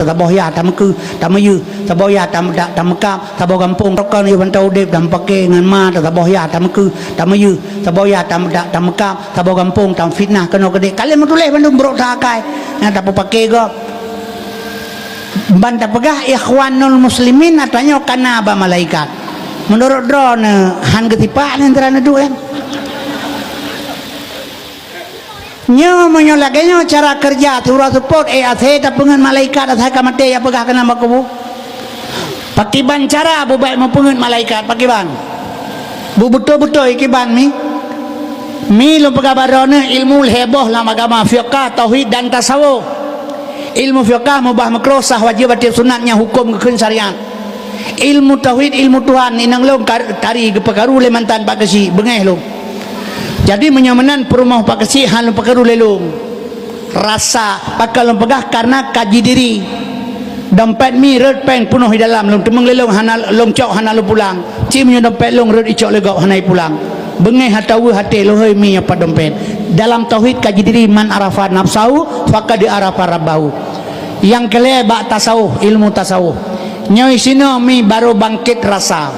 taboh ya tamku tamayu taboh ya tamka taboh kampung rokon iwan taudip dam pake ngan ma taboh ya tamku tamayu taboh ya tamka taboh kampung tam fitnah kena gede kalian mutuleh bandung brok takai nah tapo pake go banta pegah ikhwanul muslimin atanya kana ba malaikat menurut drone han getipa nentrana du kan nyo menyolaganya cara kerja turut support athe tapungan malaikat athe kamate ya pegah kena makubu pakiban cara bu baik mempungan malaikat pakiban bu betul-betul ikiban mi lu pegah barone ilmu heboh dalam agama fiqh tauhid dan tasawuf ilmu fiqh mubah makruh sah wajib batil sunatnya hukum kekeun syariat ilmu tauhid ilmu Tuhan inang long tari gepakaru le mantan pak kesi bengeh long jadi menyamanan perumah pak kesi hal pakaru lelung rasa pakal pegah karena kaji diri dompet mi red pen penuh di dalam long temeng lelung hana long cok hana lu pulang cimnya dompet long red icok legok hanai pulang bengeh hatawu hati lohoi mi apa dompet dalam tauhid kaji diri man arafa nafsahu faqad arafa rabbahu yang kele bak tasawuf ilmu tasawuf nyoi sino mi baru bangkit rasa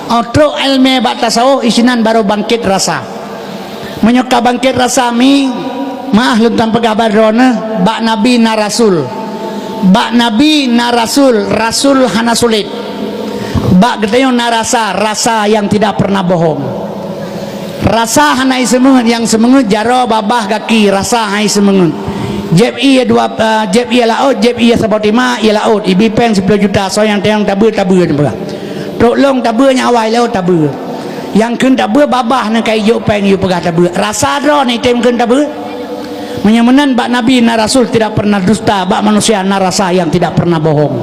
otro ilmu bak tasawuf isinan baru bangkit rasa menyoka bangkit rasa mi maah luntan pegabar rona bak nabi na rasul rasul hana sulit bak gedeyo na rasa yang tidak pernah bohong rasa hana semengut yang semengut jaro babah kaki rasa hai semengut jeb iya dua jeb iya laut jeb iya sabotima iya laut ibi peng 10 juta so yang tayang tabur truk long taburnya awal laut tabur yang kun tabur babah na kai juk peng yu pegah tabur rasa dro ni tem kun tabur menyamanan bak nabi na rasul tidak pernah dusta bak manusia na rasa yang tidak pernah bohong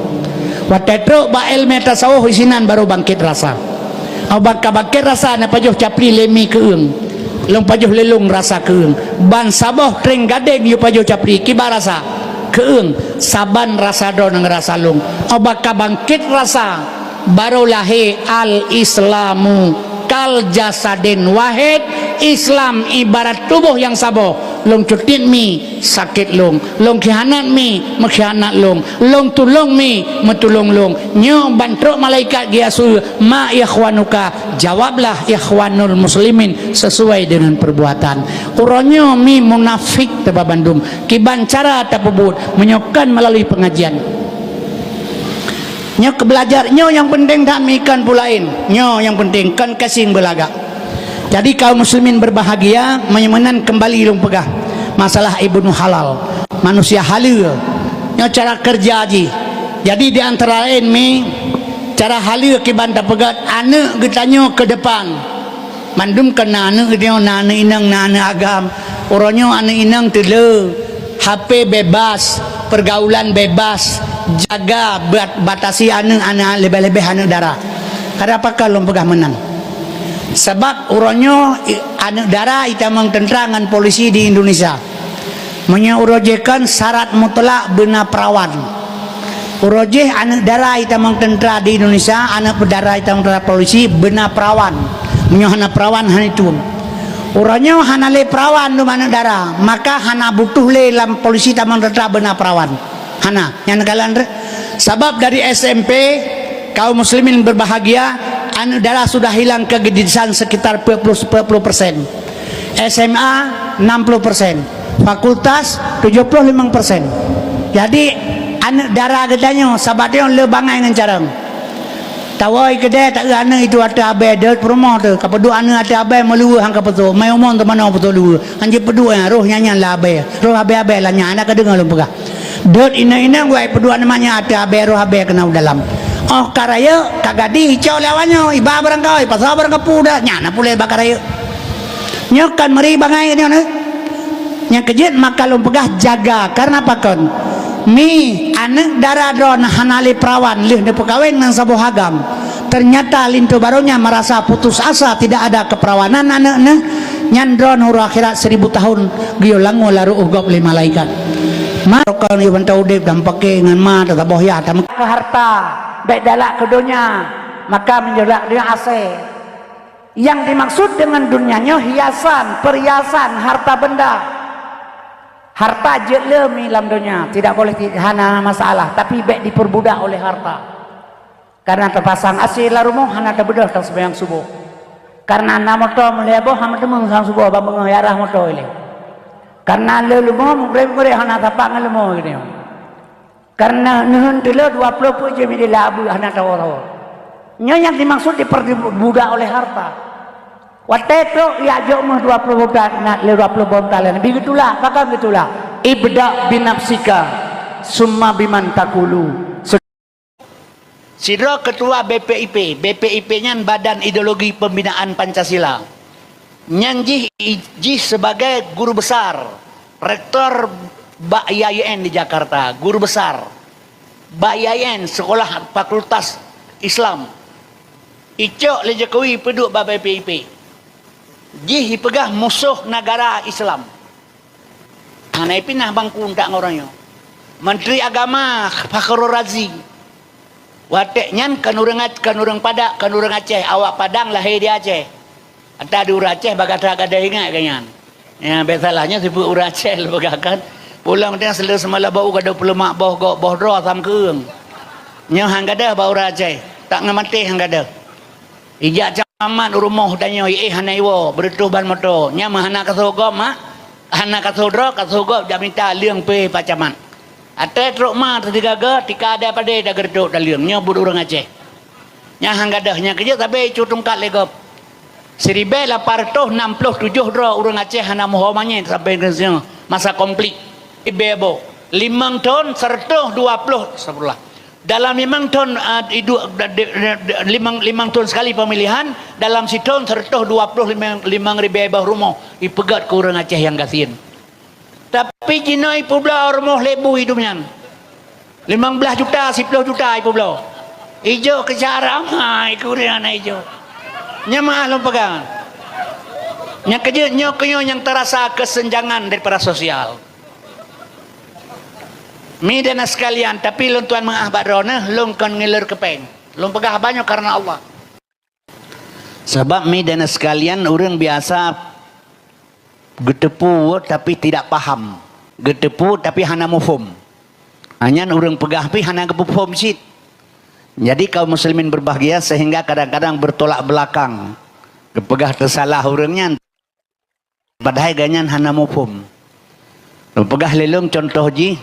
watetro bak ilmu tasawuf isinan baru bangkit rasa au bak bangkit rasa na pajuh capli lemi keung long pajuh lelung rasa keung ban saboh tring gadeng yu pajuh capli kibar rasa keung saban rasa do nang rasa long au bak bangkit rasa baru lahir al islamu kal jasadin wahid Islam ibarat tubuh yang saboh long cutin mi sakit long khianat mi mengkhianat long tulung mi metulung long nyo bantruk malaikat giasu ma ikhwanuka jawablah ikhwanul muslimin sesuai dengan perbuatan uronyo mi munafik teba Bandung kiban cara tapubut menyokan melalui pengajian nyo belajar nyo yang penting tak mikan pulain nyo yang penting kan kasing belaga jadi kaum muslimin berbahagia menyamanan kembali long pegah masalah ibnu halal manusia halal nyo cara kerja ji jadi di antara lain mi cara halal kibanta pegat anak getanyo ke depan mandum kena anak dia nana inang nana agam oronyo anak inang tele HP bebas pergaulan bebas jaga batasi anak lebih-lebih anak darah kada apakah lo pegah menang sebab uronyo anak darah kita mengtentrangan polisi di Indonesia menyurujekan syarat mutlak benar perawan urojeh anak darah kita mengtentra di Indonesia anak berdarah kita mengtentra polisi benar perawan menyohana perawan hanya itu uronyo hana le perawan lu anak darah maka hana butuh le lam polisi kita mengtentra benar perawan hana yang kalian sebab dari SMP kaum muslimin berbahagia anak darah sudah hilang kegedisan sekitar 40%, SMA 60%, fakultas 75%. Jadi anak darah gedanya sabatnya lebangai dengan carang tawai kedai tak anak itu ada abai deut rumah tu kapedu anak ada abai melua hang kapetu mai omong tu mana betul lu anjir pedu roh nyanyi la abai roh abai la nya anak kedengar lu pegah deut ina gua pedua namanya ada abai roh abai kena dalam oh karaya kagadi hijau lawannya iba barang kau pasal barang kapu dah nyana pule bakaraya nyokan meri bangai ni ana nya kejit maka lu pegah jaga karena apa kon mi anak darah dron hanali perawan lih de pekawin nang sabuh hagam ternyata lintu barunya merasa putus asa tidak ada keperawanan anaknya nyandron huru akhirat 1000 tahun giyo langu laru ugop li malaikat marokal iwan taudib dampake ngan ma tataboh ya tam ke harta baik dalak ke dunia maka menjelak dia ase yang dimaksud dengan dunianya hiasan perhiasan harta benda Harta je lemi dalam dunia, tidak boleh hana masalah, tapi baik diperbudak oleh harta. Karena terpasang asil la rumah hana terbedah tang sembahyang subuh. Karena nama to melebo hama temu sang subuh ba mengarah moto ile. Karena lelumah mure hana tapak ngelemo gini. Karena nuhun dulu 20 puji mi labu hana tawo. Nya yang dimaksud diperbudak oleh harta. Wateto ya jo mah 20 budak nak le 20 bontalan. Begitulah, maka begitulah. Ibda binafsika summa biman takulu. Sidro ketua BPIP. BPIP-nya Badan Ideologi Pembinaan Pancasila. Nyanjih ijih sebagai guru besar, rektor BAIN di Jakarta, guru besar. BAIN Sekolah Fakultas Islam. Icok le Jokowi peduk BPIP. Jih pegah musuh negara Islam. Hanai pinah bangku tak ngorangnya. Menteri Agama Fakhrul Razi. Wateknya kanurang Padak, kanurang Aceh, awak Padang lahir di Aceh. Ada di Aceh bagat ada ingat kanyan. Ya besalahnya sibuk Aceh lebagakan. Pulang dia selesai semalam bau kada pelemak boh dro sam keung. Nya hang kada bau Aceh. Tak ngamati hang kada. Ijak camat rumah tanya hanai wo bertuh ban moto nya mahana kasogom hana kasodro kasogom dak minta liang pe pacaman ate truk ma tiga tika ada pada dak gerduk dak liang nya bud urang Aceh nya hang gadah nya kerja tapi cutung kat legop 1867 dro urang Aceh hana mohomanya sampai ke masa konflik ibebo 5 tahun 120 astagfirullah. Dalam 5 tahun 5 tahun sekali pemilihan dalam si tahun 125 ribu rumah ipegat ke orang Aceh yang gasin. Tapi jina ipu belah rumah lebu hidupnya 15 juta 10 juta ipu belah ijo kejar ramai kurian ijo nyamah lo pegang nya kerja nyo yang terasa kesenjangan daripada sosial. Mi dan sekalian, tapi lon tuan mengahbat rona, lon kon ngiler kepeng. Lon pegah banyak karena Allah. Sebab mi dan sekalian orang biasa getepu tapi tidak paham. Getepu tapi hana mufhum. Hanya orang pegah pi hana kepufhum sit. Jadi kaum muslimin berbahagia sehingga kadang-kadang bertolak belakang. Kepegah tersalah orangnya. Padahal ganyan hana mufhum. Lon pegah lelong contoh ji.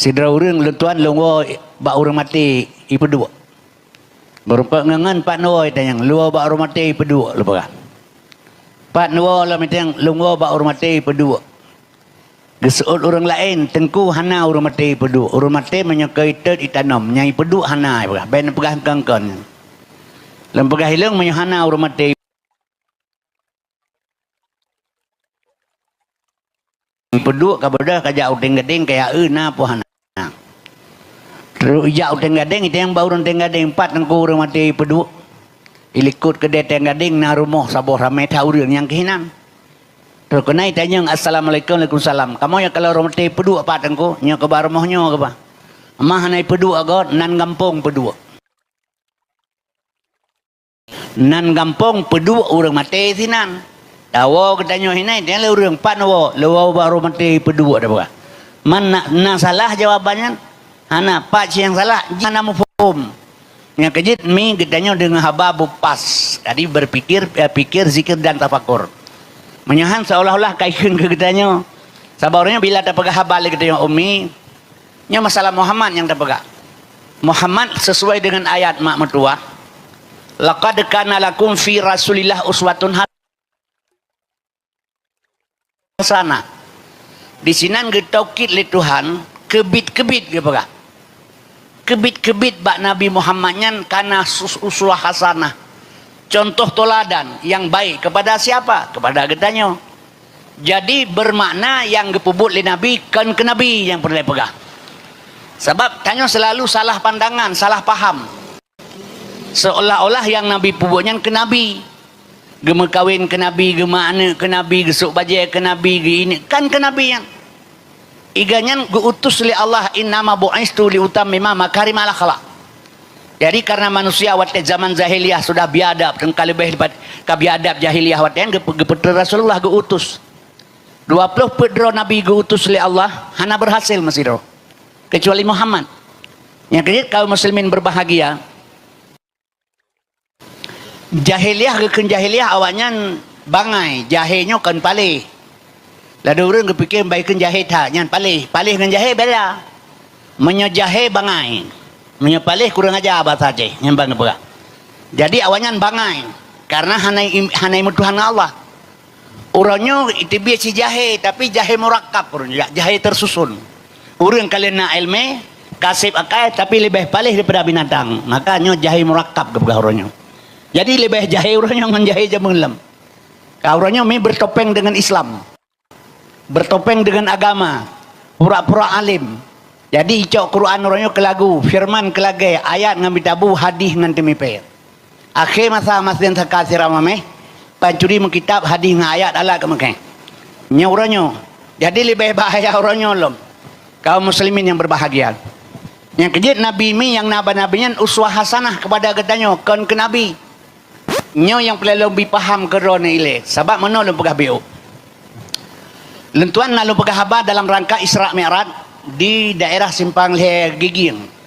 Sidra urang lentuan lungwo bak urang mati ipedu. Berupa ngangan pak nuwo tanyang luwo bak urang mati ipedu lupa. Pak nuwo la mitang lungwo bak urang mati ipedu. Gesuut urang lain tengku hana urang mati ipedu. Urang mati menyokai tet itanam nya ipedu hana pegah. Ben pegah kangkon. Lem pegah hilang menyohana urang mati ipedu kabada kajak udeng gading kaya na po hana. Terus ijak uteng gading itu yang bau uteng gading 4 nangku urang mati pedu. Ilikut ke deteng gading na rumah saboh ramai tahu urang yang kehinan. Terus kenai tanya assalamualaikum waalaikumsalam. Kamu ya kalau urang mati pedu apa tangku? Nya ke bar rumahnya ke apa? Amah hanai pedu agot nan gampong pedu. Nan gampong pedu urang mati sinan. Dawo ketanya hinai dia le urang 4 nawo. Lewo baru mati pedu ada apa? Mana na salah jawabannya? Hana pak yang salah hana mufhum. Yang kejit mi gedanya dengan hababu pas. Jadi pikir zikir dan tafakur. Menyahan seolah-olah kaitkan ke gedanya. Sabarnya bila tak pegah habal gedanya umi. Nya masalah Muhammad yang tak pegah. Muhammad sesuai dengan ayat mak mertua. Laqad kana lakum fi Rasulillah uswatun hasanah. Di sinan getaukid li Tuhan kebit-kebit gitu pegah. Kebit-kebit bak Nabi Muhammadnya karena uswah hasanah. Contoh toladan yang baik kepada siapa? Kepada getanya. Jadi bermakna yang gepubut li Nabi kan ke Nabi yang perlu pegah. Sebab tanya selalu salah pandangan, salah paham. Seolah-olah yang Nabi pubutnya ke Nabi. Gema kawin ke Nabi, gema anak ke Nabi, gesuk bajai ke Nabi, ini kan ke Nabi yang iganyan diutus oleh Allah innama bu'istu liutammima makarimal akhlak. Jadi karena manusia waktu zaman jahiliyah sudah biadab dan lebih kabiadab jahiliyah waktu yang gepeter Rasulullah diutus 20 pedro Nabi diutus oleh Allah, hana berhasil masih kecuali Muhammad. Yang kedua, kaum muslimin berbahagia. Jahiliyah ke jahiliyah awaknya bangai, jahilnya kan palih. Lalu orang kepikir baikkan jahil tak, nyan palih. Palih dengan jahil beda. Menyajahil bangai. Menyapalih kurang aja apa saja yang bangga berak. Jadi awaknya bangai karena hanai Tuhan Allah. Orangnya itu biasa jahil, tapi jahil murakkab, jahil tersusun. Orang kalian nak ilmu, kasih akal, tapi lebih palih daripada binatang. Makanya jahil murakkab ke orangnya. Jadi lebih jahil orangnya dengan jahil jamulam. Orangnya bertopeng dengan Islam, bertopeng dengan agama, pura-pura alim. Jadi icok Quran orangnya ke lagu, firman ke lagu, ayat ngambil tabu, hadis nganti mipe. Akhir masa masjid sakasir ramai, pancuri mengkitab hadis dengan ayat Allah ke makan. Nya orangnya. Jadi lebih bahaya orangnya lom. Kaum muslimin yang berbahagia. Yang kejut Nabi mi yang nabi-nabinya uswah hasanah kepada katanya kan ke Nabi. Nyo yang perlu lebih paham ke rona ile. Sebab mana lu pegah biu. Lentuan lalu pegah habar dalam rangka Isra Mi'raj di daerah Simpang Leher Giging.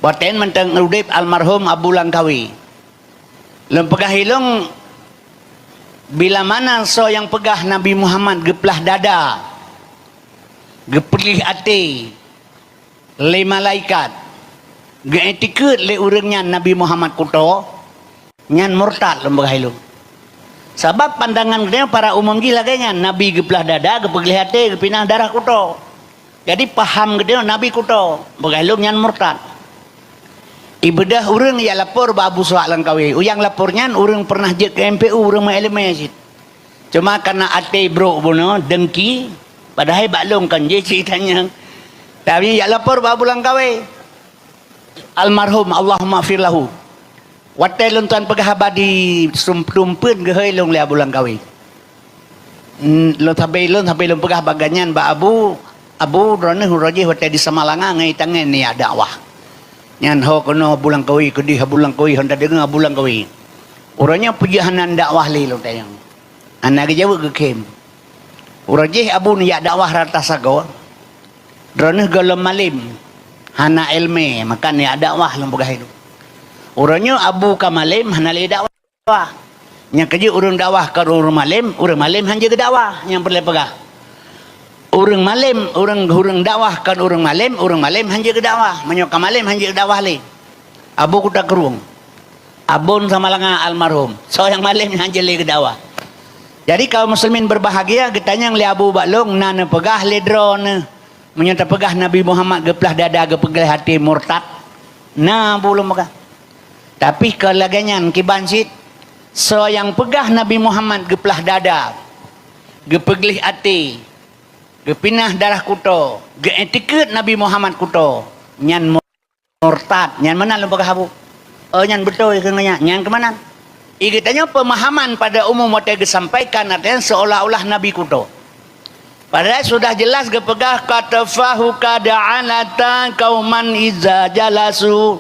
Waten menteng udip almarhum Abu Langkawi. Lem pegah hilung bila mana so yang pegah Nabi Muhammad geplah dada, gepelih hati, le malaikat, geetiket le urangnya Nabi Muhammad kuto, nyan murtad lem pegah hilung. Sebab pandangan dia para umum gila kayaknya Nabi geplah dada, gepelih hati, gepinah darah kuto. Jadi paham dia Nabi kuto, pegah hilung nyan murtad. Ibadah orang yang lapor Abu Suhak Langkawi. Yang lapornya orang pernah je ke MPU, orang main masjid. Cuma karena ate bro buno dengki, padahal baklong kan je ceritanya. Tapi yang lapor Abu Langkawi. Almarhum Allahumma firlahu. Watai lontuan pegahaba di sumpun gehoi long le Abu Langkawi. Lo sampai lo pegah baganyan ba Abu drone huraji watai di Samalanga ngai tangan ni dakwah. Nyan ho kono bulang kawi kedi bulang kawi honda dengan bulang kawi. Orangnya pujihanan dakwah li lo tayang. Anak jauh ke kem. Urajih abu ni ya dakwah rata sago. Drone galom malim. Hana ilme makan ya dakwah lo pegah itu. Orangnya abu kamalim hana li dakwah. Yang kerja urang dakwah ke urang malim hanya ke dakwah yang perlu pegah. Orang malim, orang dakwah kan orang malim hanya ke dakwah, menyokam malim hanya ke dakwah le. Abu kuda kerung, abun sama langa almarhum, so yang malim hanya le ke dakwah. Jadi kaum muslimin berbahagia, kitanya yang le Abu Baklong, nana pegah le drone, menyata pegah Nabi Muhammad geplah dada, gepegah hati murtad, nah belum pegah. Tapi kelaganyan kibansit, so yang pegah Nabi Muhammad geplah dada, gepegah hati. Gepinah darah kuto, geetiket Nabi Muhammad kuto, nyan murtad, nyan mana lu pegah Abu? Nyan betul kenganya, nyan kemana? Ikitanya pemahaman pada umum waktu disampaikan artinya seolah-olah Nabi kuto. Padahal sudah jelas gepegah katafahu kada'alata kauman iza jalasu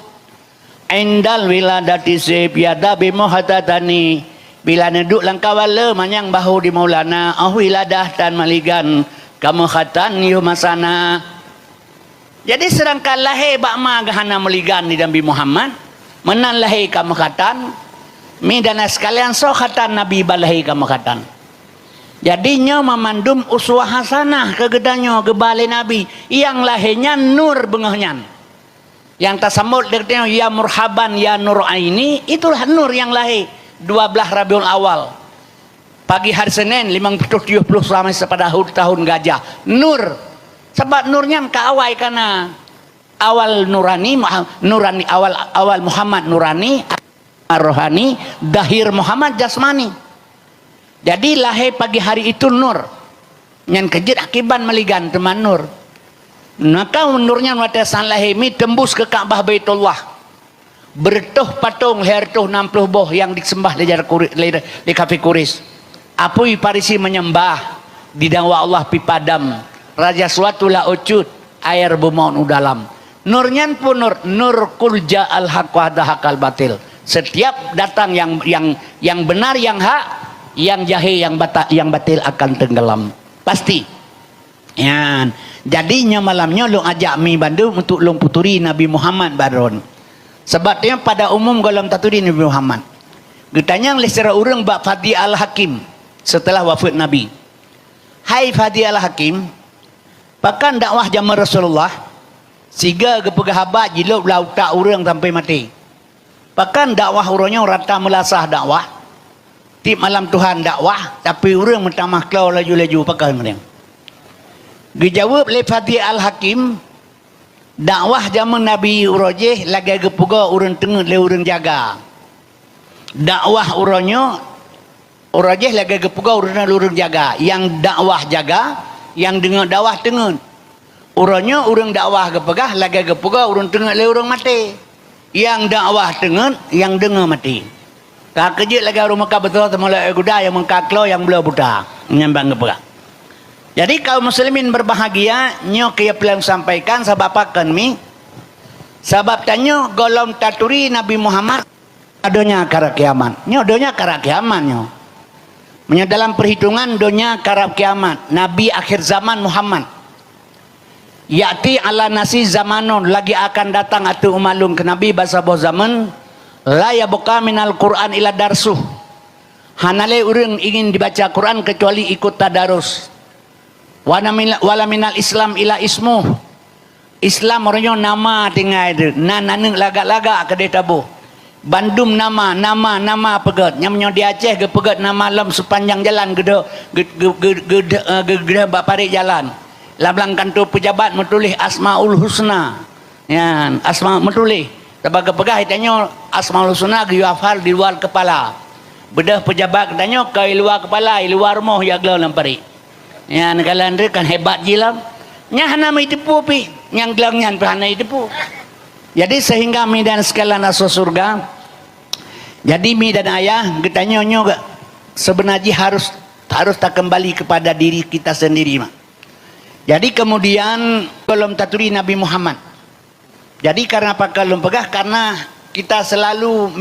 indal wiladati sebiada bimuhatatani bila neduk langkawala manyang bahu di maulana wiladah dan maligan kamu khatan yu masana. Jadi serangkan lahir bakma gahana meligan di Nabi Muhammad menan lahir kamu khatan mi dana sekalian so khatan Nabi balahi kamu khatan. Jadinya memandum uswah hasanah kegedanyo gebali Nabi yang lahirnya nur bengahnya. Yang tersambut dengan ya murhaban ya nur aini, itulah nur yang lahir 12 Rabiul Awal. Pagi hari Senin 50-70 selama pada tahun gajah. Nur. Sebab nurnya keawai karena awal nurani awal Muhammad nurani, rohani, dahir Muhammad jasmani. Jadi lahir pagi hari itu nur. Yang kejut akibat meligan teman nur. Maka nurnya watasan lahir mi tembus ke Ka'bah Baitullah. Bertuh patung hertuh 60 boh yang disembah di kafe Kuris. Apui parisi menyembah di dawa Allah pipadam raja suatu la ucut air bumaun udalam nurnya pun nur kulja al haq wa hakal batil. Setiap datang yang benar yang hak yang jahil yang batil akan tenggelam pasti. Ya, jadinya malamnya lu ajak mi Bandung untuk lu puturi Nabi Muhammad baron. Sebabnya pada umum golong taturi Nabi Muhammad. Getanya oleh secara urang bak Fadi Al-Hakim setelah wafat Nabi. Hai Fadi Al-Hakim, pakan dakwah zaman Rasulullah siga gepegah habat jiluk lautak urang sampai mati. Pakan dakwah urangnya rata melasah dakwah. Tip malam Tuhan dakwah tapi urang mentamah klau laju-laju pakan mereka. Dijawab oleh Fadi Al-Hakim, dakwah zaman Nabi urajih lagi gepuga urang tengah le urang jaga. Dakwah urangnya urajih lagi gepuga urang jaga. Yang dakwah jaga, yang dengar dakwah tengah. Urangnya urang dakwah gepegah lagi gepuga urang tengah le urang mati. Yang dakwah tengah, yang dengar mati. Kak kejut lagi rumah ka betul temulai guda yang mengkaklo yang belah buta nyambang gepegah. Jadi kaum muslimin berbahagia nyo kaya pelang sampaikan sebab apakan mi sebab tanyo golong taturi Nabi Muhammad adonya kara kiamat nyo donya kara kiamat nyo menyo dalam perhitungan donya kara kiamat Nabi akhir zaman Muhammad yati ala nasi zamanon lagi akan datang atu umalung ke Nabi bahasa boh zaman la yabuka minal Quran ila darsuh hanale urang ingin dibaca Quran kecuali ikut tadarus. Wala minal Islam ila ismu. Islam orangnya nama tinggal itu. Nanang lagak-lagak kedai tabuh. Bandung nama pegat. Yang di Aceh ke pegat nama lam sepanjang jalan gede baparik jalan. Lablang kantor pejabat menulis Asmaul Husna. Ya, asma menulis. Sebab kepegah itanya Asmaul Husna hafal di luar kepala. Bedah pejabat katanya ke luar kepala, luar moh ya gelau lampari. Ya nekalan kan hebat jilam. Nya hana mai tipu pi, yang gelangnya hana tipu. Jadi sehingga mi dan sekalian asal surga. Jadi mi dan ayah getanya nyo sebenarnya harus tak kembali kepada diri kita sendiri mah. Jadi kemudian belum taturi Nabi Muhammad. Jadi karena apa kalau pegah karena kita selalu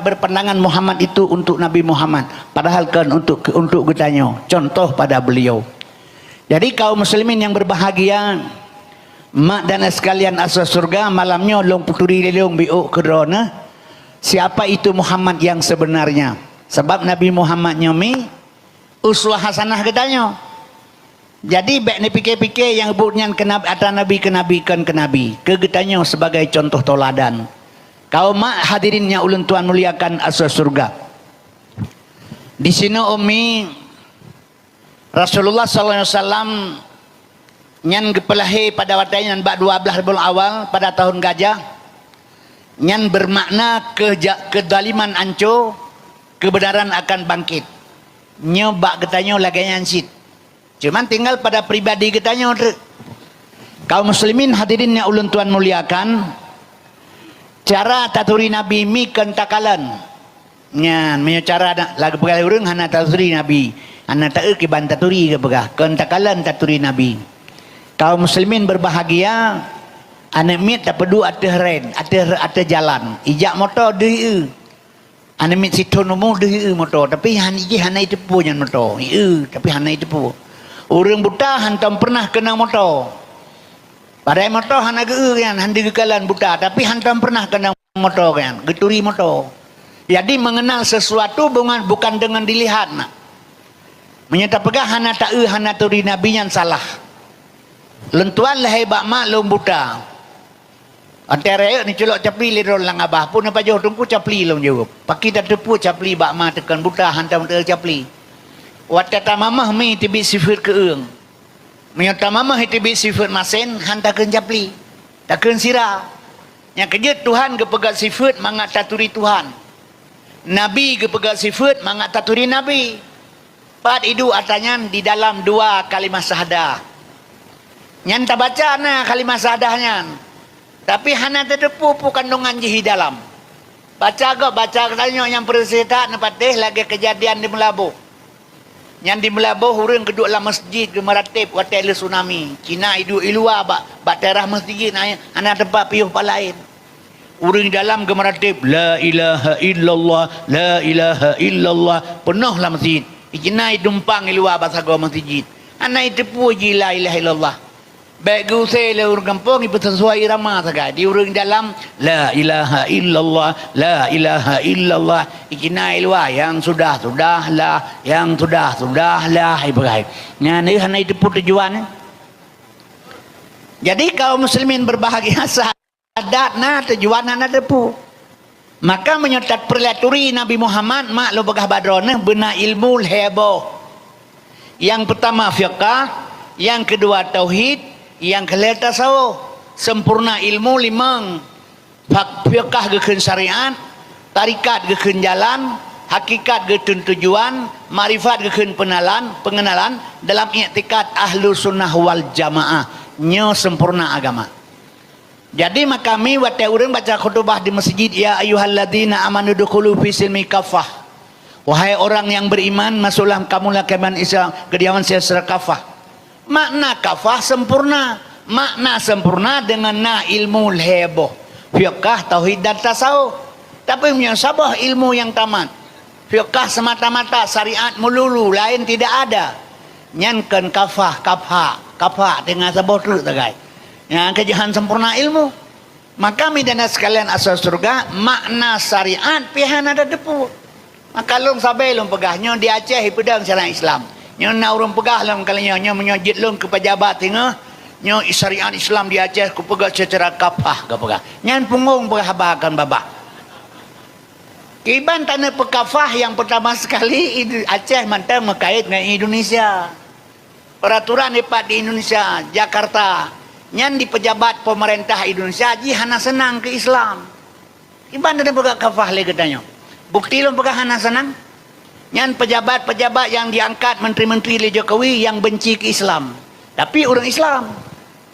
berpandangan Muhammad itu untuk Nabi Muhammad padahal kan untuk getanya contoh pada beliau. Jadi kaum muslimin yang berbahagia mak dan sekalian asal surga malamnya long puturi lelong biuk kedrona siapa itu Muhammad yang sebenarnya sebab Nabi Muhammad nyomi uswah hasanah getanya. Jadi baik ni pikir-pikir yang buatnya ada Nabi ke Nabi kan ke Nabi ke getanya sebagai contoh toladan. Kaum mak hadirin yang ulun tuan muliakan asal surga. Di sini umi Rasulullah SAW nyan gepelahi pada waktu nyan bak 12 bulan awal pada tahun gajah nyan bermakna kedaliman anco kebenaran akan bangkit nyo bak getanya lagi nyansit cuman tinggal pada pribadi getanya kaum muslimin hadirin yang ulun tuan muliakan cara taturi Nabi mi kentakalan nyan menyo cara lagu pegal urang hana taturi Nabi anak tak ke bantaturi ke begah kentakalan taturi Nabi. Kaum muslimin berbahagia anak mit tak pedu ada ren ada jalan ijak motor deui anak mit situ nomu deui motor tapi hana itu punya motor tapi hana itu pu orang buta hantam pernah kena motor pada motor hana geu kan handi gekalan buta tapi hantam pernah kena motor kan geturi motor jadi mengenal sesuatu bukan dengan dilihat nak menyata pegah hana ta'u hana turi Nabi yang salah lentuan lah hebat mak lom buta antara ni celok capli lirol lang abah pun apa jauh tungku capli lom jawab paki tak tepu capli bak mak tekan buta hantam ter capli watata mamah mi tibi sifir keung menyata mamah tibi sifir masen hantakeun capli takeun sira yang kejut Tuhan kepegat sifat mangat taturi Tuhan Nabi kepegat sifat mangat taturi Nabi Pat itu artinya di dalam dua kalimat syahadah. Nyan tak baca na kalimat syahadahnya. Tapi hana terdepu kandungan jihi dalam. Baca katanya yang persetak nampak deh lagi kejadian di Melabuh. Yang di Melabuh urang keduk lah masjid ke meratib hotel tsunami. Cina itu ilua bak terah masjid hana tempat piuh palain. Orang dalam gemeratip la ilaha illallah, la ilaha illallah, penuhlah masjid. Ikinai dumpang di luar bahasa gua masjid. Anak itu puji la ilaha illallah. Baik gusai le orang kampung itu sesuai irama saja. Di orang dalam la ilaha illallah, la ilaha illallah. Ikinai luar yang sudahlah, yang sudahlah. Ibagai. Nah, ini itu pun tujuan. Jadi kaum muslimin berbahagia sadat nah tujuan ada pu. Maka menyertat perlaturi Nabi Muhammad mak lo begah badrona bena ilmu heboh. Yang pertama fiqah, yang kedua tauhid, yang kelima tasawuf. Sempurna ilmu limang. Fiqah gekeun syariat, tarikat gekeun jalan, hakikat gekeun tujuan, marifat gekeun pengenalan dalam i'tikad ahlu sunnah wal jamaah. Nyo sempurna agama. Jadi kami waktu orang baca khutbah di masjid, ya ayyuhalladzina amanu dukhulu fi silmi kafah. Wahai orang yang beriman, masuklah kamu lakukan Islam kediaman secara kafah. Makna kafah sempurna. Makna sempurna dengan ilmu heboh. Fiqah, tauhid dan tasawuf. Tapi menyabah ilmu yang tamat. Fiqah semata-mata, syariat melulu, lain tidak ada. Nyankan kafah dengan sebut tu tagai. Yang kejahan sempurna ilmu. Maka midana sekalian asal surga makna syariat pihan ada depu. Maka long sabai long pegahnya di Aceh pedang syariat Islam. Nyo na urang pegah long kalinya nyo menyojit long ke pejabat tengah. Nyo syariat Islam di Aceh ku pegah secara kafah ke pegah. Nyan punggung pegah habakan babah. Iban tanah pekafah yang pertama sekali Aceh mantap mengkait dengan Indonesia. Peraturan hebat di Indonesia, Jakarta. Nyan di pejabat pemerintah Indonesia ji hana senang ke Islam. Iban tanah pekafah le katanya. Bukti lo pegah hana senang. Nyan pejabat-pejabat yang diangkat menteri-menteri le Jokowi yang benci ke Islam. Tapi orang Islam.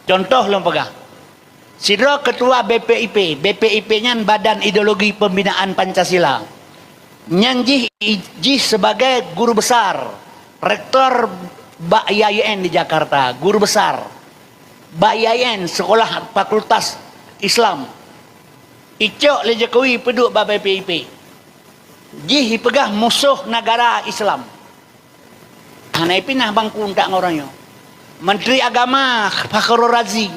Contoh lo pegah. Sidro ketua BPIP. BPIP nyan Badan Ideologi Pembinaan Pancasila. Nyan jih sebagai guru besar. Rektor BAIN di Jakarta. Guru besar. BAIN Sekolah Fakultas Islam. Icok le Jokowi peduk BPIP. Jih pegah musuh negara Islam. Hanai pinah bangku tak ngorangnya. Menteri Agama Fakhrul Razi.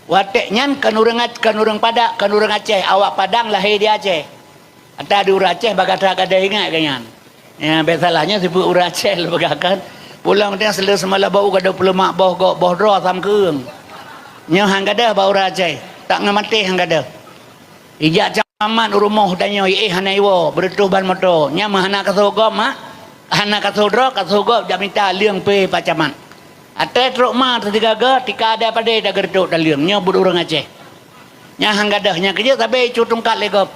Wateknya kan orang Padak, kan orang Aceh. Awak Padang lahir di Aceh. Ada di orang Aceh bagata kada ingat kanyan. Ya besalahnya sebut orang Aceh bagakan. Pulang dia selalu semalam bau kada pelemak boh dro sam keung. Nya hang kada bau orang Aceh. Tak ngamati hang kada. Ijak camat rumah danyo hanai wo bertuh ban moto. Nya mahana kasogom ha. Hana kasodro kasogom jamita liang pe pacaman. Ate truk ma tiga tika ada pada dah gerduk dalirnya budak orang Aceh. Nya hanggadahnya kerja tapi cutung kat legop.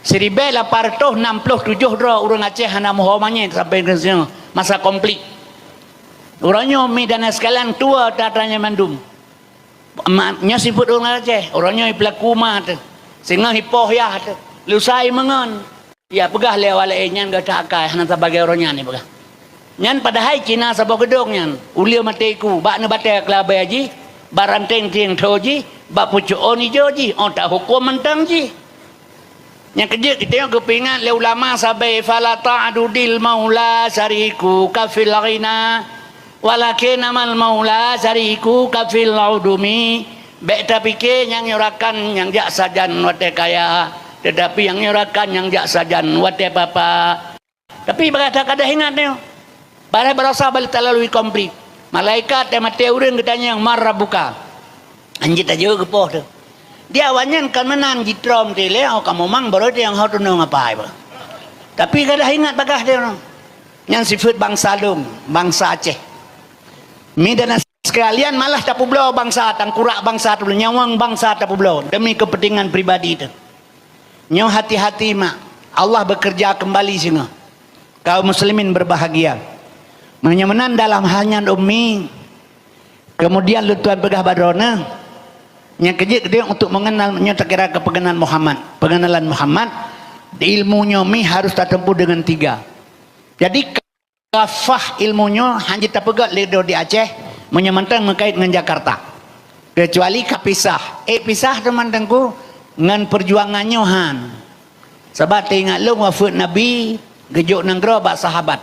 1867 dro orang Aceh hana mohomanya sampai ke sini masa komplit. Orangnya mi dan sekalian tua tatanya mandum. Nya sifat orang Aceh, orangnya pelaku mah tu. Sehingga hipoh ya tu. Lusai mengon. Ya pegah lewat nyan gak akai hana sebagai orangnya ni pegah. Nyan padahal Cina sabah gedong nyan uliu mateku bak ne batek labai aji baranteng tiang toji bak pucuk oni joji on tak hukum mentang ji yang kerja kita yang kepingan le ulama sabai fala ta'dudil maula syariku kafil ghina walakin amal maula syariku kafil udumi bek tapi ke yang nyurakan yang jak sajan wate kaya tetapi yang nyurakan yang jak sajan wate papa tapi berkata kada ingat ni pada berasa balik terlalu komplit. Malaikat yang mati orang katanya yang marah buka. Anjit aja kepoh tu. Dia awalnya kan menan jitrom tu le, oh kamu mang baru dia yang hau tu nong apa iba. Tapi kada ingat bagah dia orang. Yang sifat bangsa Lung, bangsa Aceh. Mi dan sekalian malah tak pulau bangsa tangkurak bangsa tu nyawang bangsa tak pulau demi kepentingan pribadi tu. Nyaw hati-hati mak. Allah bekerja kembali sini. Kaum muslimin berbahagia. Menyemenan dalam halnya ummi. Kemudian lutuan pegah badrona. Yang kejik dia untuk mengenalnya terkira kepengenalan Muhammad. Pengenalan Muhammad di ilmunya mi harus tertempuh dengan 3. Jadi kafah ilmunya hanya terpegat ledo di Aceh menyementang mengkait dengan Jakarta. Kecuali kapisah. Pisah teman-temanku ngan perjuangannya han. Sebab tengok lu wafat Nabi gejuk nangro bak sahabat.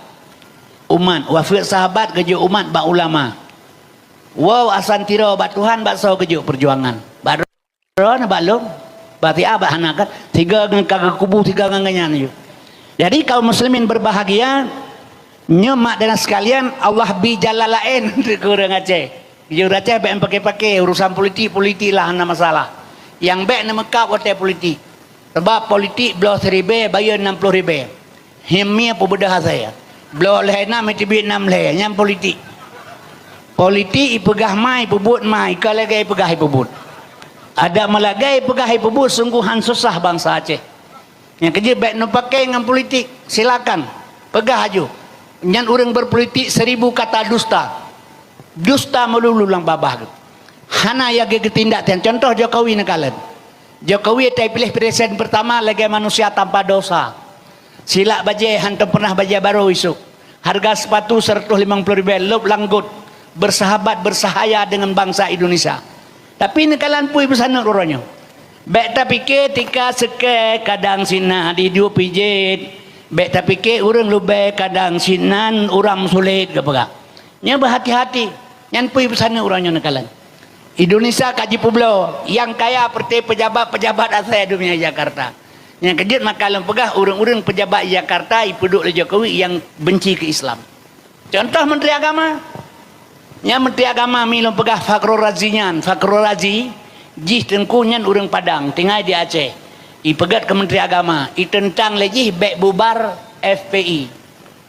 Umat wafat sahabat gejuk umat bak ulama. Wow asan tiro bak Tuhan bak so gejuk perjuangan. Bak na bak lu. Berarti abah hanakan tiga ngangka kubu tiga nganganya ni. Jadi kaum muslimin berbahagia. Nyemak dan sekalian Allah bi jalan lain kurang Aceh. Jujur Aceh baik pakai-pakai urusan politik lah hana masalah. Yang baik nama kau hotel politik. Sebab politik belah 1,000 bayar 60,000. Himmi apa bedah saya. Belah lain nak mesti 6 lain yang politik. Politik ipegah mai pebut mai kalau gay pegah pebut. Ada malagai pegah pebut sungguhan susah bangsa Aceh. Yang kerja baik nak pakai dengan politik silakan pegah aju. Yang orang berpolitik 1000 kata dusta. Dusta melulu lang babah. Hana ya ketindak contoh Jokowi nekalan. Jokowi tai pilih presiden pertama lagi manusia tanpa dosa. Silak baje hantam pernah baje baru isuk. Harga sepatu 150,000 lop langgut. Bersahabat bersahaya dengan bangsa Indonesia. Tapi nekalan pui pesana orangnya. Baik tak fikir tika seke kadang sina di dua pijit. Baik tak fikir orang lubai kadang sinan orang sulit ke apa. Nya berhati-hati. Yang pui pesana orangnya nekalan. Indonesia kaji publo yang kaya seperti pejabat-pejabat asal dunia Jakarta. Yang kejut makalah pegah orang-orang pejabat Jakarta ipuduk oleh Jokowi yang benci ke Islam. Contoh Menteri Agama. Yang Menteri Agama milih pegah Fakhrul Razi-nyan. Fakhrul Razi jih tengkunyan orang Padang tinggal di Aceh. Ipegat ke Menteri Agama. Tentang lagi baik bubar FPI.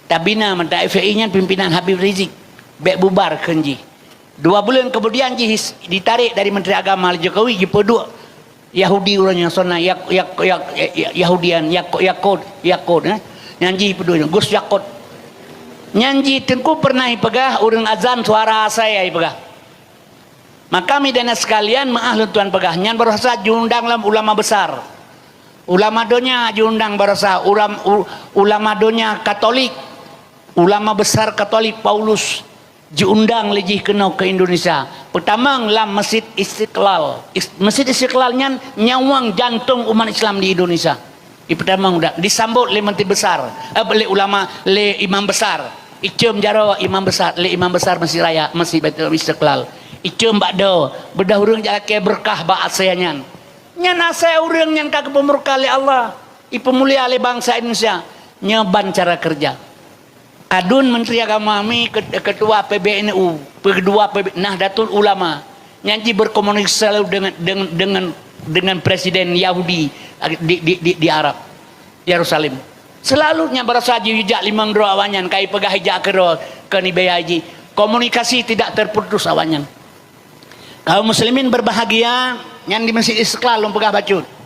Tabina menteri FPI-nya pimpinan Habib Rizik. Baik bubar kenji. 2 bulan kemudian ditarik dari Menteri Agama Jokowi dipeduk Yahudi orangnya sona Yahudian Yakod nyanji peduknya Gus Yakod nyanji tengku pernah pegah orang azan suara saya pegah. Maka kami dan sekalian maaf tuan pegah nyan berasa diundang dalam ulama besar. Ulama donya diundang berasa ulama donya Katolik. Ulama besar Katolik Paulus diundang lejih kena ke Indonesia. Pertama dalam Masjid Istiqlal. Masjid Istiqlalnya nyawang jantung umat Islam di Indonesia. Di pertama disambut oleh menteri besar, oleh ulama, oleh imam besar. Icem jaro imam besar, oleh imam besar Masjid Raya, Masjid Baitul Istiqlal. Icem bakdo, bedah urang jalake berkah ba asayanyan. Nyan asay urang nyan kagak pemurka oleh Allah. Ipemulia oleh bangsa Indonesia. Nyeban cara kerja. Adun Menteri Agama kami ketua PBNU, kedua Nahdlatul Ulama, nyanyi berkomunikasi selalu dengan presiden Yahudi di Arab, Yerusalem. Selalu nya berasa jujak limang dro awanyan kai pegah hijak kero ke ni haji. Komunikasi tidak terputus awanyan. Kaum muslimin berbahagia yang di Masjid Istiqlal pegah bacut.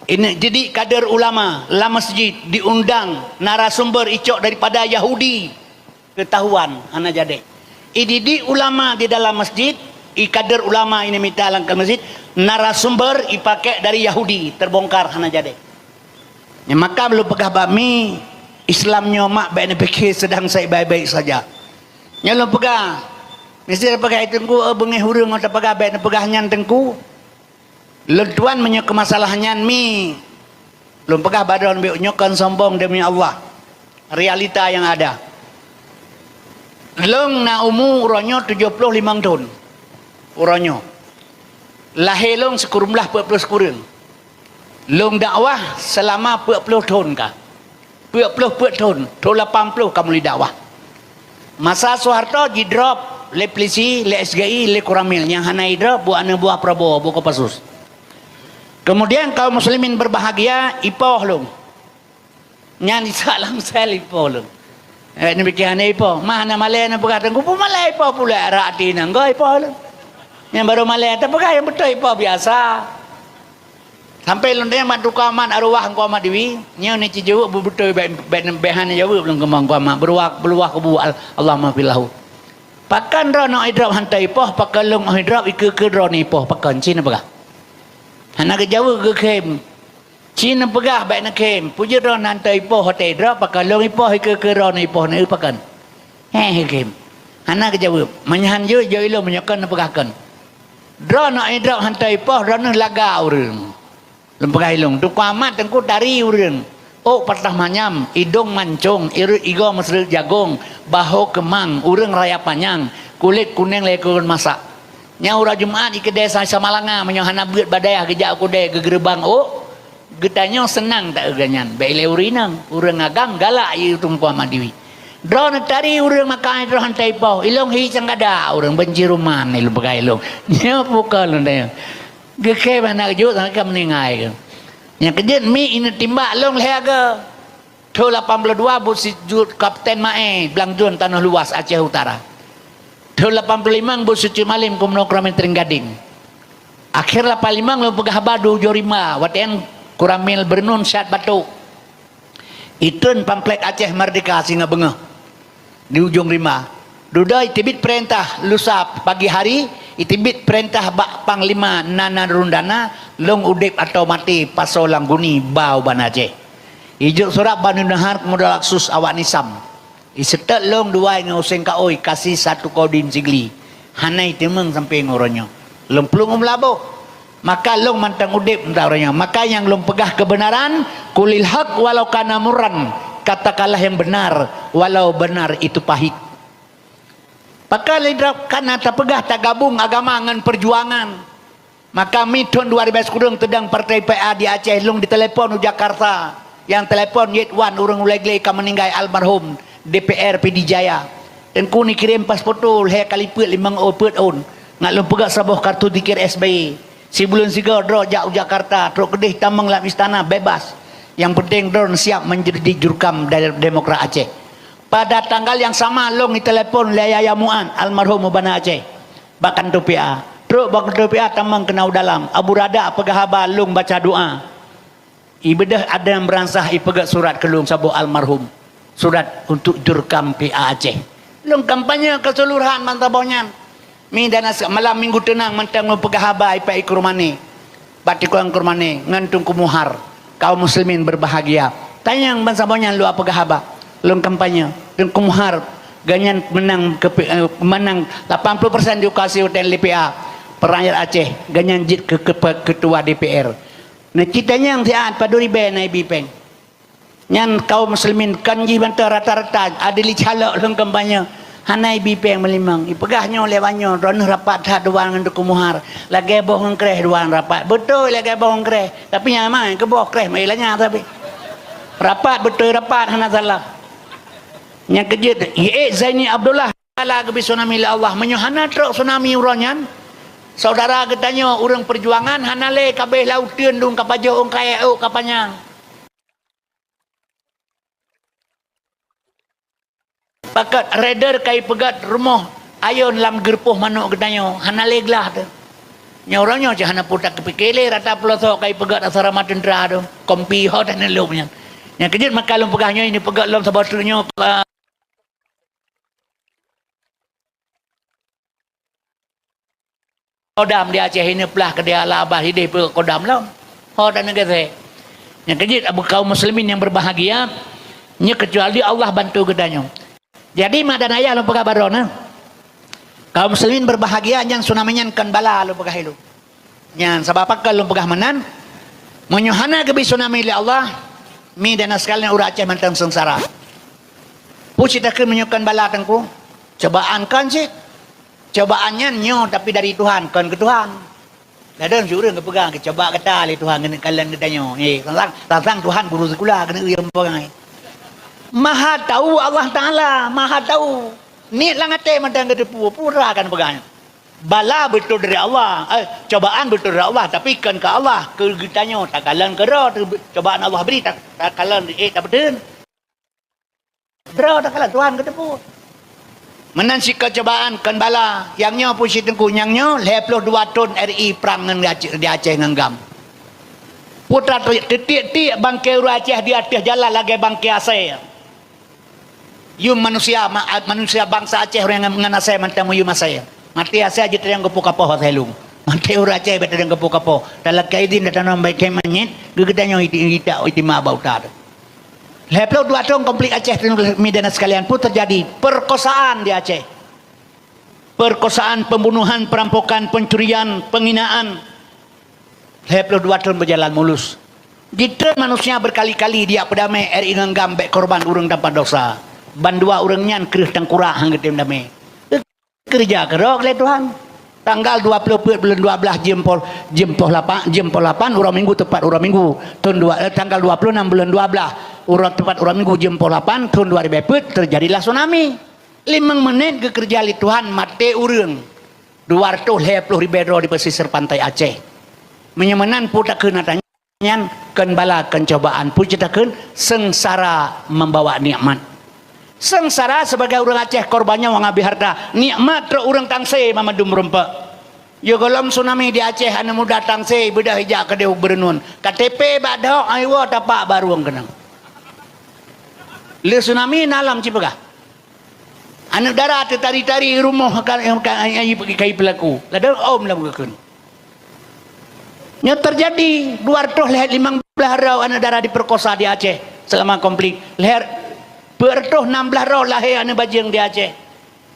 Ini jadi kader ulama la masjid diundang narasumber icok daripada Yahudi ketahuan ana jadi ididi ulama di dalam masjid kader ulama ini minta langkah masjid narasumber ipakai dari Yahudi terbongkar ana jadi ya, maka belum pegah bami Islamnya mak baik fikir sedang saya baik-baik saja nyalo pegah mesti pegah itu ku bengih hurung atau pegah baik pegah nyan tengku Lentuan menyok kemasalahnya mi belum pegah badan nyokan sombong demi Allah realita yang ada long na umur uronyo 75 tahun uronyo lahir long sekurumlah 40 sekurang long dakwah selama 40 tahun kah 40 tahun to 80 kamu li dakwah masa Soeharto di drop le polisi le SGI le Koramil yang hanai drop buah Prabowo buka pasus. Kemudian kaum muslimin berbahagia ipoh long. Nyan salam sel ipoh long. Demikian ipoh. Mana malay na pagkatan ko pumalay ipoh pula arati nang go ipoh long. Yang baru malay tapi yang betul ipoh biasa. Sampai londeng maduka man arwah ko ma diwi. Nyo ni cijo betul behan jawab belum kemang ko ma beruah kubu Allah mafilahu. Pakan rono idrap hantai ipoh pakalung idrap ke rono ipoh pakan Cina pagah. Anak Jawa ke kem Cina pegah baik nak kem puja ron nantai ipoh hotel drop pakalong ipoh ke ron ipoh ni pakan kem anak Jawa menyahan jo ilo menyokan pegahkan drone nak drop hantai ipoh ron laga urang Lempegah ilung. Tu kuamat tengku dari urang. Oh patah manyam, idong mancung, igo mesril jagung, baho kemang, urang raya panjang, kulit kuning lekun masak. Nya ura Jumaat ike desa Samalanga menyohana beut badaya gejak aku de gegerebang oh. Getanyo senang tak ganyan. Baile urinang, urang agang galak ieu tung kuamat diwi. Drone tadi urang makan drone hantai pau, ilong hi cangada urang benci rumah ni lempegah ilung. Nya pukal ndaya. Geke mana kejut nak meningai ke. Yang kejut mi ini timbak long lehaga. Tu 82 busi jut Kapten Mae Blangjon Tanah Luas Aceh Utara. Tu 85 busi Cimalim Kumno Kramen Tringgading. Akhir 85 lo pegah badu jorima watian kuramil bernun syat batu. Itun pamplek Aceh Merdeka singa bengah. Di ujung rima. Duda itibit perintah lusa pagi hari, itibit perintah bak panglima nana rundana long udip atau mati pasolang guni bau ban Aceh. Ijuk surat Banu Nahar kemudian laksus awak nisam. Isetet long dua yang useng kaoi kasih satu kodin sigli. Hanai temeng sampai ngoronyo. Long pelung melabo. Maka long mantang udip entah orangnya. Maka yang long pegah kebenaran kulil haq walau kana murran. Katakanlah yang benar walau benar itu pahit. Maka lidrap karena tak pegah tak gabung agama dengan perjuangan. Maka mi tahun 2010 tedang partai PA di Aceh long ditelepon di Jakarta. Yang telepon Yetwan urang ulai-ulai ka meninggal almarhum DPR PD Jaya. Dan ku ni kirim pasportul he kaliput 5 opet on. Ngat long pegah sabuh kartu dikir SBY. Si bulan siga dro jauh Jakarta, truk kedih tamang lam istana bebas. Yang penting drone siap menjadi jurkam dari Demokrat Aceh. Pada tanggal yang sama long ditelepon Yaya Muan almarhum Bana Aceh. Bahkan tu PA. Truk bahkan tu PA tamang kenau dalam. Abu Rada pegahaba long baca doa. Ibadah ada yang beransah ipegat surat ke long sabuh almarhum. Surat untuk jurkam PA Aceh. Long kampanye keseluruhan mantabonyan. Mi danas malam minggu tenang mantang long pegahaba ipai kurmane. Batik kurang kurmane ngantung kumuhar. Kaum muslimin berbahagia. Tanyang mantabonyan lu apa gahaba. Long kampanye dan kumuhar ganyan menang 80% diukasi hotel LPA perayaan Aceh ganyan jit ke ketua DPR. Nah kitanya yang tiat pada ribe naik bipeng nyan kaum muslimin kanji bantar rata-rata adili calok long kampanye hanai bipeng melimang ipegahnya lewanyo ronah rapat tak doang untuk kumuhar lagi bohong kreh doang rapat betul lagi bohong kreh tapi nyamai ke bohong kreh mailanya tapi rapat betul rapat hana salah. Yang kejut Zaini Abdullah ala kebi tsunami la Allah menyohana truk tsunami uronyan saudara katanya urang perjuangan hanale kabeh lauteun dung kapajo ong kaya o kapanyang pakat raider kai pegat rumah ayon lam gerpoh manuk katanya hanale glah tu nya orangnya je hana putak kepikele rata pelosok kai pegat asrama tentera tu kompi ho dan lomnya yang kejut maka lom pegahnya ini pegat lom sabatunya Kodam di Aceh ini pelah ke dia labah hidup ke kodam lah. Ho dan negara. Yang kejut abu kaum muslimin yang berbahagia, nya kecuali Allah bantu gedanya. Jadi madanaya lo pegah barona. Kaum muslimin berbahagia yang sunaminya kan bala lo pegah hilu. Yang sebab apa lo pegah menan? Menyohana kebi tsunami li Allah, mi dan sekalian ura Aceh mantang sengsara. Puci takkan menyukan bala tengku. Cobaan kan sih. Cobaannya nyo tapi dari Tuhan kan ke Tuhan. Dadang syukur ke pegang ke coba kata li Tuhan kena kalian katanya. Tantang Tuhan guru sekolah kena yang pegang. Maha tahu Allah Taala, Maha tahu. Ni langate madang ke depu pura kan pegang. Bala betul dari Allah. Cobaan betul dari Allah tapi kan ke Allah ke kitanya tak kalian ke roh cobaan Allah beri tak kalian tak betul. Roh tak kalian Tuhan ke depu. Menansi kecobaan kan bala yangnya pusi tengku yangnya 22 ton RI perang di Aceh nganggam putra titik-titik bangkai Aceh di atas jalan lagi bangkai Aceh you manusia bangsa Aceh orang yang mengenasai mantang you masaya mati Aceh aja yang kepo-kepo helung mati Aceh betul yang kepo-kepo dalam kaidin datang nambai kemanyet gegedanya itima bautar Leplo 2 tahun komplit Aceh dan sekalian pun terjadi perkosaan di Aceh. Perkosaan, pembunuhan, perampokan, pencurian, penghinaan. 22 tahun berjalan mulus. Kita manusia berkali-kali dia pedamai eri ngenggam bek korban urang tanpa dosa. Bandua urangnya kerih tangkurah hang getem damai. Kerja kerok le Tuhan. Tanggal 20 bulan 12 jempol 8 urang minggu tepat urang minggu tahun tanggal 26 bulan 12 urang tepat urang minggu jempol 8 tahun 2000 terjadilah tsunami. 5 menit ke kerja li Tuhan mati urang 250 ribu di pesisir pantai Aceh. Menyemanan putakeun atanya ken bala ken cobaan pucitakeun sengsara membawa nikmat. Sengsara sebagai orang Aceh korbannya wang abi harta nikmat ro urang tangse mamadum rempa. Yo golom tsunami di Aceh anu muda tangse bedah hijak ke deuk berenun. KTP badok aywa tapak baruang kenang. Le tsunami nalam cipegah. Anu darat tari-tari rumah kan ayi pergi kai pelaku. Lada om lah bukakeun. Nya terjadi 215 rau anak darah diperkosa di Aceh selama konflik. Leher bertuh 16 rau lahir anak bajing di Aceh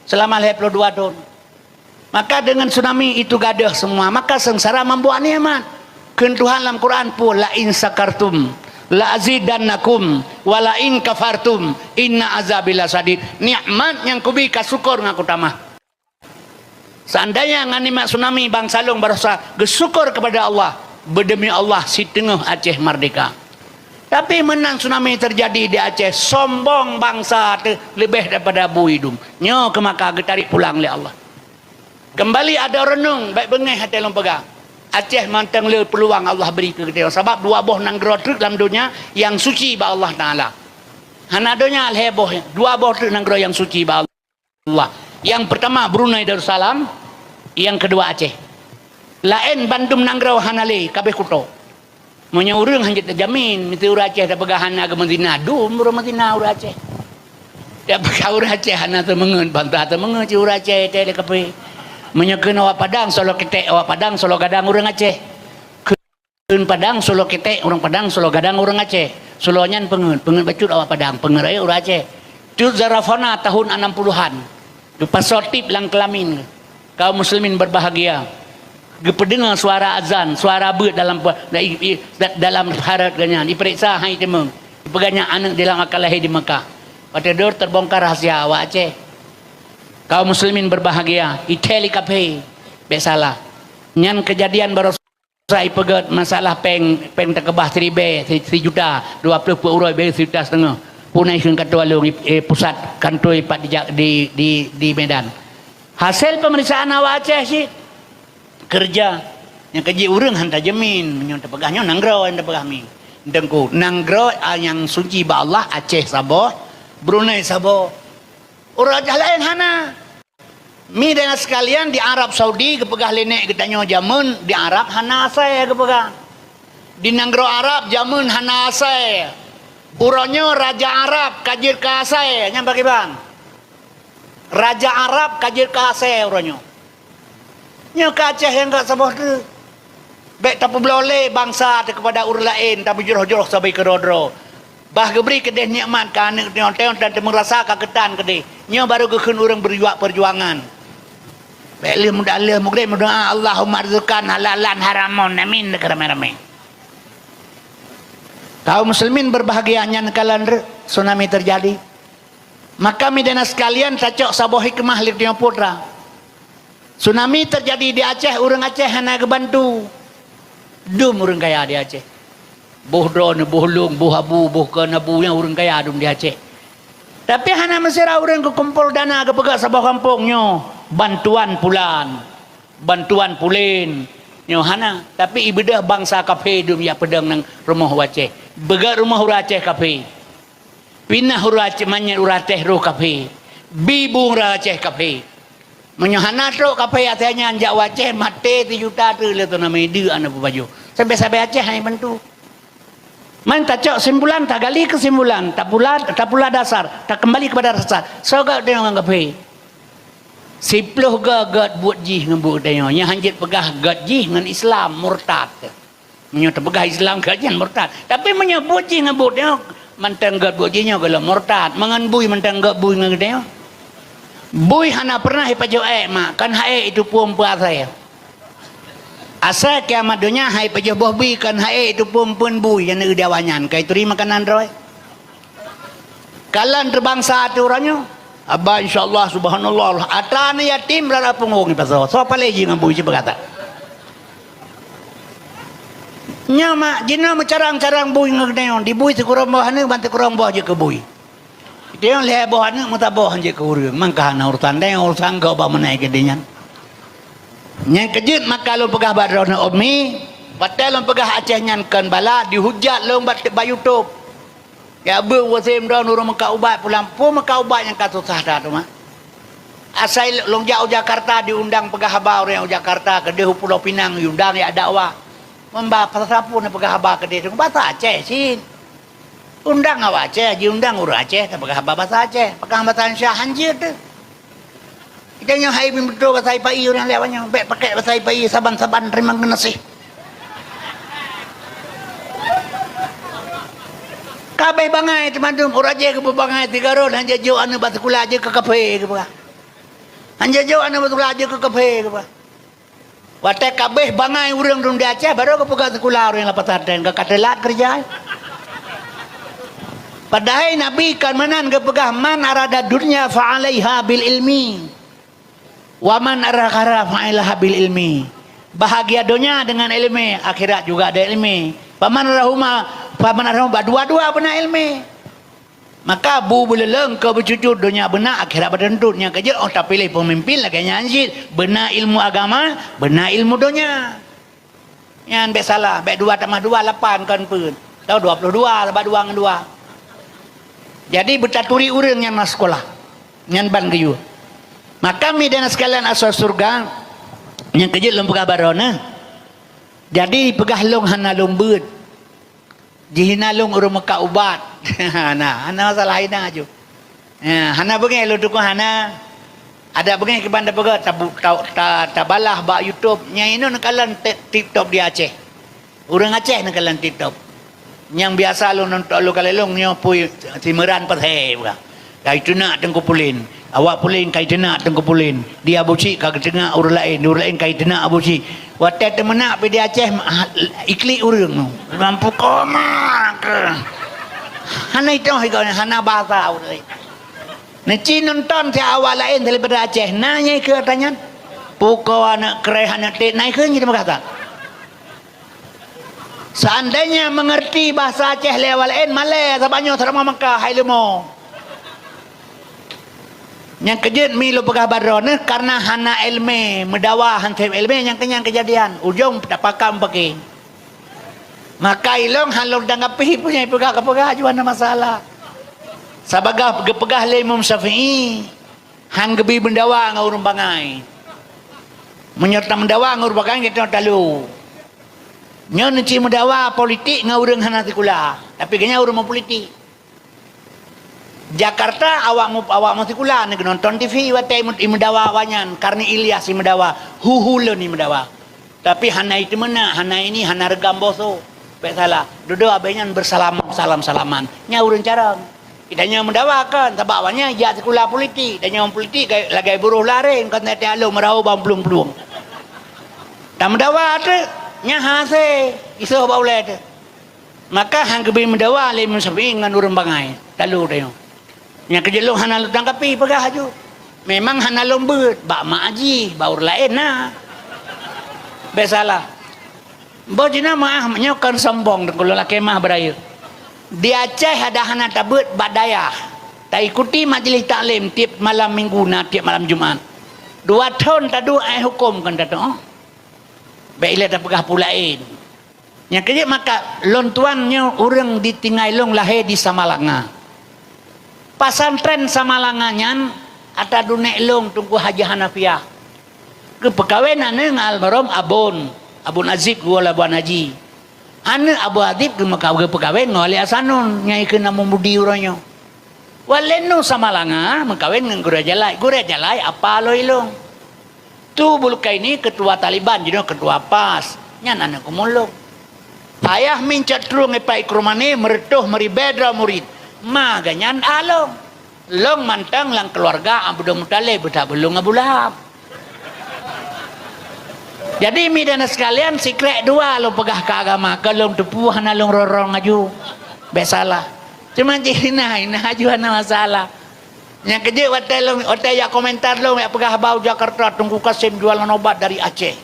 selama 22 tahun. Maka dengan tsunami itu gadah semua. Maka sengsara membuat nikmat. Keun Tuhan dalam Quran pun la in sakartum la azidannakum wa la in kafartum inna azabila sadid. Nikmat yang kubi kasukur ngaku tamah. Seandainya nganimak tsunami Bang Salung berusaha bersyukur kepada Allah, berdemi Allah si tengah Aceh merdeka. Tapi menang tsunami terjadi di Aceh, sombong bangsa lebih daripada bu hidung. Nyo ke Makkah getarik pulang oleh Allah. Kembali ada renung baik bengeh hati long pegang. Aceh manteng le peluang Allah beri ke kita. Sebab 2 boh nanggro truk dalam dunia yang suci ba Allah Taala. Hanadonya heboh 2 boh truk nanggro yang suci ba Allah. Yang pertama Brunei Darussalam, yang kedua Aceh. Lain Bandung Nangrau Hanale kabeh kuto. Monya urang hanjit terjamin miti urang Aceh da pegahan agama Madinah dum urang Madinah urang Aceh. Da pegah urang Aceh hana teu meungeun bantah teu meungeun ci urang Aceh teh kabeh. Menyekeun awak Padang Solo Ketek awak Padang Solo Gadang urang Aceh. Keun Padang Solo Ketek urang Padang Solo Gadang urang Aceh. Sulonyan pengeun bacut awak Padang pengeun aya urang Aceh. Cut Zarafana tahun 60-an. Lepas sotip lang kelamin. Kaum muslimin berbahagia. Gepedengar suara azan, suara beut dalam harat ganyan. Diperiksa hai temeng. Dipeganya anak dalam akal lahir di Mekah. Pada dor terbongkar rahasia awak Aceh. Kaum muslimin berbahagia. Iteli kape. Bek salah. Nyan kejadian baru saya pegat masalah peng terkebah 3 juta 20 uroi be 1 juta setengah. Punai keun Katualung pusat kantoi pat di Medan. Hasil pemeriksaan awak Aceh sih kerja yang keji urang hantar jamin nyon tepegahnya nanggro yang tepegah mi dengku nanggro yang suci ba Allah Aceh sabo Brunei sabo urang lain hana mi dengan sekalian di Arab Saudi kepegah lenek getanyo jamun di Arab hana saya kepegah di nanggro Arab jamun hana saya uronyo Raja Arab kajir ka saya nyampak bang Raja Arab kajir ka saya uronyo nya ke Aceh yang gak sabar tu baik tak boleh bangsa kepada urang lain tapi joroh-joroh sampai ke rodro bah geberi kedeh nikmat ka anak teon dan merasa kagetan kedeh nya baru keun urang perjuangan baik le mudah mudah Allahumma arzuqan halalan haramon amin rame-rame. Kaum muslimin berbahagianya nekalan tsunami terjadi. Maka midana sekalian cacok saboh hikmah lir tio putra. Tsunami terjadi di Aceh, urang Aceh hana kebantu. Dum urang kaya di Aceh. Buh drone, buh lung, buh abu, buh kenabu yang urang kaya dum di Aceh. Tapi hana mesira urang kumpul dana ke pegak sabah kampungnya. Bantuan pulan, bantuan pulin. Nyo hana, tapi ibadah bangsa kafe dum ya pedang nang rumah Aceh. Begat rumah urang Aceh kafe. Pinah urang Aceh manya urang Aceh ro kafe. Bibu urang Aceh kafe. Menyohana truk kapai atanya anjak Aceh mati 3 juta tu le tu nama dia anak baju. Sampai Aceh hai bantu. Main tak cok simpulan tak gali kesimpulan, tak pula dasar, tak kembali kepada dasar. Soga dia orang kapai. Sipluh gagat buat jih ngebuk dia. Nya hanjit pegah gat jih dengan Islam murtad. Nya terpegah Islam kajian murtad. Tapi menyebut jih ngebuk dia mantang gat buat jihnya kalau murtad. Mangan bui mantang gat bui dengan dia. Bui hana pernah ipajo mak kan hae itu puang saya. Asal kiamat dunia hai pejah bohbi kan hai itu pun bui yang negeri kai turi makanan roy. Kalian terbangsa tu orangnya. Abah insyaallah subhanallah. Atana yatim rara punggung pasal. So paleji ngambui si berkata. Nya mak jina mencarang-carang bui ngagneon di bui sekurang bawah ni bantu kurang bawah je ke bui. Dia yang leh bawah ni mata bawah je ke urang. Mangkah na urusan dia urusan kau ba menaik ke dinyan. Yang kejut maka lu pegah badrona ummi, batal lu pegah Aceh nyankan bala dihujat lu bat YouTube. Ya bu wasim dah nurung maka ubat pulang pu maka ubat yang kat susah dah tu mah. Asal long jauh Jakarta diundang pegah habar orang Jakarta ke Dehu Pulau Pinang diundang ya dakwah. Memba pasal pun pegah habar ke dia bahasa Aceh sin. Undang awak Aceh, diundang urang Aceh pegah habar bahasa Aceh, pegah bahasa Syah hanjir tu. Kita yang hai betul bahasa Pai orang lewatnya, baik pakai bahasa Pai saban-saban terima kasih. Kabeh bangai teman-teman orang je ke bangai tiga ron hanya jauh anu batu kula aja ke kafe ke apa. Hanya jauh anu batu kula aja ke kafe ke apa. Watak kabeh bangai urang dun di Aceh baru ke pegang sekolah orang lapat hartain ke katelat kerja. Padahal Nabi kan menan ke pegah man arada dunya fa alaiha bil ilmi. Wa man arada fa'ilha bil ilmi. Bahagia dunia dengan ilmu, akhirat juga ada ilmu. Paman rahuma dua-dua benar ilmu. Maka bu beleleng kau bercucur dunia benar akhirat berdentutnya kerja oh tak pilih pemimpin lagi nyanjit benar ilmu agama benar ilmu dunia. Yang baik salah baik dua tambah dua 8 kan pun. Tahu 22 tambah 2 dengan 2. Jadi bertaturi urang yang nak sekolah. Yang ban kayu. Maka mi dan sekalian asal surga yang kerja lom pegah barona. Jadi pegah long hana long beut. Jihina long urang meka ubat. Nah, hana masalah ina aju. Hana bengai lu tukang hana. Ada bengai ke bandar pegah tabalah ba YouTube. Nya ino nakalan TikTok di Aceh. Urang Aceh nakalan TikTok. Yang biasa lu nonton lu kalelong nyo pui simeran pathe buka. Kai tuna tengku pulin. Awak pulin kai tena tengku pulin. Dia buci kagak tengah urang lain kai tena buci. Watet temenak pe di Aceh ikli urang nu. Mampu koma ke. Hana itu hana bahasa urang. Neci nonton si awak lain daripada Aceh. Nanya ke tanya. Pukau anak kereh anak tek naik ke gitu kata. Seandainya mengerti bahasa Aceh lewat lain Malay sabanyo serama Mekah hai lemo. Yang kejut mi lu pegah badron karena hana ilmu mendawa hantem ilmu yang kenyang kejadian ujung dapakam pakai. Maka ilong halong danggapi punya pegah juga ada masalah. Sabagah pegah le Imam Syafi'i hang gebi mendawa ngurung bangai. Menyerta mendawa ngurung bangai kita talu. Nyo nanti mendawa politik ngurung hana tikula. Tapi kenya urung politik. Jakarta awak mesti kula nek nonton TV watai mendawa wanyan karena Ilyas mendawa huhulun ni mendawa. Tapi hana itu mana hana ini hana regam boso. Baik salah. Dodo abenyan salaman. Nya urang carang. Idanya mendawakan tabawanya ya sekolah politik dan yang politik lagi buruh larin kan tete alo merau bang pelung. Tak mendawa tu nya hase iso baule tu. Maka hang kebi mendawa le mensabi ngan urang bangai. Talu dia. Yang kerja lu hana lu tangkapi pegah aju. Memang hana lombet, bak mak haji, baur lain nah. Besalah. Bojina maah menyokan sombong kalau laki mah beraya. Di Aceh ada hana tabut bak dayah. Tak ikuti majlis taklim tiap malam minggu na tiap malam Jumaat. 2 tahun tadu ai hukum kan tadu. Baiklah tak pegah pulain. Yang kerja maka lontuannya orang ditinggal long lahir di Samalanga. Pasantren Samalanganyan ada dunek long tunggu Haji Hanafiah. Ke pekawenan dengan almarhum Abun Azib gua Abuan Haji. Ane Abu Adib ke pekawen ngoli asanun nyai kena memudi uranyo. Walenu Samalanga mengkawin dengan gura jalai apa lo ilong. Tu bulukai ini ketua Taliban jadi ketua PAS. Nyan anak kumulong. Ayah mincat terung epai kromane meretuh meribedra murid. Ma ganyan along long mantang lang keluarga Abdul Muttalib bedah belum Abu Lahab Jadi mi dan sekalian secret dua lo pegah ke agama kalau tepu hana long rorong aju besalah cuma jina aju hana masalah yang kerja hotel ya komentar lo ya pegah bau Jakarta tunggu Kasim jualan obat dari Aceh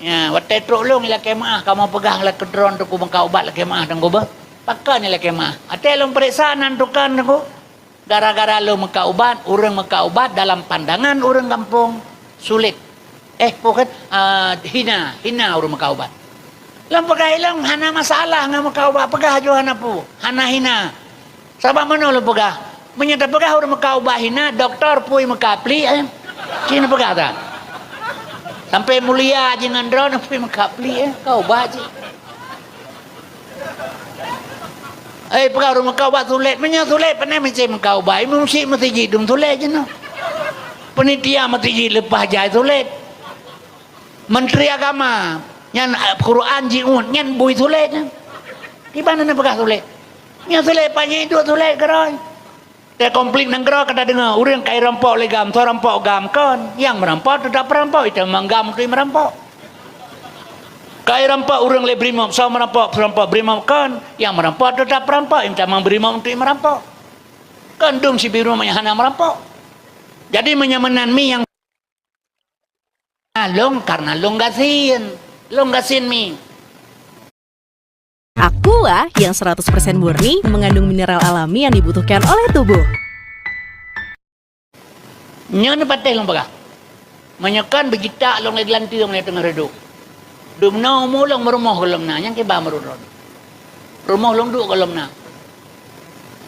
ya hotel truk lo ila kemah kamu pegah lah ke drone tu bengkau obat lah kemah tunggu ba pakai ni lah kemah hotel lo periksa nantukan tunggu gara-gara lo meka obat urang meka obat dalam pandangan urang kampung sulit bukan hina urang meka obat lang pegah ilang hana masalah nga meka obat pegah jo hana pu hana hina sabab mana lo pegah menyata pegah urang meka obat hina doktor pui meka pli cina pegah tak sampai mulia jangan drone pui meka pli kau obat je pegah urang meka obat sulit menyata sulit panai mesti meka obat mesti jidum sulit je no penitia mesti jid lepas jai sulit Menteri Agama yang Quran jiun yang bui sulit di mana nak pegah sulit yang sulit panjang itu sulit keroi dia konflik negara kada dengar orang kai rampok legam tu rampok gam kan yang merampok tetap merampok itu menggam tu merampok kai rampok orang le brimob so merampok brimob kan yang merampok tetap merampok yang memang brimob tu merampok kan dum si biru hana merampok jadi menyamanan mi yang long karena long gasin mi Aqua yang 100% murni mengandung mineral alami yang dibutuhkan oleh tubuh. Nyon patay long baga manyakan begita long leglanti long tengah redu dum na mo long marumoh kolom na yang kiba maruron rumoh long du kolom na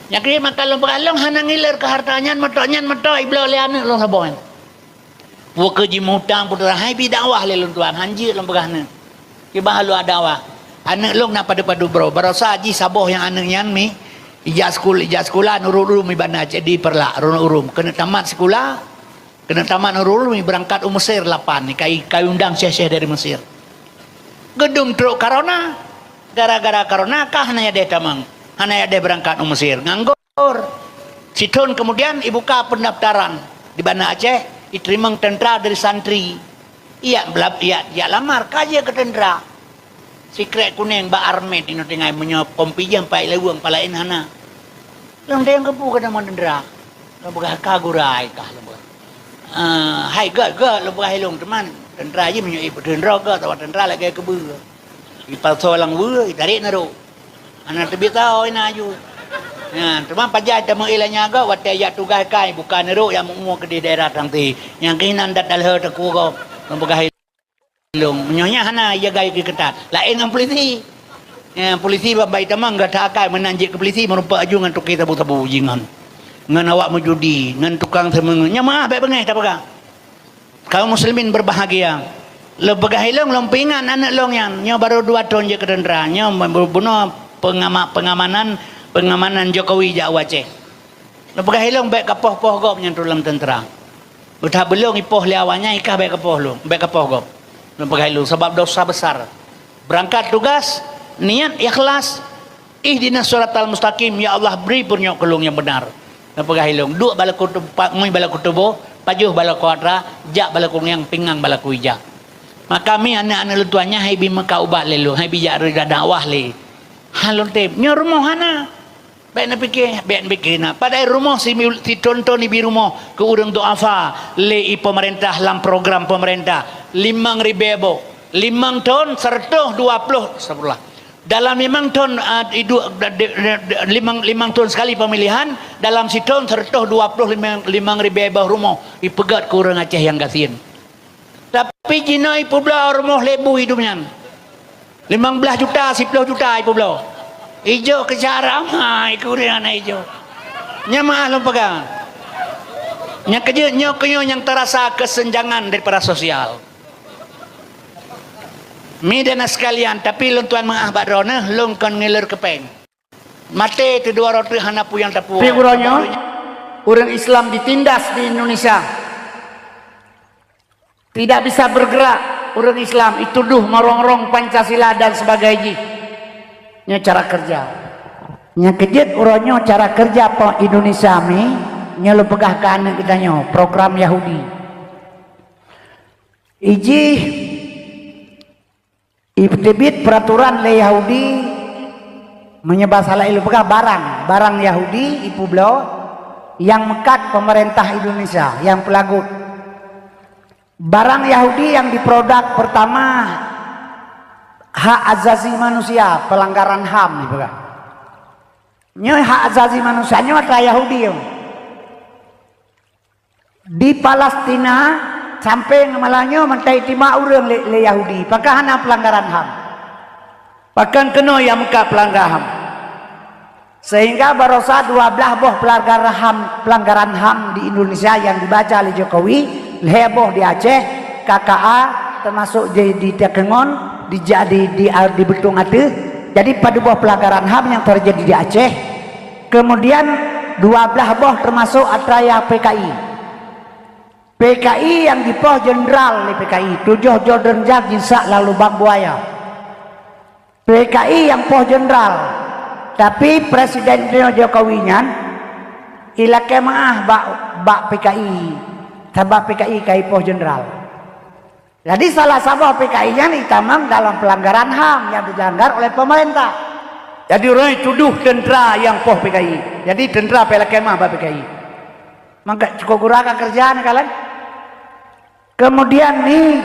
nyakri makalong baga long hanang iler ke hartanyan mato iblo lean long saboan wo ke jimutang putra hai bi dakwah le long tuan hanji long baga na kiba halu adawah anak long na padu-padu bro barasa ji saboh yang anak yan mi ijaz sekolah nurul mi bana jadi perla urum kena tamat sekolah kena tamat nurul mi berangkat Mesir 8 ni kai undang syekh dari Mesir gedung truk corona gara-gara corona kah hanya dia tamang hanya dia berangkat Mesir nganggur situn kemudian dibuka pendaftaran di Banda Aceh diterima tentara dari santri iya lamar kaje ke tentara secret kuning ba armet ino tingai menyop kompi jam pai lewang palain hana long deng kepu kada mon dendra lo buka kagurai kah lo hai ga lo buka hilong teman dendra je menyop ibu dendra ga tawa dendra lagi kebu ipal solang wu tarik naro ana tebi tau ina aju ya teman pajai temu ilanya ga wate ya tugas kai bukan naro yang mu ke di daerah tangti yang kinan dat dalhe teku go lo buka long menyonya hana jaga ketat lain dengan polisi ya polisi babai tamang gak takai menanjik ke polisi merupa aju ngan tuki tabu-tabu jingan ngan awak menjudi ngan tukang semengnya maaf baik bengai tak pegang kaum muslimin berbahagia lo begahilong lompingan anak long yang nyo baru 2 tahun je ke tentera nyo bunuh pengamanan Jokowi jak Aceh lo begahilong baik kapoh-poh gop nyentuh dalam tentera udah belum ipoh liawanya ikah baik kapoh lo baik kapoh gop lu sebab dosa besar berangkat tugas niat ikhlas ihdinas siratal mustaqim ya Allah beri purnya kelung yang benar dan pegahilung duk balaku ngui balaku tubuh pajuh balaku atra jak balaku yang pinggang balaku ija maka mi anak-anak lutuannya hai bi maka ubat lelu hai bi jak rida dakwah le halon te nyo rumah hana baik nak fikir na pada rumah si tonton di rumah ke urang duafa le pemerintah dalam program pemerintah 5.000 5 ton 120 astagfirullah dalam 5 ton 5 ton sekali pemilihan dalam si ton 125 rumah ipegat ke orang Aceh yang gasin tapi jinai pula rumah lebu hidupnya 15 juta 10 juta pula hijau ke cara ikut anak hijau nyamah lo pegang yang terasa kesenjangan daripada sosial midana sekalian tapi long tuan mengahbat rona long kan ngiler kepeng mate tu 200 hanapu yang tapu figurannya orang Islam ditindas di Indonesia tidak bisa bergerak orang Islam dituduh merongrong Pancasila dan sebagainya nya cara kerja nya kejut orangnya cara kerja apa Indonesia mi nya lo pegah kan kita nyo program Yahudi iji Ibtibit peraturan le Yahudi menyebab salah ilu pegah barang Yahudi ipu belau yang mekat pemerintah Indonesia yang pelagut barang Yahudi yang diproduk pertama hak asasi manusia, pelanggaran HAM nih pegah nyo hak asasi manusia nyo adalah Yahudi yo. Di Palestina sampai malanyo mentai tima urang le Yahudi pakahana pelanggaran HAM pakan kena yang muka pelanggaran HAM sehingga barosa 12 boh pelanggaran HAM di Indonesia yang dibaca oleh Jokowi heboh di Aceh KKA termasuk di Tekengon di Betung Ate jadi pada boh pelanggaran HAM yang terjadi di Aceh kemudian 12 boh termasuk atraya PKI yang dipoh jenderal di PKI 7 Jordan Jak Jinsak lalu Bang Buaya PKI yang poh jenderal tapi Presiden Jokowi nyan ila kemaah bak PKI sabab PKI kai poh jenderal jadi salah satu PKI nya ditamang dalam pelanggaran HAM yang dilanggar oleh pemerintah jadi orang tuduh tentara yang poh PKI jadi tentara pela kemah bak PKI maka cukup gurakan kerjaan kalian kemudian nih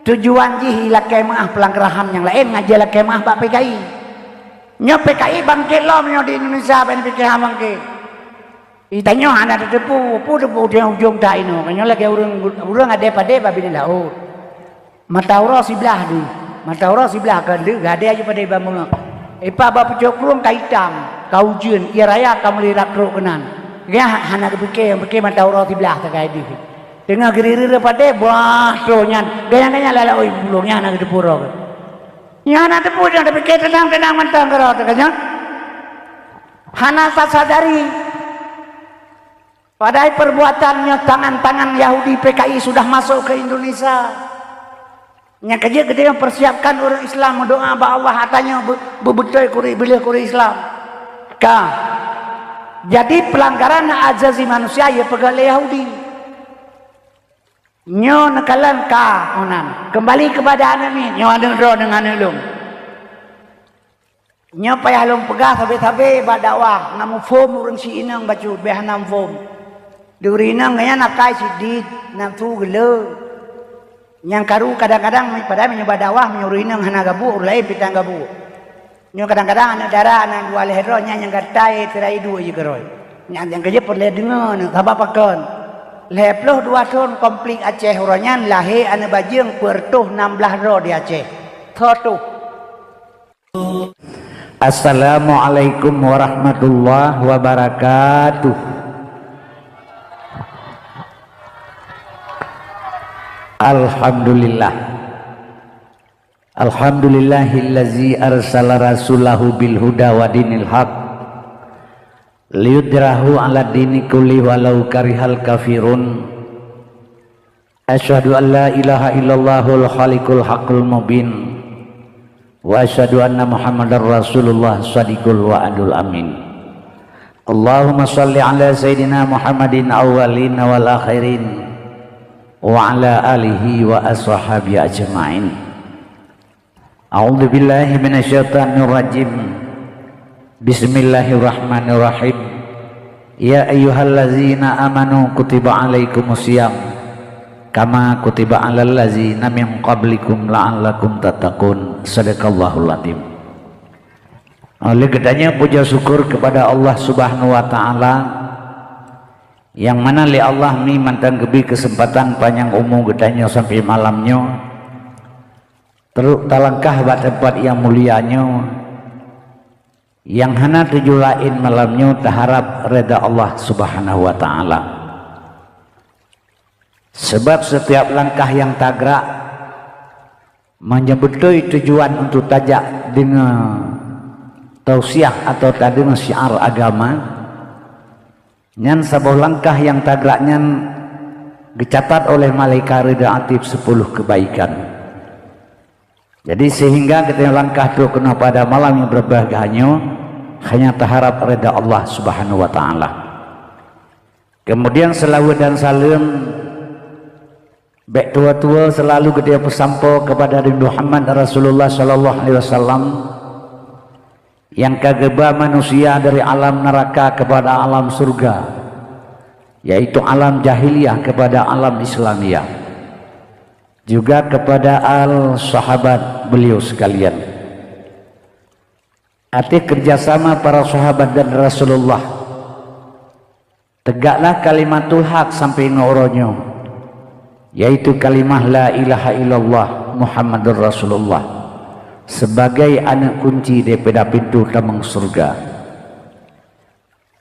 tujuan jih ila kemah pelanggaran HAM yang lain ngajak kemah bak PKI nyo PKI bangkit lo nyo di Indonesia ben PKI bangkit itanyo hana depu dia ujung tak ino kanyo lagi urang ada pada babin laut matauro sebelah kan de gade aja pada bamung ipa ba pucuk kurung kaitam kaujian ia raya kamu lirak ro kenan ya hana PKI matauro sebelah tak kai di tengah gerir pada buah tonyan gaya-gaya lala oi bulungnya hana depu ro ya hana depu dia PKI tenang mentang karo takanya hana sadari padahal perbuatannya tangan-tangan Yahudi PKI sudah masuk ke Indonesia. Nya kerja gede mempersiapkan orang Islam doa ba Allah hatanya bebetul kuri Islam. Jadi pelanggaran hak asasi manusia ya pegal Yahudi. Nyo nekalan onan. Kembali kepada ini nyo ada ro dengan ulung. Nyo payah lung pegah sabe-sabe ba dakwah namu form urang si inang bacu behanam form. Durina ngaya nakai sidit nafsu gele yang karu kadang-kadang pada menyoba dakwah menyurina hana gabu ulai pitang gabu nyo kadang-kadang anak darah anak dua lehro nya yang gatai tirai dua je geroi yang kerja perle dengan sabab pakon leploh 2 tahun komplit Aceh orangnya lahir anak bajeng pertuh 16 ro di Aceh thotuh. Assalamualaikum warahmatullahi wabarakatuh. Alhamdulillahillazi arsala rasulahu bil huda wa dinil haq liyudrahu ala dini kulli walau karihal kafirun asyhadu an la ilaha illallahul khaliqul haqqul mubin wa asyhadu anna muhammadar rasulullah shadiqul wa'adul amin. Allahumma shalli ala sayyidina Muhammadin awwalin wal akhirin wa ala alihi wa ashabihi ajma'in. A'udzu billahi minasyaitonir rajim. Bismillahirrahmanirrahim. Ya ayyuhallazina amanu kutiba alaikumusiyam kama kutiba alal ladzina min qablikum la'allakum tattaqun. Shadaqallahul azim. Oleh kedanya puja syukur kepada Allah Subhanahu wa taala yang mana li Allah mi mantan gebi kesempatan panjang umur gedanya sampai malamnya terus talangkah buat tempat yang mulianya yang hana tujuh lain malamnya taharap reda Allah Subhanahu wa taala sebab setiap langkah yang tagrak menyebutkan tujuan untuk tajak dengan tausiah atau dengan syiar agama nyan sebuah langkah yang tagraknya dicatat oleh malaikat redaatif 10 kebaikan. Jadi sehingga ketika langkah itu kena pada malam yang berbahagia hanya taharap reda Allah Subhanahu wa taala. Kemudian selawat dan salam Baik tua-tua selalu ketika pesampo kepada Nabi Muhammad Rasulullah sallallahu alaihi wasallam yang kageba manusia dari alam neraka kepada alam surga, yaitu alam jahiliyah kepada alam Islamiyah, juga kepada al-sahabat beliau sekalian. Arti kerjasama para sahabat dan Rasulullah, tegaklah kalimatul haq sampai ngoronyo, yaitu kalimah la ilaha illallah Muhammadur Rasulullah sebagai anak kunci daripada pintu tamang surga.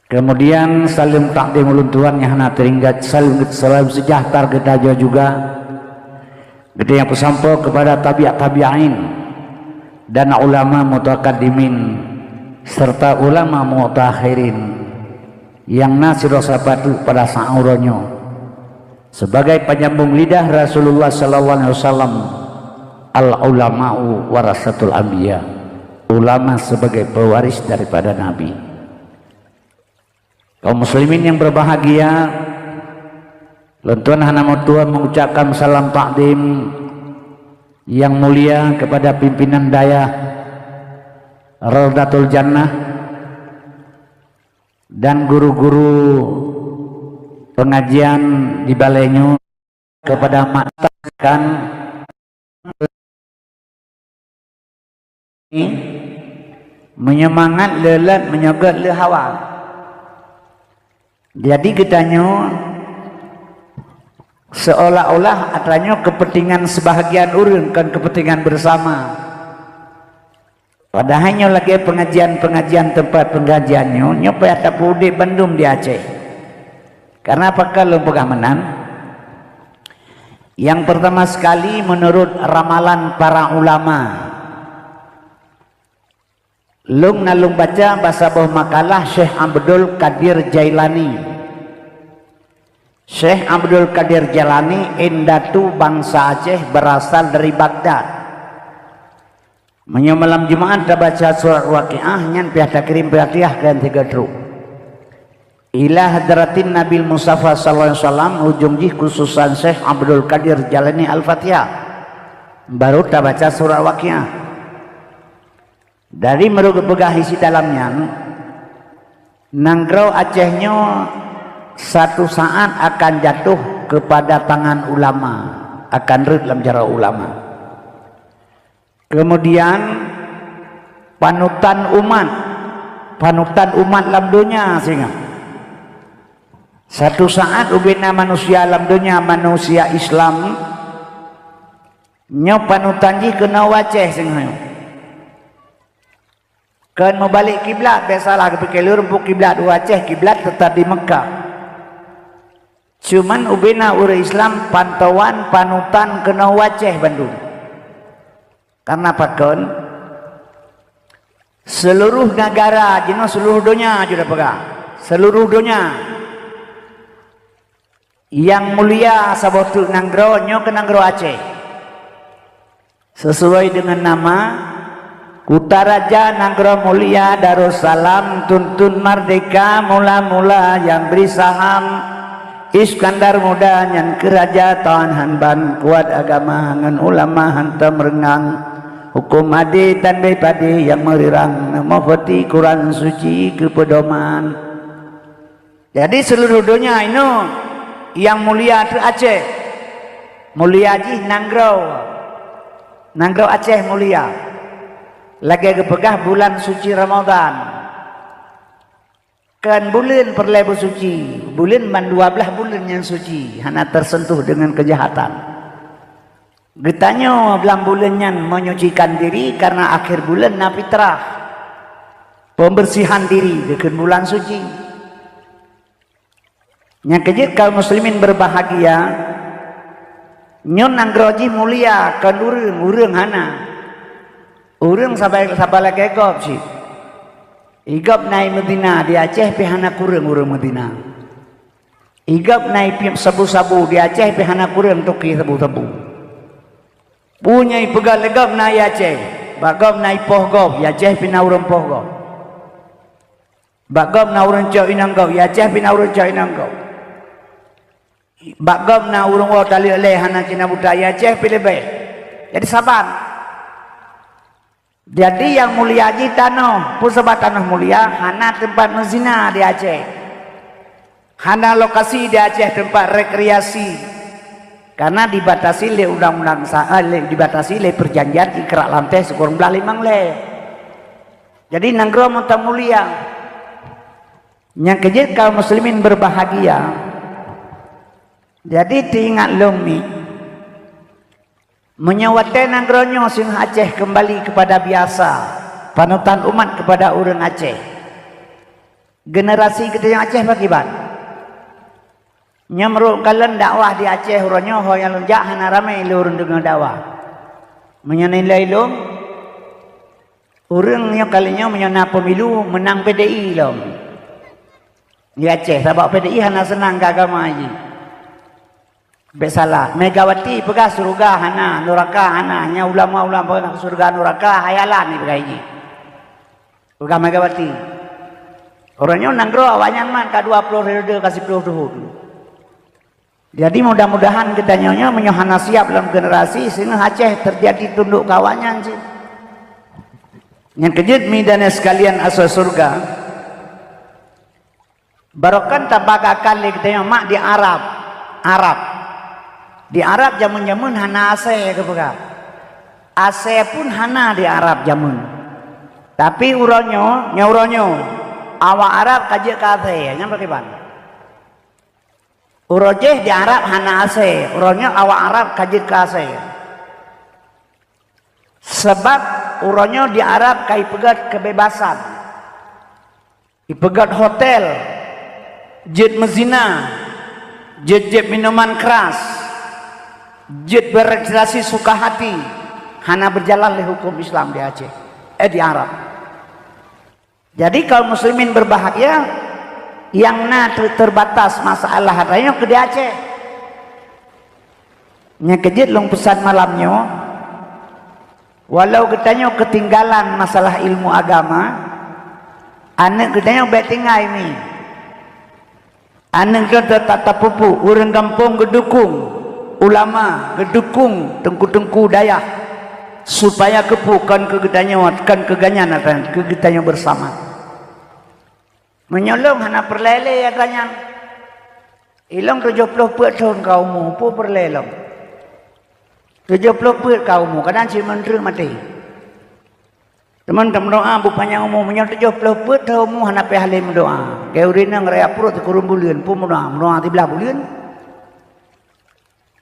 Kemudian salim takdim ulun Tuhan yang hana teringgat, salam sejahtera kita juga kita yang pesampo kepada tabi'in dan ulama mutakaddimin serta ulama mutakhirin yang nasir sabatu pada sa'uronyo sebagai penyambung lidah Rasulullah sallallahu alaihi wasallam. Al ulama'u warasatul anbiya, ulama sebagai pewaris daripada nabi. Kaum muslimin yang berbahagia, Tuan hana Tuhan mengucapkan salam takdim yang mulia kepada pimpinan daya Raudatul Jannah dan guru-guru pengajian di Balenyo, kepada maktakan menyemangat lelat menyogot le hawa. Jadi kitanya seolah-olah adanya kepentingan sebahagian urun kan kepentingan bersama. Padahalnya lagi pengajian tempat pengajiannya nyopaya tapu di Bandung di Aceh. Karena apa kalau pegamenan? Yang pertama sekali menurut ramalan para ulama, lung nalung baca bahasa bawah makalah Syekh Abdul Qadir Jailani. Syekh Abdul Qadir Jailani indatu bangsa Aceh, berasal dari Baghdad. Malam Jumat dah baca surat Waqiah nyan pihak kirim Fatihah kan 3 truk. Ila hadratin Nabil Mustafa sallallahu alaihi wasallam ujung jih khususan Syekh Abdul Qadir Jailani Al-Fatihah. Baru dah baca surat Waqiah. Dari merugah isi dalamnya, Nangrau Acehnya satu saat akan jatuh kepada tangan ulama, akan rid dalam cara ulama. Kemudian panutan umat dalam dunia sehingga satu saat ubina manusia dalam dunia, manusia Islam nyo panutan ji kena waceh sehingga kan mau balik kiblat, biasalah kepikir rumput kiblat Aceh, kiblat tetap di Mekah. Cuman ubina orang Islam pantauan panutan kena Aceh Bandung. Karena apa kan? Seluruh negara, jenis seluruh dunia sudah pegang. Seluruh dunia yang mulia sabotu Nanggro nyo ke Nanggro Aceh. Sesuai dengan nama Kutaraja Nanggro Mulia Darussalam, tuntun merdeka mula-mula yang beri saham Iskandar muda yang keraja tahan hanban kuat agama ngan ulama hantam rengang hukum adi tandai padi yang merirang mafati Quran suci ke pedoman. Jadi seluruh dunia ini yang mulia itu Aceh, mulia ji Nanggro Aceh mulia. Lagi kepegah bulan suci Ramadan kan bulan perlebu suci, bulan man 12 bulan yang suci hana tersentuh dengan kejahatan. Getanya belang bulannya menyucikan diri karena akhir bulan na fitrah, pembersihan diri dengan bulan suci. Yang kejit kaum muslimin berbahagia nyon Nanggroji mulia kan urang hana urang sampai lagi egop sih. Igap naik Medina di Aceh pihana kurang urang Medina. Igap naik sabu-sabu di Aceh pihana kurang toki sabu-sabu. Punya pegal legap naik Aceh, bagap naik pohgop, ya Aceh pina urang pohgop. Bagap na urang cau inanggau, ya Aceh pina urang cau inanggau. bagam na urung wa tali leh hana Cina budaya Aceh pilih baik. Jadi sabar. Jadi yang mulia haji tanah, pusat tanah mulia, hana tempat menzina di Aceh. Hana lokasi di Aceh tempat rekreasi. Karena dibatasi oleh undang-undang dibatasi oleh perjanjian ikrar lantai sekurang belah 5 le. Jadi nanggro muta mulia. Yang kejut kaum muslimin berbahagia. Jadi diingat long ni menyawatkan nangronyo sing Aceh kembali kepada biasa, panutan umat kepada orang Aceh. Generasi kita yang Aceh bagaimana? Nyamruk kalian dakwah di Aceh uronyo ho yang lunjak hana ramai lurun dengan dakwah. Menyenilai long orangnya kalinya menyana pemilu menang PDI long. Di Aceh sebab PDI hana senang ke agama haji. Besalah Megawati pegah surga hana neraka hana nya ulama-ulama pegah surga neraka hayalan ni pegah haji. Pegah Megawati. Orangnya nanggro awaknya man ka 20 periode kasih 10 tahun. Jadi mudah-mudahan kita nyonya menyohana siap dalam generasi sehingga Aceh terjadi tunduk kawannya sih. Yang kejut midana sekalian asal surga. Barokan tabagakan le kita mak di Arab. Di Arab jamun-jamun hana ase ke pega. Ase pun hana di Arab jamun. Tapi uronyo awak Arab kajek ka ase nya bagaimana? Urojeh di Arab hana ase, uronyo awak Arab kajek ka ase. Sebab uronyo di Arab kai pegat kebebasan. Ipegat hotel, jet mezina, jet minuman keras, jet berekreasi suka hati, hana berjalan oleh hukum Islam di Aceh, di Arab. Jadi kaum muslimin berbahagia, yang terbatas masalah hatanya ke di Aceh. Nya kejut long pesan malamnya, walau katanya ketinggalan masalah ilmu agama, anak katanya baik tinggal ini. Anak kita tak pupu, orang kampung gedukung, ulama gedukung tengku-tengku daya supaya kepukan kegedanya kan keganyan akan kegedanya bersama. Menyolong hana perlele ya ganyan. Ilang 70 tahun kaumu pu perlelong. 70 kaumu kadang si menteri mati. Teman-teman doa bupanya umumnya 70 tahunmu hana pe halim doa. Ke urina ngerea perut kurung bulian pu doa ti belah bulian.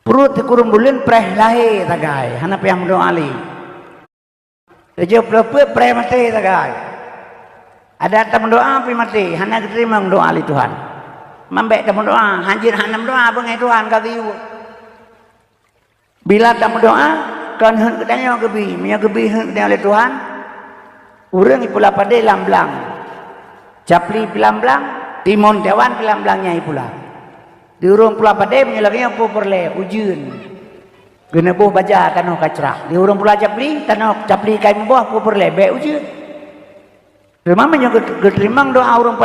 Perut kurung bulian preh lahir tagai hana pe doa ali. 70 preh mati tagai. Ada teman doa pi mati hana diterima doa ali Tuhan. Mambek teman doa hanjir hana doa bengai Tuhan kagiu. Bila teman doa kan hen katanya gebi, nya gebi hen oleh Tuhan. Urang pula pada lamblang. Capli pilamblang, timon dewan pilamblangnya pula. Di urang pula pada menyelagnya pu perle ujun. Gena buh baja tanah kacrah. Di urang pula capli tanah capli kai buah pu perle be ujun. Memang menyebut keterimang doa orang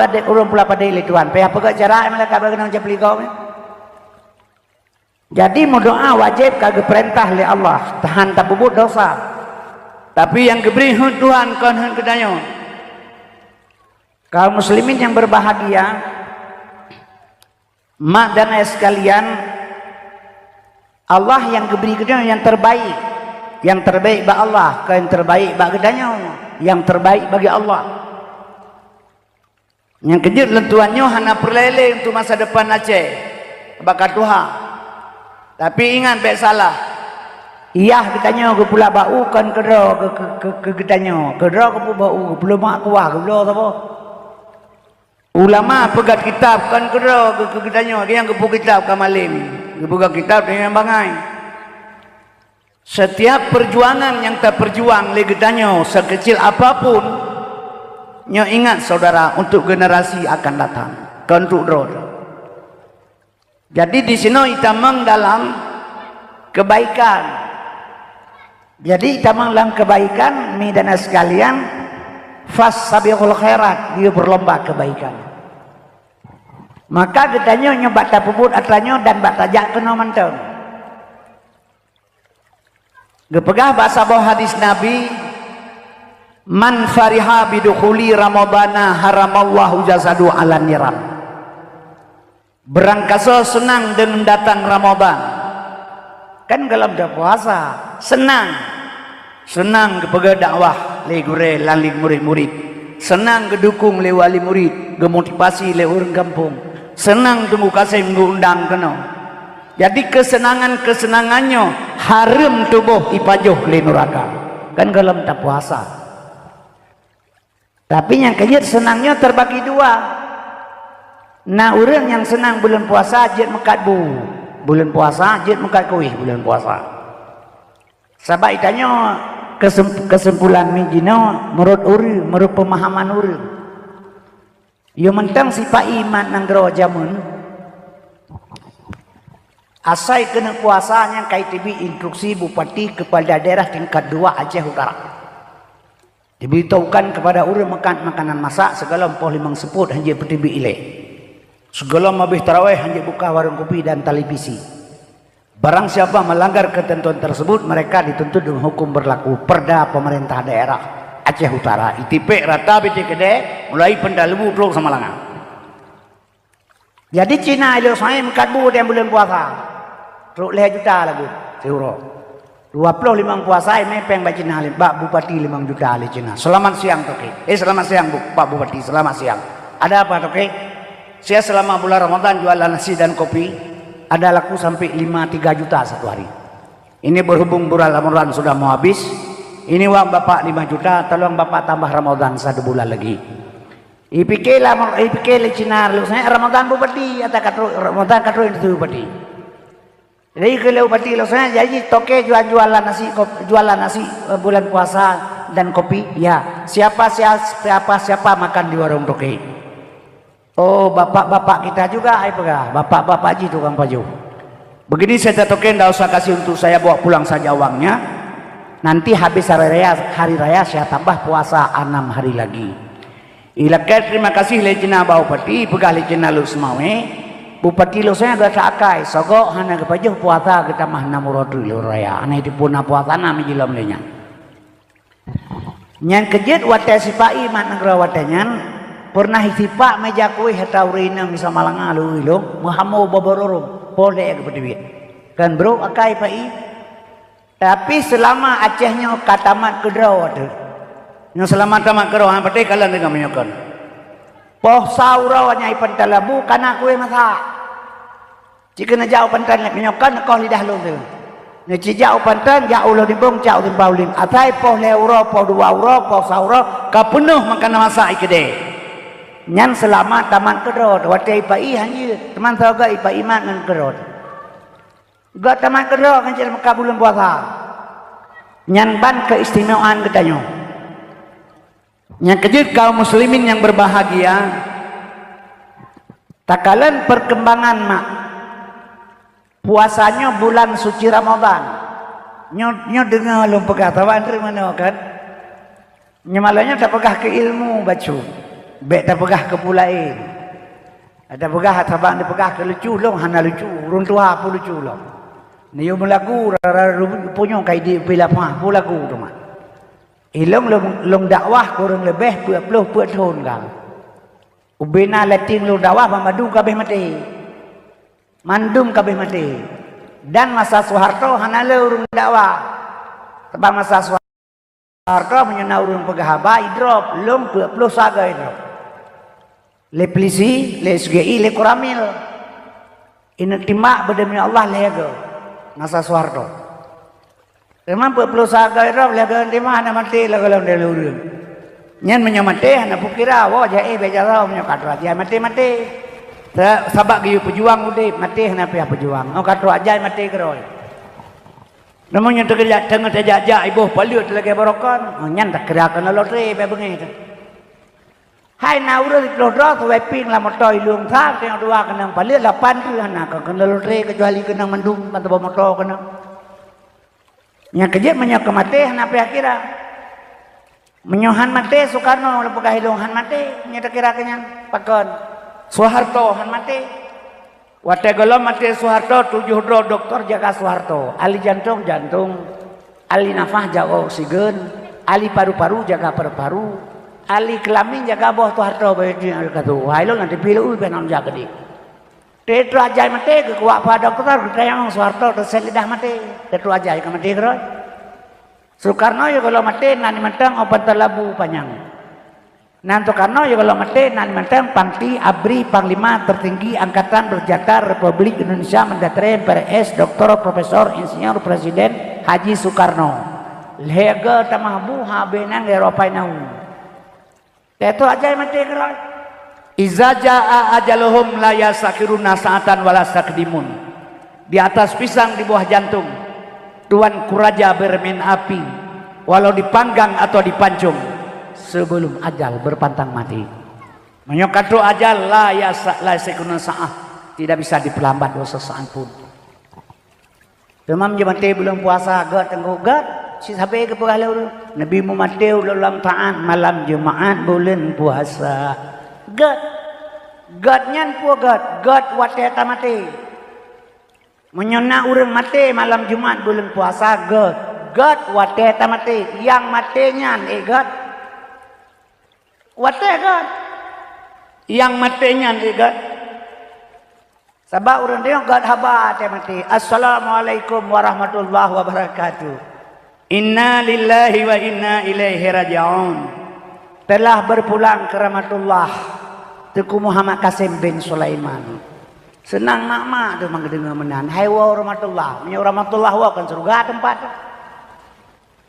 pula pada ile Tuhan. Payah pegak cara mereka bagenang capli kau. Jadi mau doa wajib kagak perintah oleh Allah. Tahan tak bubut dosa. Tapi yang diberi Tuhan kan hen kedanya. Kaum muslimin yang berbahagia, mak dan ayah sekalian, Allah yang diberi kedanya yang terbaik. Yang terbaik bagi Allah, yang terbaik bagi kedanya, yang terbaik bagi Allah. Yang kejut lentuannya hana perlele untuk masa depan Aceh bakat Tuhan. Tapi ingat baik salah. Iyah kitanya ke pula bau kan kedra ke kitanya. Kedra ke bau belum mak kuah ke belum apa. Ulama pegat kitab kan kedra ke kitanya dia yang kepu kitab kamalim. Kebuka kitab dengan bangai. Setiap perjuangan yang tak perjuang le kitanya sekecil apapun. Nyo ingat saudara untuk generasi akan datang. Untuk road. Jadi di sini kita dalam kebaikan. Jadi kita dalam kebaikan, midana sekalian, fas sabiqul khairat, dia berlomba kebaikan. Maka getanya nyobat tapubut atranyo dan batajak kena manteng. Gepegah bahasa bawah hadis Nabi, man fariha bidukhuli ramadana haramallahu jasadu ala niran. Berangkasa senang dengan datang Ramadan. Kan kalau dah puasa senang gepegah dakwah le gure laling murid-murid, senang gedukung le wali murid, gemotivasi le orang kampung, senang tunggu kasih mengundang kena. Jadi kesenangannya harum tubuh ipajuh le neraka. Kan kalau tak puasa. Tapi yang kejut senangnya terbagi dua. Nah orang yang senang bulan puasa jet mekat bu, bulan puasa jet mekat kuih bulan puasa. Sebab itanya kesimpulan mijino menurut uri, menurut pemahaman uri. Yo mentang sifat iman nang gero jamun. Asai kena puasanya KTB instruksi bupati kepada daerah tingkat 2 Aceh Utara. Diberitahukan kepada orang makan makanan masak segala 45 seput hanya PTB ile. Segala mabih tarawih hanya buka warung kopi dan televisi. Barang siapa melanggar ketentuan tersebut mereka dituntut dengan hukum berlaku perda pemerintah daerah Aceh Utara. ITP rata BC Kedai mulai pendalamu terus sama langan. Jadi Cina itu saya mekat bu yang bulan puasa. Teruk leh juta lagu euro. 25 puasa ini peng bak Cina le Pak Bupati 5 juta le Cina. Selamat siang toke. Selamat siang Pak Bupati, selamat siang. Ada apa toke? Saya selama bulan Ramadan jualan nasi dan kopi. Ada laku sampai 5-3 juta satu hari. Ini berhubung bulan Ramadan sudah mau habis. Ini uang Bapak 5 juta, tolong Bapak tambah Ramadan 1 bulan lagi. IPK le Cina lu saya Ramadan Bupati atau katro Ramadan katro itu Bupati. Jadi kalau Bupati lu saya jadi toke jualan nasi bulan puasa dan kopi. Ya, siapa makan di warung toke. Oh, bapak-bapak kita juga ai pegah. Bapak-bapak ji tukang baju. Begini saya token enggak usah kasih untuk saya bawa pulang saja uangnya. Nanti habis hari raya saya tambah puasa 6 hari lagi. Ilakai terima kasih le Cina Bupati, pegah le Cina lu semawe. Bupati lu saya ada sakai, sogok hana kepajuh puasa kita mah namuratu lu raya. Ana itu pun puasa nami jilam lenya. Nyan kejut wate sipai mat negara watenyan. Pernah hisipak meja kuih hataurina misa malanga lu ilo muhamu babororo pole kepada dia. Kan bro akai pai. Tapi selama Acehnya katamat kedraw tu. Yang selama tamat kedraw han pate kalan dengan menyokan. Poh saurau nya ipan talabu kana kuih masak. Jika na jauh pantan nak menyokan kau lidah lu tu. Nya jauh pantan jauh lu dibong jauh timbau lim. Atai poh le euro poh 2 euro poh saurau ka penuh makan masak ikede. Nyan selama taman kerod watai ipai hanya teman saga ipai iman dengan kerod. Gak taman kerod kan jadi maka bulan puasa. Nyan ban keistimewaan katanya. Nyan kejut kaum muslimin yang berbahagia. Takalan perkembangan mak puasanya bulan suci Ramadan. Nyo dengar lu pegah tawan dari mana kan? Nyamalanya tak pegah ke ilmu baca. Bek tak pegah ke pulain. Ada pegah tabang dia pegah ke lucu long hana lucu. Urang tua pun lucu long. Ni yo melagu punya kai di pila pah pun lagu tu mah. Ilong long dakwah kurang lebih 20 tahun kang. Ubena lating long dakwah mamadu kabeh mati. Mandum kabeh mati. Dan masa Soeharto hana le urang dakwah. Sebab masa Soeharto menyena urang pegah ba idrop long 20 saga idrop. Le polisi, le SGI, le koramil. Ini timak berdemi Allah lega. Masa Soeharto. Memang perlu saga itu lega timak hana mati lega dalam delurun. Nyan menyamate hana pukira wah jae bejarau menyokatwa dia mati. Sabak giyu pejuang udah mati hana pihak pejuang. Oh katwa aja mati keroi. Namanya tergelak tengah terjajak ibu palut lagi barokon. Nyan tak kerakan lotre be bengi tu. Hai na urang lodro tu weping la motor ilung thak tengok dua kenang palit 8 tu hana ka kena lotre kecuali kenang mandung atau motor kena. Nya kejep menyak ke mate hana pe kira. Menyohan mate Soekarno lepegah ilung han mate nya kira kenyan pakon. Soeharto han mati. Wate golom mati Soeharto 7 dokter jaga Soeharto. Ali jantung, ali nafas jaga oksigen, ali paru-paru jaga paru-paru, ali kelamin jaga boh Soeharto bayi kata, wah lo nanti pilu benar jaga di. Tetu ajai mati ke kuat pada dokter kita yang Soeharto terselidah mati. Tetu ajai ke mati keroi. Soekarno ya kalau mati nani mentang obat terlabu panjang. Nanto Karno ya kalau mati nani mentang Pangti Abri Panglima tertinggi Angkatan Bersenjata Republik Indonesia Mendatare PRS Dr. Profesor Insinyur Presiden Haji Soekarno. Lega tamahbu habenang Eropa nau. Tetu ajai mati keroi. Iza jaa ajaluhum la yasakiruna sa'atan wala sakdimun. Di atas pisang di bawah jantung. Tuan Kuraja bermain api walau dipanggang atau dipancung sebelum ajal berpantang mati. Menyokatu ajal la yasikuna sa'ah, tidak bisa diperlambat sesaat pun. Temam je mati belum puasa gad tengok gad si sampai ke pahala Nabi Muhammad ulang ta'an malam Jumaat bulan puasa gad nyan pu gad wate mati. Menyona urang mati malam Jumat bulan puasa gad wate mati yang matinya gad wate gad yang matinya gad sabab urang dia gad haba mati. Assalamualaikum warahmatullahi wabarakatuh. Inna lillahi wa inna ilaihi raji'un. Telah berpulang ke rahmatullah Tuku Muhammad Qasim bin Sulaiman. Senang mak tu mangdengar menan. Hai wa rahmatullah. Menyo rahmatullah wa kan surga tempat.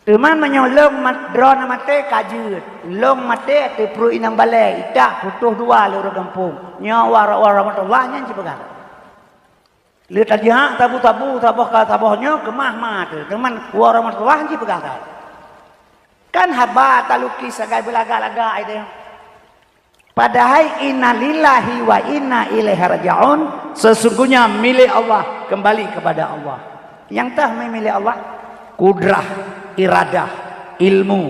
Teman menyo long drone mate kajut. Long mate te pru inang balai. Itak putuh dua loro kampung. Nyo wa rahmatullah nyan cipegan. Lihat aja tabu-tabu tabohnya kemah mah tu. Teman wa rahmatullah cipegan. Kan haba taluki sagai belaga-laga itu. Padahal inna lillahi wa inna ilaihi raji'un. Sesungguhnya milik Allah, kembali kepada Allah. Yang tah milik Allah kudrah, iradah, ilmu,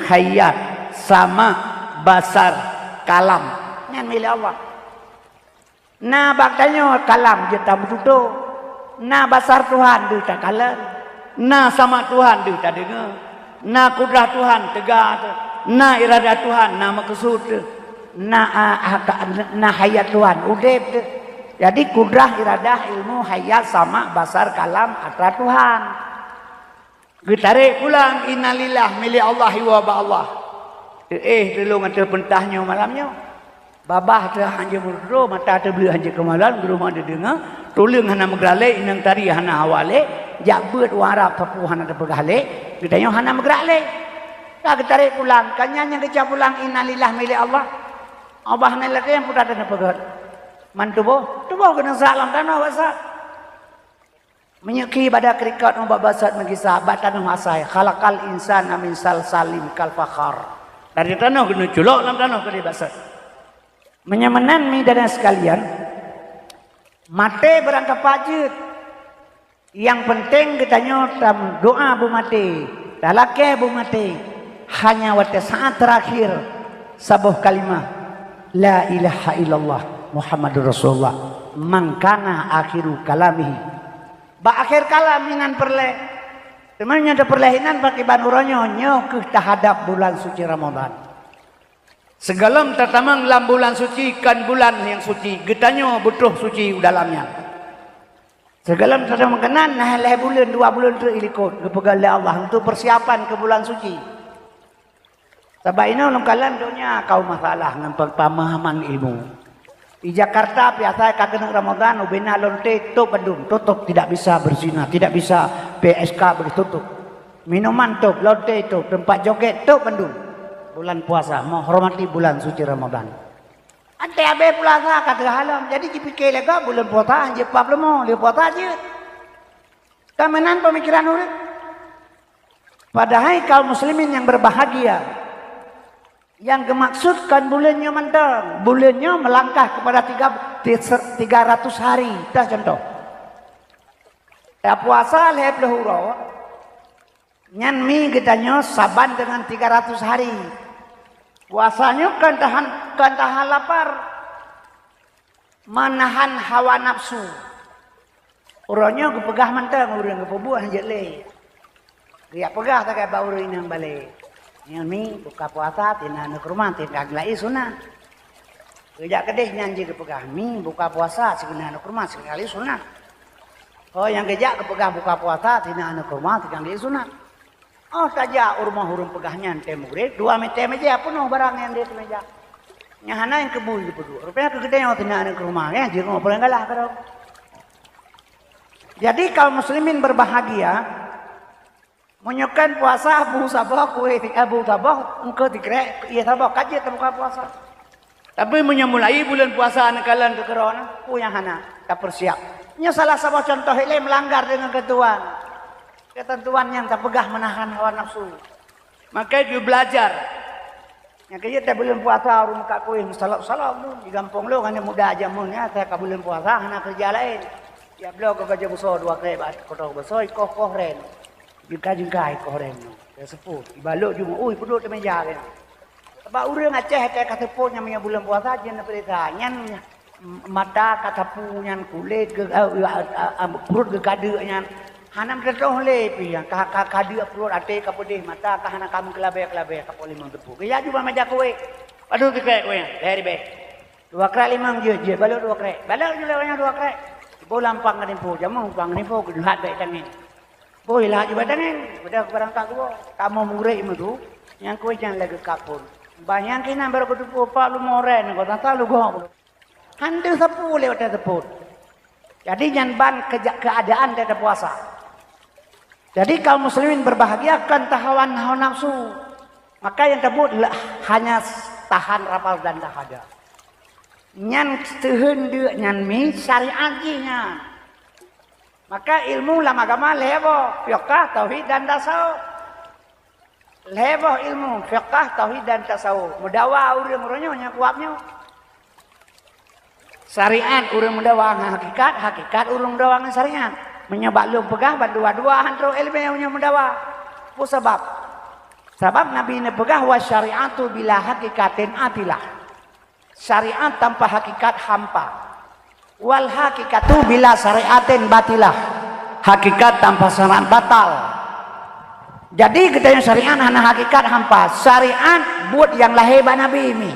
hayat, sama, basar, kalam. Yang milik Allah. Nah baktanya kalam je tak betutu. Nah basar Tuhan dia tak kalam. Nah sama Tuhan dia tak dengar. Nah kudrah Tuhan tegak. Nah iradah Tuhan nah maksud. Nah hayat Tuhan udep. Jadi kudrah, iradah, ilmu, hayat sama basar kalam atra Tuhan. Getarik pulang innalillah milik Allah wa Allah. Dulu ngata pentahnya malamnya. Babah tu hanya berdua mata tu beli hanya kemalan guru ada dengar. Tolong hana megrale inang tari hana awale. Jak beut warap tapu hana ada begale. Gitanya hana megrale. Tak getarik pulang. Kanyanya kecap pulang innalillah milik Allah. Abah nilai yang putar dan pegat. Mantubo, tubo kena salam tanah basat. Menyeki pada krikat umbak basat mengisah batan masai. Khalaqal insan amin salim kal fakhar. Dari tanah kena culok dalam tanah kena basat. Menyamanan mi dan sekalian. Mate berangkat pajut. Yang penting kitanya tam doa bu mati. Dalake bu mati. Hanya waktu saat terakhir sabuh kalimah. La ilaha illallah Muhammadur Rasulullah mangkana akhiru kalamihi. Ba akhir kalam minan perle. Temannya ada perlehinan pakai banuranyo nyo ke tahadap bulan suci Ramadan. Segalam tatamang lam bulan suci kan bulan yang suci. Getanyo butuh suci dalamnya. Segalam tatamang kenan nah leh bulan 2 bulan tu ilikut kepegal Allah untuk persiapan ke bulan suci. Sebab ini orang kalan dunia kau masalah dengan pemahaman ilmu. Di Jakarta biasa kagak Ramadan ubena lonte tutup tidak bisa berzina, tidak bisa PSK bertutup. Minuman tutup, lonte tutup, tempat joget tutup pendung. Bulan puasa menghormati bulan suci Ramadan. Ante abe puasa kata halam. Jadi dipikir lega bulan puasa anje paplemo, le puasa aja. Kamenan pemikiran urip. Padahal kaum muslimin yang berbahagia yang dimaksudkan bulannya mantap, bulannya melangkah kepada 300 hari. Dah contoh. Ya puasa leh pelahuro. Nyan mi kitanya saban dengan 300 hari. Puasanya kan tahan lapar. menahan hawa nafsu. Orangnya kepegah mantang, orang kepebuah je le. Dia pegah tak kaya baru ini balik. Yang ni buka puasa tina nak rumah tina gelai sunat. Kerja kedih nyanyi kepegah mi buka puasa tina nak rumah sekali sunat. Oh yang kerja kepegah buka puasa tina nak rumah tina gelai sunat. Oh saja rumah hurung pegahnya ente murid 2 meter meja penuh barang yang dia meja. Yang hana yang kebul di pedu. Rupanya kegedean tina nak rumah ya di rumah paling galah kalau. Jadi kaum muslimin berbahagia menyukan puasa Abu Sabah kue Abu Sabah engkau dikira ia Sabah kaji buka puasa. Tapi menyamulai bulan puasa nekalan ke kerana punya hana tak persiap. Nya salah satu contoh ini melanggar dengan ketentuan yang tak pegah menahan hawa nafsu. Maka dia belajar. Yang kaya tak bulan puasa rumah kak kue salam tu di kampung lo kan muda aja munnya tak bulan puasa hana kerja lain. Ya beliau ke kerja besar 2 kali kotor besar koh ren. Jengka-jengkai koren no. Dia sepuh. Dibaluk juga. Ui, pedut di meja kan. Sebab orang Aceh kata pun yang punya bulan puasa je nak perintah. Nyan mata kata punyan kulit ke perut ke kada nyan. Hanam tertoh lepi yang kada perut ate ka pedih mata ka hana kamu kelabe ka poli mang tepu. Kaya juga meja kowe. Aduh dikrek kowe. Dari be. 2 kali limang je baluk 2 krek. Baluk je lewanya 2 krek. Bolam pang nipu jamu pang nipu ke hat baik tangin. Boy lah juga tangin. Pada barang tak gua. Kamu murid itu yang kowe jangan lagi kapun. Banyak kena baru ketupu pak lu moren kau tak tahu gua. Hantu sepuh lewat tersebut. Jadi jangan ban keadaan tidak puasa. Jadi kaum muslimin berbahagia kan tahawan hawa nafsu. Maka yang tersebut hanya tahan rapal dan dahaga. Nyan tehen dia nyan mi syariat nya. Maka ilmu lama agama lebo fiqh tauhid dan tasawuf. Lebo ilmu fiqh tauhid dan tasawuf. Mudawa urang-urangnya nya kuatnya. Syariat urang mudawa hakikat urang mudawa dengan syariat. Menyebab lu pegah dua-dua antara ilmu yang mudawa. Apa sebab? Sebab Nabi ini pegah wa syariatu bila hakikatin atilah. Syariat tanpa hakikat hampa. Wal hakikatu bila syariatin batilah. Hakikat tanpa syariat batal. Jadi kita syariat hanya hakikat hampa. Syariat buat yang lahir ba Nabi ini.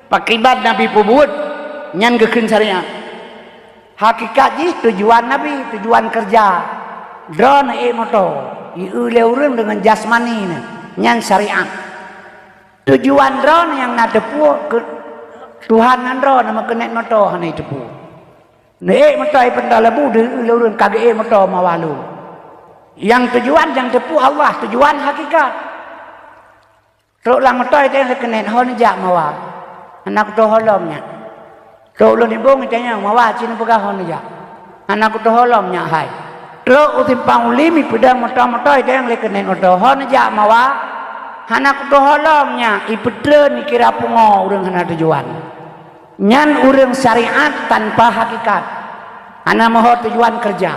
Pakibat Nabi pun buat nyan gekeun syariat. Hakikat ji tujuan Nabi, tujuan kerja. Drone moto. Ieu urang dengan jasmani nyan syariat. Tujuan drone yang nadepu ke Tuhan ngandro nama kenek moto hanai tepu. Nek moto ai pendal lebu de urang kage moto mawalu. Yang tujuan yang tepu Allah, tujuan hakikat. Tok lang moto ai teh kenek hon jak mawa. Anak to holomnya. Tok lu nibong tanya mawa cina pegah hon jak. Anak to holomnya hai. Tok utimpang ulimi pedang moto ai teh kenek moto hon jak mawa. Anak to holomnya ipedreun kira pungo urang hana tujuan. Nyan urang syariat tanpa hakikat. Ana moho tujuan kerja.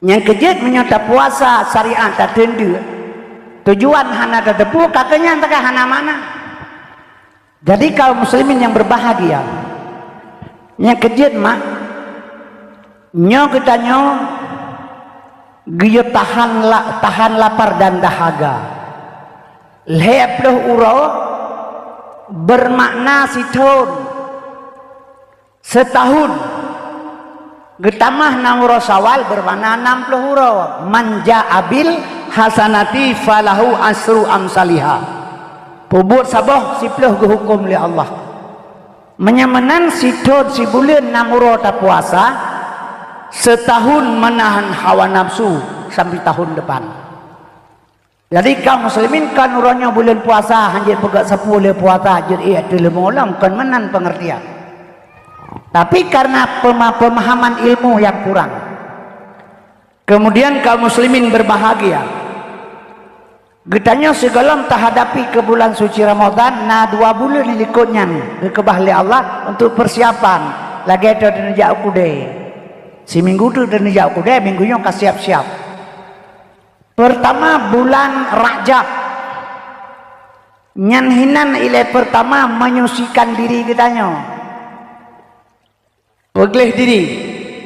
Yang kejut menyata puasa syariat tak tendu. Tujuan hana tetepu kakenya entah hana mana. Jadi kaum muslimin yang berbahagia. Yang kejut mak nyo kita nyo giyo tahan lapar dan dahaga. Leploh uro bermakna setahun getamah nang sawal bermakna 60 uro manja abil hasanati falahu asru amsaliha pubut saboh siploh hukum li Allah menyamanan sithon si bulan 6 uro tak puasa setahun menahan hawa nafsu sampai tahun depan. Jadi kaum muslimin kan urangnya bulan puasa hanjir pegak 10 puasa hanjir iya ilmu ulam kan menan pengertian. Tapi karena pemahaman ilmu yang kurang. Kemudian kaum muslimin berbahagia. Getanya segala terhadapi ke bulan suci Ramadan na 2 bulan ikutnya ke bahli Allah untuk persiapan. Lagi ada denjak kude. Si minggu tu denjak kude minggunya ka siap-siap. Pertama bulan Rajab. Nyanhinan ilai pertama menyucikan diri kitanya. peglih diri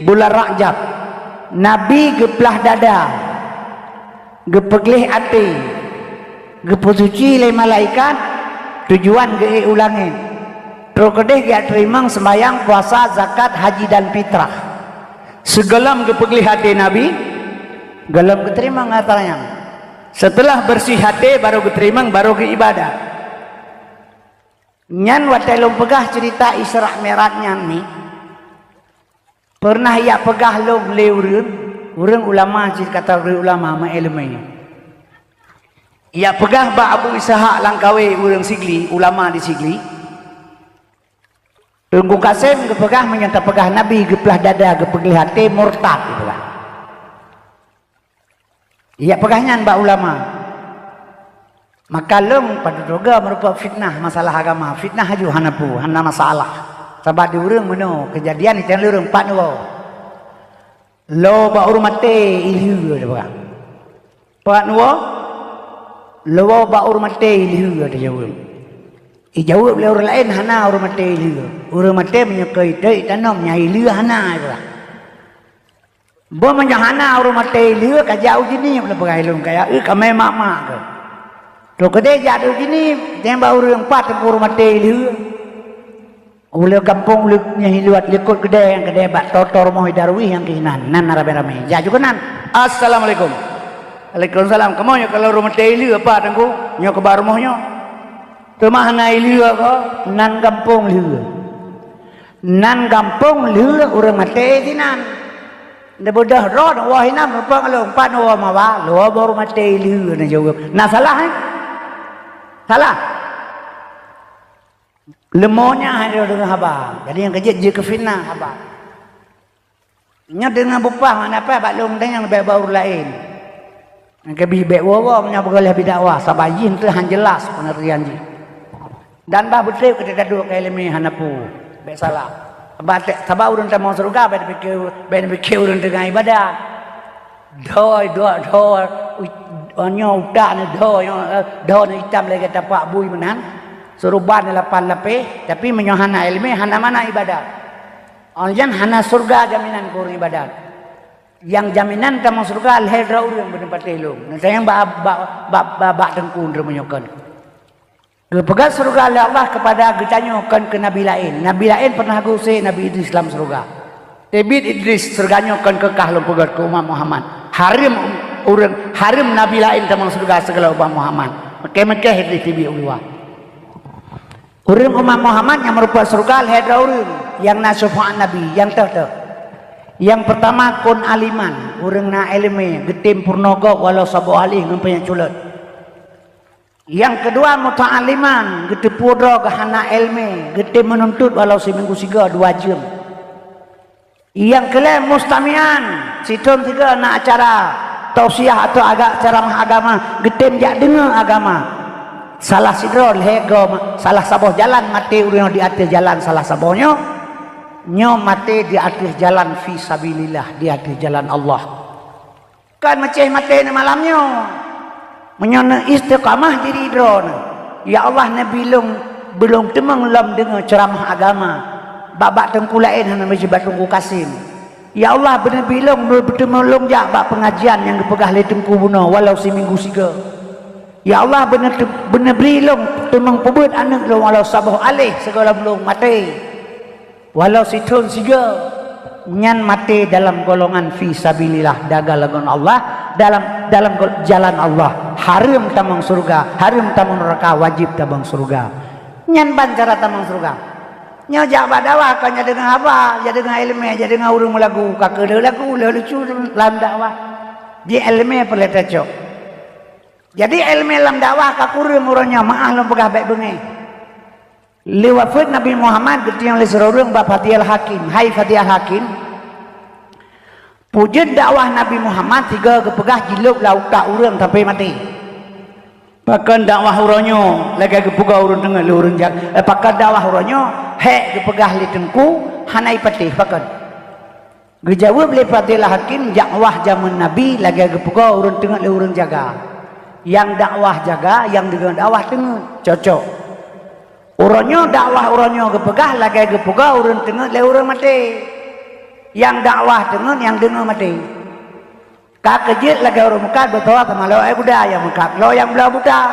bulan Rajab Nabi geplah dada gepeglih hati gepusuci le malaikat tujuan ge ulangin terus kedeh ge terima sembahyang puasa zakat haji dan fitrah segelam gepeglih hati Nabi gelam keterima ngataranya setelah bersih hati baru keterima baru ke ibadah nyan watai lom pegah cerita Isra Mi'rajnya ni pernah ia pegah lom le urang ulama cik kata ulama ma ilmu ia pegah ba Abu Ishaq Langkawi urang Sigli ulama di Sigli Tunggu Kasim gepegah menyata pegah Nabi geplah dada gepegah hati murtad itulah ia pegahnya mbak ulama maka lom pada juga merupakan fitnah masalah agama fitnah haju hanapu hana masalah sebab diurang meno kejadian itu urang pat lo ba urmate ilhu ada bang pat lo ba urmate ilhu ada jawab jawab le orang lain hana urmate ilhu urmate menyekai dai tanam nya ilhu hana itu bo menjahana urmate ilhu ka jauh gini le bagai lom kaya kame mak ke to kede jauh gini tembak urang pat urmate ilhu ule kampung luknya hiluat likut gede yang gede bak totor mohi darwih yang kehinan nan rame-rame ya juga nan assalamualaikum waalaikumsalam kamu nyo kalau rumah teli apa tengku nyo ke bar mohnyo temah na ilu ko nan kampung lu urang mate dinan de bodah ro wah hinam rupa kalau empat no mawa lo baru mate lu na jawab nah salah salah lemonya ada dengan haba jadi yang kejut je ke fitnah haba nya dengan bupah mana apa bak long dengan baur lain yang ke bibek wawa nya begalah bidakwah sabayin tu han jelas pengertian ji dan bah betul kita dua kali me hanapu be salah batek sabau urang mau surga ben pikir urang dengan ibadah doi onyo udah ne doi hitam lagi tapak bui menan suruban lapan lapeh tapi menyohana ilmu hana mana ibadat onjan hana surga jaminan kur ibadat yang jaminan tamu surga alhedra urang bertempat elok nanti yang bak tengkun remenyokan kepegat surga oleh Allah kepada gecanyokan ke nabi lain pernah guse nabi Idris dalam surga Nabi Idris surganyokan kekah lo pegat ke umat Muhammad harim nabi lain tamu surga segala umat Muhammad mekeh Idris tibi uliwah urang umat Muhammad yang merupakan surga al-hadra urang yang na syafaat Nabi yang yang pertama kun aliman urang na ilmu getim purnaga walau sabu alih ngampanya culut yang kedua muta'aliman getim purna gahana ilmu getim menuntut walau seminggu 3 2 jam yang kelima mustamian situm 3 na acara tausiah atau ceramah agama getim jak dengar agama salah sidrol hego salah saboh jalan mati urang di atas jalan salah sabohnya nyo mati di atas jalan fi sabilillah di atas jalan Allah kan macam mati malamnya menyana istiqamah diri drone ya Allah nabi belum temang lam dengan ceramah agama babak tengkulain hana masjid Tunggu Kasim ya Allah benar bilang bertemang jak bak pengajian yang dipegah le tengku bunuh walau seminggu 3 ya Allah benar beri long temang pebut anak long walau sabuh alih segala belum mati walau situn 3 nyan mati dalam golongan fi sabilillah dagalagon Allah dalam jalan Allah harim tamang surga harim tamang neraka wajib tamang surga nyan bancara tamang surga nyo jak badawa kan dengan apa jadi dengan ilmu jadi dengan urang lagu kakek lagu lucu dalam dakwah di ilmu peleta cok jadi ilmu dalam dakwah kakurang urangnya maah lom pegah baik bengi liwafat Nabi Muhammad getiang le serorong ba Fatihul Hakim hai Fatihul Hakim pujud dakwah Nabi Muhammad 3 kepegah jiluk lauta urang sampai mati pakan dakwah uranyo lagi kepegah urang tengah le urang jak pakan dakwah uranyo hek kepegah le tengku hanai patih pakan gejawab le Fatihul Hakim dakwah zaman Nabi lagi kepegah urang tengah le urang jaga yang dakwah jaga yang dengan dakwah tengah cocok uranyo dakwah uranyo kepegah lagi kepegah urang tengah le urang mati yang dakwah dengan yang dengar mati. Kak kejit lagi orang muka betul sama lo budak yang muka lo yang belah budak.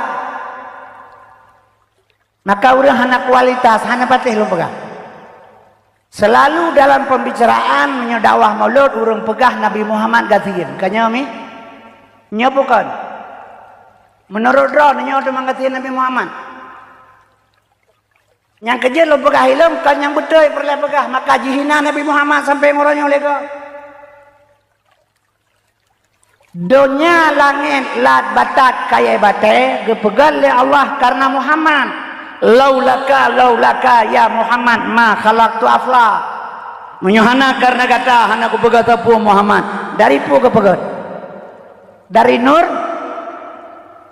Maka udah hana kualitas hana patih lo pegang. Selalu dalam pembicaraan menyodakwah maulud urang pegah Nabi Muhammad gatiin. Kanya mi nyobukan. Menurut roh nyodo manggatiin Nabi Muhammad. Yang kerja lo pegah ilmu kan yang betul perlu pegah maka jihina Nabi Muhammad sampai ngorongnya lego. Dunia langit lat batat kaya bate gepegal le Allah karena Muhammad. Laulaka ya Muhammad ma khalaqtu afla. Menyuhana karena kata hana ku pegat pu Muhammad. Dari pu ke pegat. Dari nur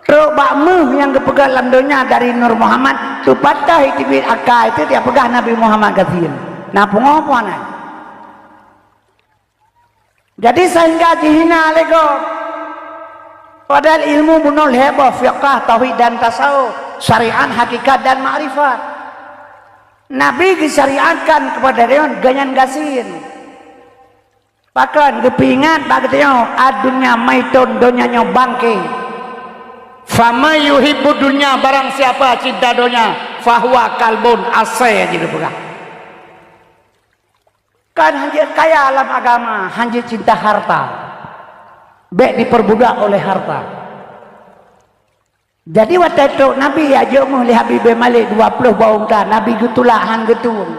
Rok bakmu yang kepegang dalam dunia dari Nur Muhammad tu patah itibit akal itu dia pegah Nabi Muhammad kathir. Nah pengopo nak. Jadi sehingga dihina lego. Padahal ilmu bunul hebah fiqah tauhid dan tasawuf, syariat hakikat dan ma'rifat. Nabi disyariatkan kepada dia ganyan gasin. Bahkan kepingat bagatnya adunya maitun donyanya bangke. Fama yuhibbu dunya barang siapa cinta dunia fahuwa kalbun asai aja dipegang. Kan hanya kaya alam agama, hanya cinta harta. Baik diperbudak oleh harta. Jadi waktu itu Nabi ajak mu li Habib Malik 20 baungta Nabi gitulah hang getun.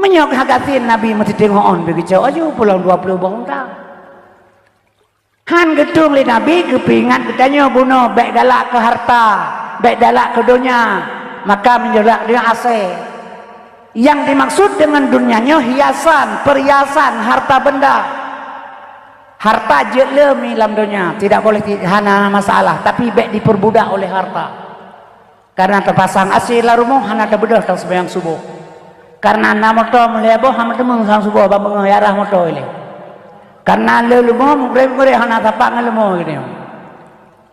Menyok hagatin Nabi mesti tengok on begitu aja pulang 20 baungta. Han gedung li Nabi kepingan katanya bunuh baik dalak ke harta, baik dalak ke dunia, maka menjelak dia asai. Yang dimaksud dengan dunianya hiasan, perhiasan, harta benda. Harta jelemi dalam dunia, tidak boleh hana masalah, tapi baik diperbudak oleh harta. Karena terpasang asih lah rumah hana terbedah tang sembahyang subuh. Karena nama motor meleboh hana temung sang subuh bambang yarah motor ini. Karena lelumah mungkin hana tapak ngelumah gini.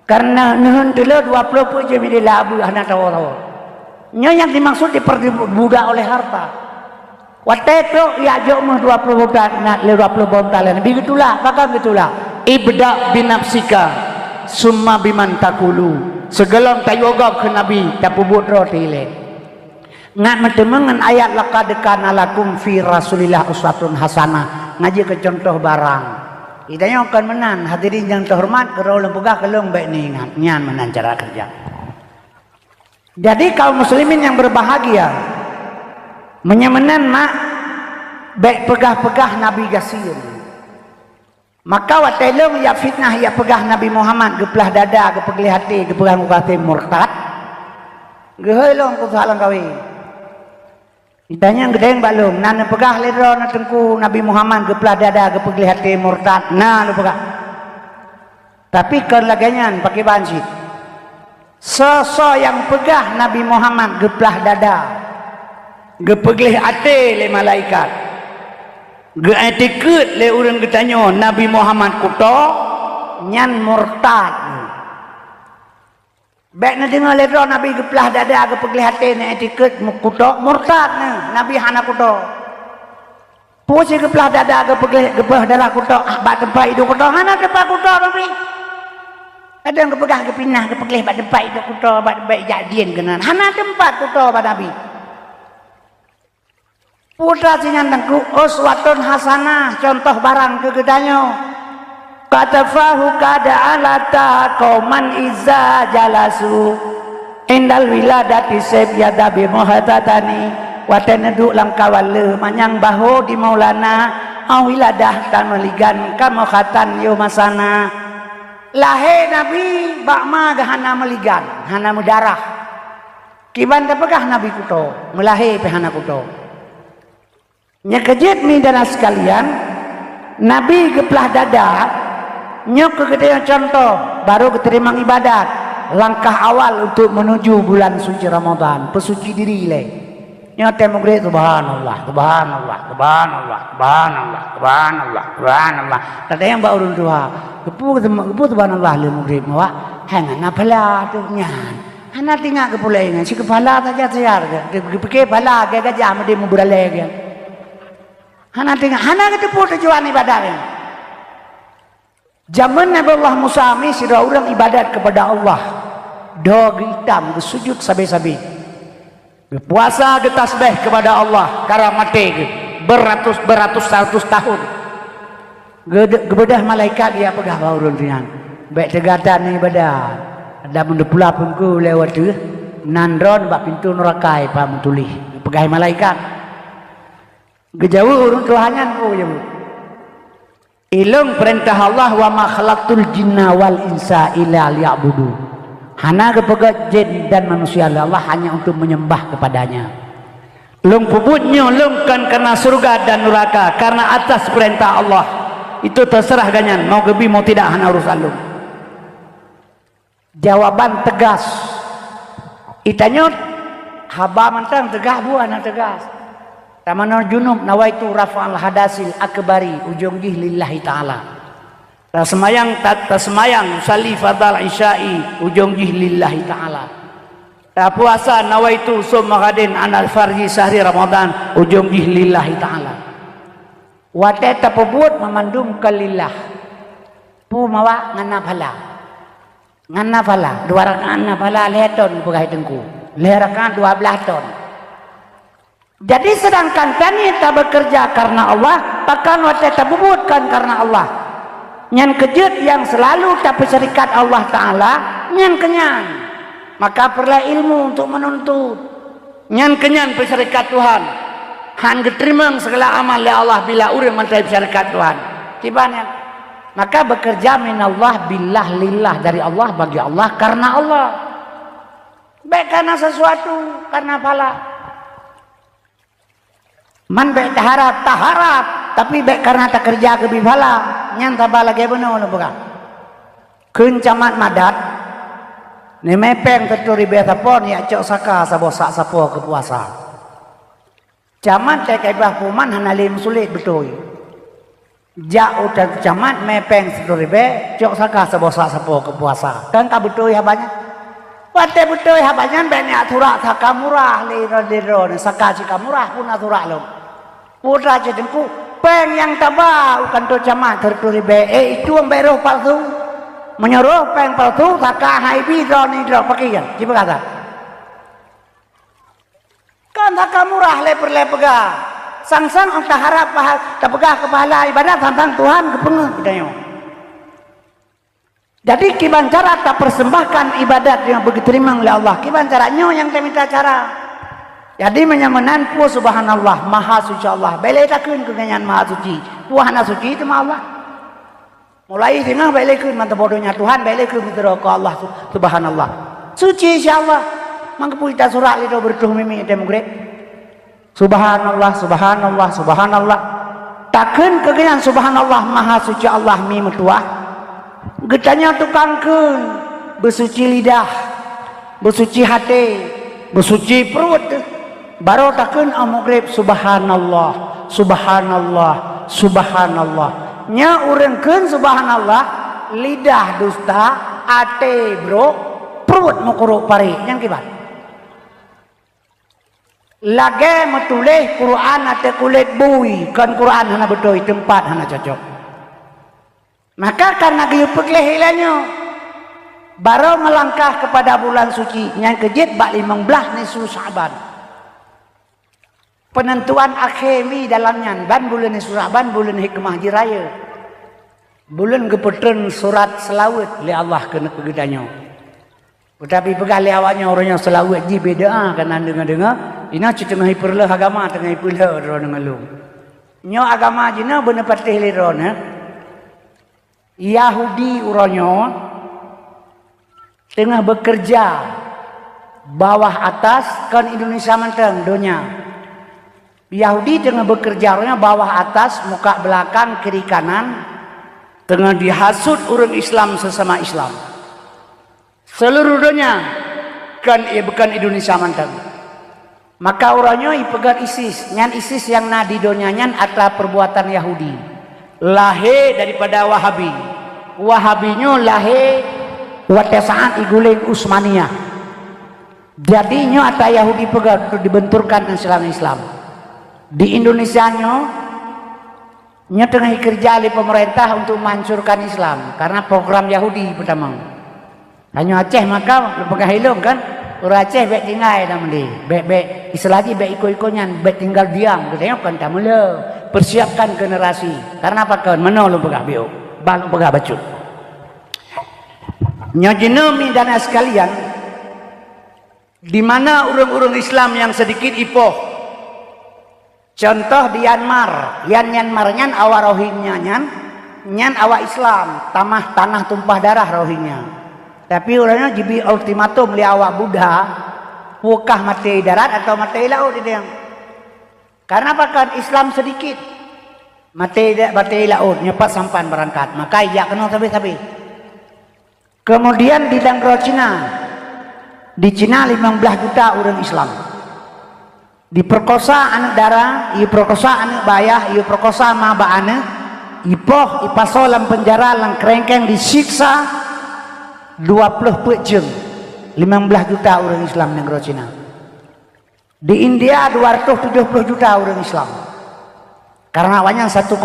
Karena nuhun dulu 20 pun je mili labu hana tahu. Yang dimaksud diperbudak oleh harta. Waktu itu ya jauh 20 bulan nak 20 bulan. Begitulah, bahkan begitulah. Ibda binafsika, summa biman takulu. Segelam tayogab ke Nabi tapubut roti le. Ngat mentemengan ayat laqad kana lakum fi Rasulillah uswatun hasanah. Ngaji ke contoh barang. Idanya akan menan hadirin yang terhormat kalau lempugah kalau baik ni ingat nyan menan cara kerja. Jadi kaum muslimin yang berbahagia menyemenan mak baik pegah-pegah Nabi Gasir. Maka waktu itu ya fitnah ya pegah Nabi Muhammad geplah dada gepegli hati gepegah mukati murtad. Gehelong ku salang kawi. Ditanya gedeng balung, nana pegah ledro na tengku Nabi Muhammad geplah dada gepegli hati murtad. Nah lu pegah. Tapi kerlaganyan pakai banci. Sosok yang pegah Nabi Muhammad geplah dada. Gepegli hati le malaikat. Geetikut le urang getanyo Nabi Muhammad kuto nyan murtad. Baik na dengar ledro Nabi geplah dada gepegli hati ne etikut kuto murtad ne Nabi hana kuto. Pusi geplah dada gepegli dada kuto bak tempat hidup kuto hana tempat kuto Nabi. Ada yang gepegah gepinah gepegli bak tempat hidup kuto bak baik jadian kenan hana tempat kuto bak Nabi. Putra sinyan tengku uswatun hasanah contoh barang kegedanyo. Katafahu kada alata kauman iza jalasu indal wiladati sebyada bimuhatatani watenedu langkawale manyang baho di maulana au wiladah tan meligan kamuhatan yo masana lahe Nabi bakma gahana meligan hana mudarah kiban tepegah Nabi kuto melahe pehana kuto nyekejit mi dana sekalian Nabi geplah dada nyok kegedean contoh baru keterima ibadat langkah awal untuk menuju bulan suci Ramadan pesuci diri le nyok temugre subhanallah subhanallah subhanallah subhanallah subhanallah subhanallah tadi yang baru dua gepu subhanallah le mugre mawa hana pala tu nyan hana tinggal kepulengan si kepala saja sayar ke peke pala ke gajah mede mubrale ke Hana tengah, hana ketepu tujuan ibadahnya. Zaman Nabi Allah Musa mi sira urang ibadat kepada Allah. Do hitam bersujud sabi-sabi. Berpuasa ke tasbih kepada Allah kara mati ke beratus tahun. Gebedah malaikat dia pegah baurun rian. Baik tegatan ibadah. Ada benda pula pun ku lewat tu nandron bak pintu neraka pa mentulih. Pegah malaikat. Gejauh urun Tuhannya ku jauh. Ilung perintah Allah wa ma khalaqtul jinna wal insa illa liya'budu. Hana kepegat jin dan manusia Allah hanya untuk menyembah kepadanya. Lung puputnya lung kan karena surga dan neraka karena atas perintah Allah. Itu terserah ganyan mau gebi mau tidak hana urusan lung. Jawaban tegas. Itanya haba mantang tegah bu anak tegas. Tamanul junub nawaitu rafa'al hadasil akbari ujung jih lillahi ta'ala. Tasmayang sali fadal isya'i ujung jih lillahi ta'ala. Puasa nawaitu summaghadin anal farji sahri Ramadan ujung jih lillahi ta'ala. Wate tapubut memandum kalillah. Pu mawa ngana phala. Ngana phala 2 rakaat ngana phala leton pegah tengku. Le rakaat 12 ton. Jadi sedangkan kami tak bekerja karena Allah, bahkan waktu tak bubutkan karena Allah. Nyan kejut yang selalu tak berserikat Allah Ta'ala, nyan kenyan. Maka perlu ilmu untuk menuntut. Nyan kenyan berserikat Tuhan. Han keterimang segala amal oleh Allah bila urang mentai berserikat Tuhan. Tibanya. Maka bekerja min Allah billah lillah dari Allah bagi Allah karena Allah. Baik karena sesuatu, karena pala. Man baik taharap tapi baik karena tak kerja ke bibala nyan tabala ge beno no bukan keun camat madat ne mepeng teturi beta pon ya cok saka sabosak sapo ke puasa camat teh kaibah puman hanalim sulit betul ja udah camat mepeng teturi be cok saka sabosak sapo ke puasa kan ka betul ya banyak wate betul ya banyak banyak aturak sakamurah liro saka cikamurah pun aturak lo putra jadengku peng yang tabau kan to camat terturi be itu ambero palsu menyuruh peng palsu saka haibi drone dro pakian cipa kata kan saka murah leper sang-sang ang taharap tak pegah kepala ibadat tentang Tuhan kepengen kidayo. Jadi kiban cara tak persembahkan ibadat yang begitu terima oleh Allah kiban caranya yang kita minta cara. Jadi menyamanan pu subhanallah maha suci Allah. Bele takun keganyan maha suci. Puhana suci itu mah Allah. Mulai tengah bele kun mantap bodohnya Tuhan bele kun mitro ke Allah subhanallah. Suci insyaallah. Mangkepu kita surah itu bertuh mimi dem grek. Subhanallah subhanallah subhanallah. Takun keganyan subhanallah maha suci Allah mi metuah. Getanya tukangkeun bersuci lidah, bersuci hati, bersuci perut. Baru takun amugrib subhanallah subhanallah subhanallah nya urengkeun subhanallah lidah dusta ate bro perut mukuru pari yang kibat lage metuleh Quran ate kulit bui kan Quran hana betul tempat hana cocok maka karena giupek lehilannya baru melangkah kepada bulan suci yang kejit bak 15 nisu Sa'ban penentuan akhiri dalamnya ban bulan Sa'ban bulan hikmah jiraya bulan gepetren surat selawat li Allah kena kegedanya tetapi pegah li awaknya orangnya selawat ji beda kan dengar-dengar ina tengah perlah agama tengah perlah ro dengan lu nyo agama jina bener patih li ro na Yahudi orangnya tengah bekerja bawah atas kan Indonesia manteng dunia Yahudi tengah bekerja orangnya bawah atas muka belakang kiri kanan tengah dihasut orang Islam sesama Islam seluruh dunia kan bukan Indonesia manteng maka orangnya ipegat ISIS nyan ISIS yang nadi dunia nyan adalah perbuatan Yahudi lahir daripada Wahabi Wahabinya lahir waktu saat iguling Utsmaniyah jadinya ada Yahudi pegat untuk dibenturkan dengan Islam di Indonesianya Nya tengah kerja oleh pemerintah untuk menghancurkan Islam karena program Yahudi pertama. Hanya Aceh maka lepegah hilung kan. Orang Aceh baik tinggal dah mandi. Baik iselagi baik ikut-ikutnya baik tinggal diam. Kita kan tak mula persiapkan generasi. Karena apa kan? Mana lepegah biu? Bang lepegah bacut. Nya jenemi dan sekalian, di mana orang-orang Islam yang sedikit ipoh. Contoh di Myanmar, Myanmar awak Rohingya nyan awak Islam, tanah tumpah darah Rohingya. Tapi orangnya jibi ultimatum li awak Buddha, wukah mati darat atau mati laut dia. Karena apa kan Islam sedikit, mati laut, nyepat sampan berangkat. Maka ia kena sabi-sabi. Kemudian di Danggro Cina, di Cina 15 juta orang Islam. Diperkosa anak darah, diperkosa anak bayah, diperkosa maba anak, ipoh ipasolam penjara lang kerengkeng disiksa 20 pejeng 15 juta orang Islam negara Cina. Di India 270 juta orang Islam. Karena awalnya 1,8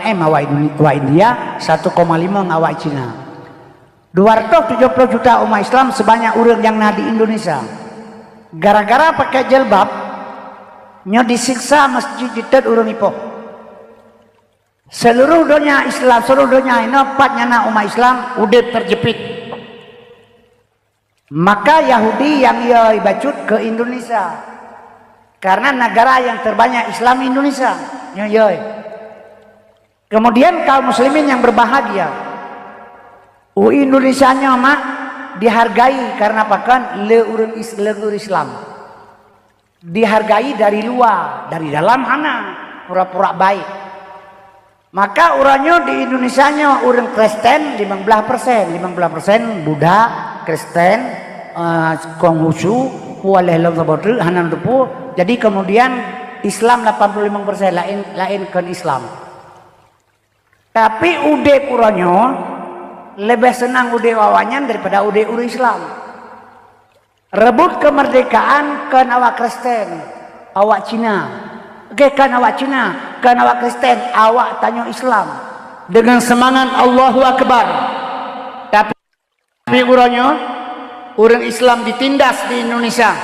M awak India, 1,5 awak Cina. 270 juta umat Islam sebanyak orang yang ada di Indonesia. Gara-gara pakai jilbab nya disiksa masjid jidat urang ipoh. Seluruh dunia Islam, seluruh dunia ini patnya umat Islam udah terjepit. Maka Yahudi yang ia bacut ke Indonesia. Karena negara yang terbanyak Islam Indonesia. Kemudian kaum muslimin yang berbahagia. Indonesia nya mak dihargai karena apa kan leur Islam dihargai dari luar, dari dalam hana pura-pura baik. Maka orangnya di Indonesia nya orang Kristen 15% Buddha, Kristen, Konghucu, Waleh Sabotu, Hanan Dupu. Jadi kemudian Islam 85% lain kan Islam. Tapi udah orangnya lebih senang udah wawanyan daripada udah Islam. Rebut kemerdekaan kan awak Kristen, awak Cina. Oke kan awak Cina, kan awak Kristen, awak tanya Islam dengan semangat Allahu Akbar. Tapi orang Islam ditindas di Indonesia.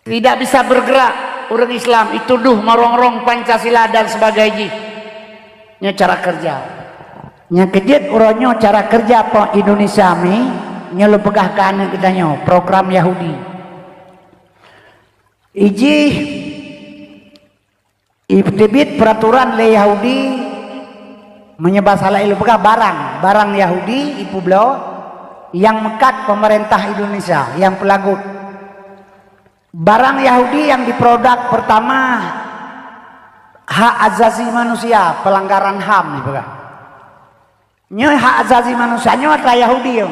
Tidak bisa bergerak orang Islam dituduh merongrong Pancasila dan sebagainya. Nya cara kerja. Nya kejut orangnya cara kerja apa Indonesia mi nya lu pegah kan kita nyo program Yahudi. Iji ibtibit peraturan le Yahudi menyebab salah ilu pegah barang Yahudi ipu beliau yang mekat pemerintah Indonesia yang pelagut. Barang Yahudi yang diproduk pertama hak asasi manusia, pelanggaran HAM nih bukan. Nyo hak asasi manusia nyo adalah Yahudi yo.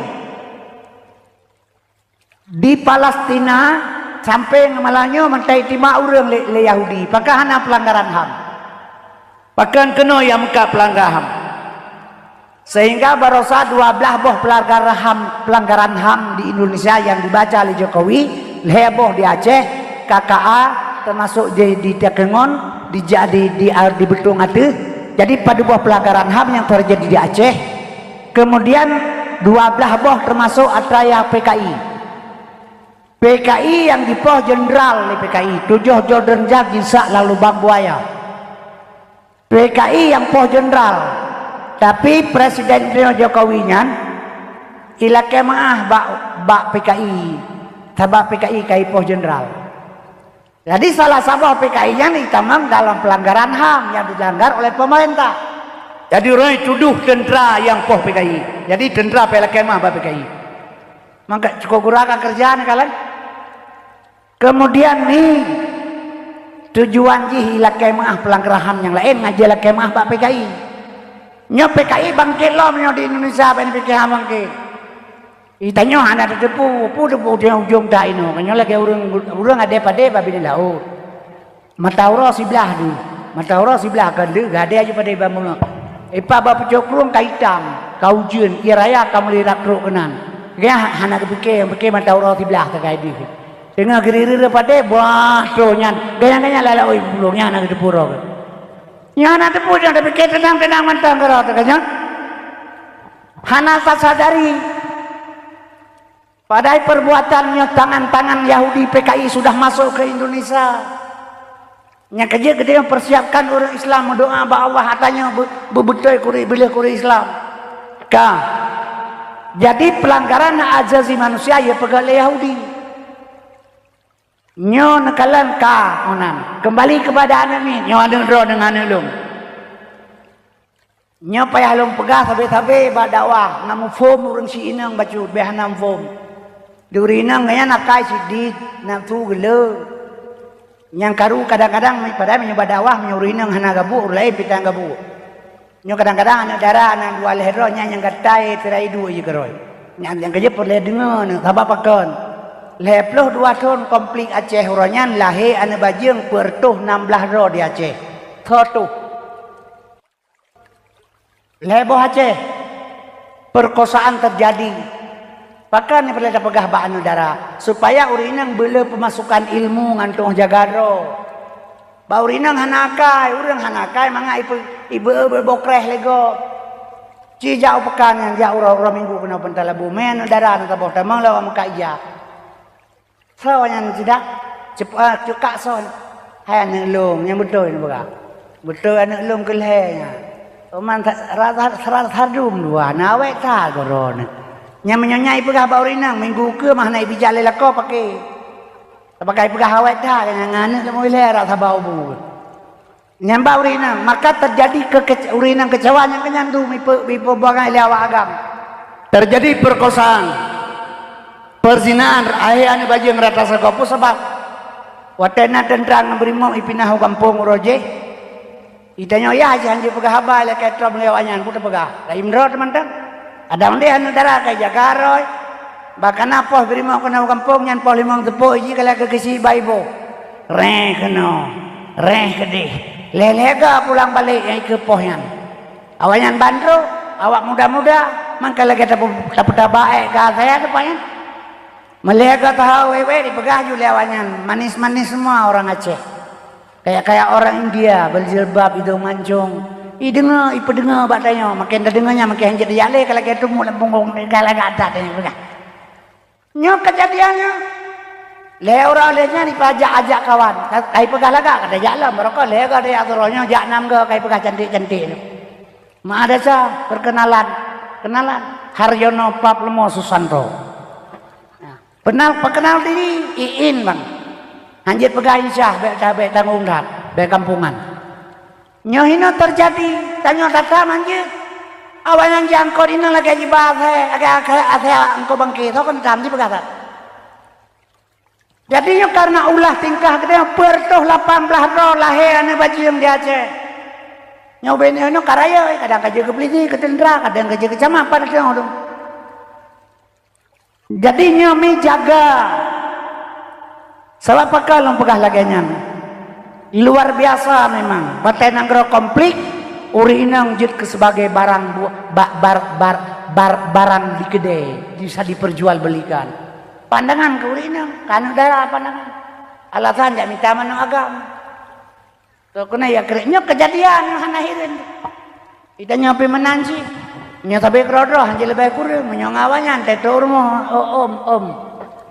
Di Palestina sampai malanyo mentai tima urang le Yahudi, pakah hana pelanggaran HAM. Pakan kena yang muka pelanggaran HAM. Sehingga barosa 12 boh pelanggaran HAM di Indonesia yang dibaca oleh Jokowi. Heboh di Aceh, KKA termasuk di Tekengon, di Betung Ate. Jadi pada buah pelanggaran HAM yang terjadi di Aceh. Kemudian 12 buah termasuk atraya PKI. PKI yang dipoh jenderal di PKI 7 Jordan Jagisa lalu Bang Buaya. PKI yang poh jenderal. Tapi Presiden Jokowi nya ilake maah bak PKI. Sabah PKI kai pos jenderal. Jadi salah satu PKI yang ditamang dalam pelanggaran HAM yang dilanggar oleh pemerintah. Jadi orang tuduh tentara yang poh PKI. Jadi tentara pelakemah bah PKI. Maka cukup gurakan kerjaan kalian. Kemudian nih tujuan jih lakemah pelanggaran HAM yang lain ngajak lakemah bah PKI. Nyo PKI bangkit lo di Indonesia ben PKI bangkit. Itanya hana tepu dia ujung dah ino. Kanyo lagi urang ada pada babi laut. Mataura sebelah tu. Mataura sebelah kan dia gade aja pada bamu. Ipa bapa cokrung kaitam, kau jun iraya kamu lirak ro kenan. Gaya hana kepikir mata orang sebelah terkait dia. Dengar gerira pada buah nyan. Gaya lala oi bulungnya anak di pura. Nya anak di pura tapi kita tenang mantang kerana terkait. Hana sadari. Padahal perbuatannya tangan-tangan Yahudi PKI sudah masuk ke Indonesia. Yang kerja gede persiapkan orang Islam doa Allah hatanya bebetul bila kuri Islam. Jadi pelanggaran azazi manusia ya pegal Yahudi. Nyo nekalan onan. Kembali kepada anak ni. Nyo ada ro dengan ulung. Nyo payah long pegah sabe-sabe badawah namu form urang si inang bacu behanam form. Duri inang ngaya nakai sidit nak tu gele. Yang karu kadang-kadang pada menyebab dakwah menyuruh inang hana gabu ulai pitang gabu. Nyo kadang-kadang anak darah anak dua lehro yang gatai tirai dua je keroi. Yang kerja perlu dengar ni sabab pakon. Leploh 2 tahun komplit Aceh uranyan lahir anak bajing pertuh 16 ro di Aceh. Thotuh. Leboh Aceh. Perkosaan terjadi. Pakan yang perlu pegah baan udara supaya urinang bela pemasukan ilmu ngantung jagaro. Ba urinang hanakai, urang hanakai manga ibu berbokreh lego. Ci jauh pekan yang jauh orang minggu kena pentala bumen udara nang tabah tamang lawa muka iya. Sawanyan tidak cepat cukak son. Hai anak lum yang betul ni pegah. Betul anak lum kelehnya. Oman rasa hardum dua nawek ta goron. Yang menyonyai pegah baurinang minggu ke mah naik bijak lelako pakai. Pakai pegah awet dah yang ngane semua lera sabau bu. Yang baurinang maka terjadi urinang kecewaan yang kenyandu mipo bagai lewat agam. Terjadi perkosaan. Perzinaan ayah ane baju yang rata sekopu sebab watena tentang berimo ipinah kampung roje. Itanya ya janji pegah habal ketrom lewatnya putar pegah. Dah imro teman-teman. Ada onde anu darah kay jagaroy. Bahkan apa berima kena kampung nyan poh limang tepuk ji kala ke kisi baibo. Reh keno. Reh kedih. Lelega pulang balik yang ke pohyan. Awanyan bandro, awak muda-muda mangka lagi dapat baik ka saya depan. Melega tahu wewe dipegah ju lewanyan. Manis-manis semua orang Aceh. Kayak orang India berjilbab hidung mancung. Dengar, dengar batanya, makin dah dengarnya, makin hanjat dia le kalau kita mu lempung kalau ada tanya betul. Nyo kejadiannya, le orang lenya ni ajak kawan, kai pegah laga kata jalan mereka le kata dia aturannya jak nam ke kai pegah cantik-cantik ni. Ma ada sa kenalan Haryono Paplemo Susanto. Kenal diri Iin bang. Hanjat pegah Insyah be tanggung dah, be kampungan. Nyohino terjadi tanya kata manje awan yang jangkau ini lagi jibah agak engkau bangkit itu kan tamji berkata jadinya karena ulah tingkah gede pertuh 18 ro lahir ane baju yang di Aceh nyobain ini karaya kadang kerja ke Peliti ke Tendra kadang kerja ke Camapa jadinya mi jaga salah pakal yang pegah lagi luar biasa memang batai nanggro komplit uri inang jid ke sebagai barang barang di kedai bisa diperjualbelikan pandangan ke uri inang kan udara pandangan alasan jak minta manang agama to kena ya kereknya kejadian yang hanahirin kita nyopi menanci nya tabe krodro hanji lebih kurang menyongawanya ante turmo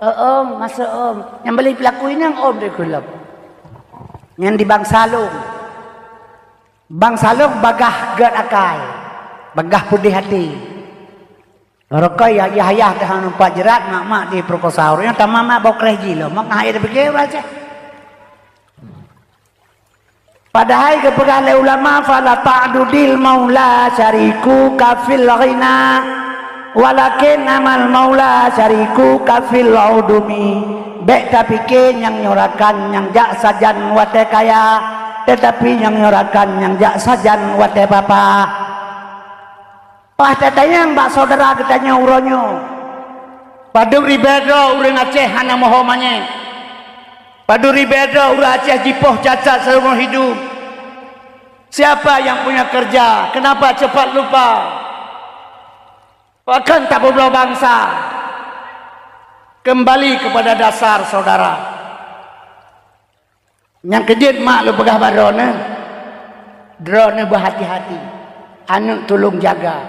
om masuk om yang beli pelaku ini yang om dikulap yang di Bang Salung bagah gad akai bagah putih hati rokai ayah dah numpak jerat mak di perkosaur yang tamama bokreh jilo mak air pikir baca padahal kepegang ulama fala ta'dudil maula syariku kafil ghina walakin amal maula syariku kafil udumi baik tapi yang nyorakan yang jak sajan wate kaya tetapi yang nyorakan yang jak sajan wate papa pah tetanya yang bak saudara katanya uronyo padu ribedo urang Aceh hana mohomanya padu ribedo urang Aceh jipoh cacat seumur hidup siapa yang punya kerja kenapa cepat lupa bahkan tak berbau bangsa kembali kepada dasar saudara. Yang kejut mak lu pegah drone berhati-hati, anu tolong jaga.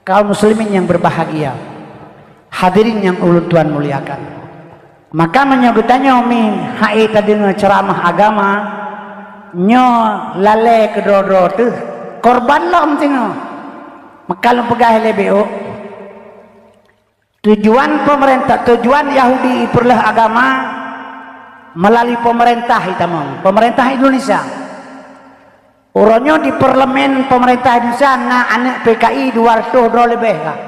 Kaum muslimin yang berbahagia, hadirin yang ulun Tuhan muliakan. Maka menyogutannya umi hai tadi ceramah agama nyo lale kedoro tu korban lom tino. Maka lu pegah LBO tujuan pemerintah, tujuan Yahudi perlah agama melalui pemerintah hitamong, pemerintah Indonesia. Uronyo di parlemen pemerintah Indonesia na anak PKI 200 lebih kah.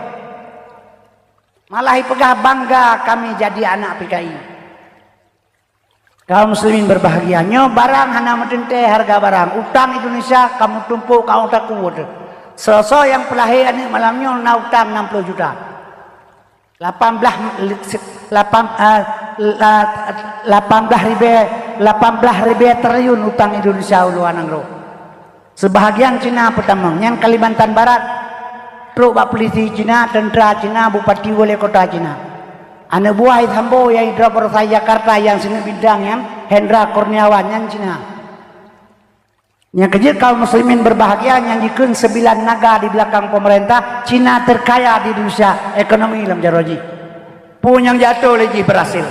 Malah pegah bangga kami jadi anak PKI. Kaum muslimin berbahagia. Nyo barang hana medente harga barang. Utang Indonesia kamu tumpuk kamu tak kuat. Selesai yang pelahir anak malamnya na utang 60 juta. 18 ribu triliun utang Indonesia uluan angro. Sebahagian Cina pertama, yang Kalimantan Barat, truk bak polisi Cina, tentera Cina, bupati wali kota Cina. Anak buah Sambo yang Hidra Persai Jakarta yang sini bidang yang Hendra Kurniawan yang Cina. Yang kejut kaum muslimin berbahagia nyanyikan 9 naga di belakang pemerintah. Cina terkaya di Indonesia, ekonomi dalam jaroji. Punya jatuh lagi berhasil.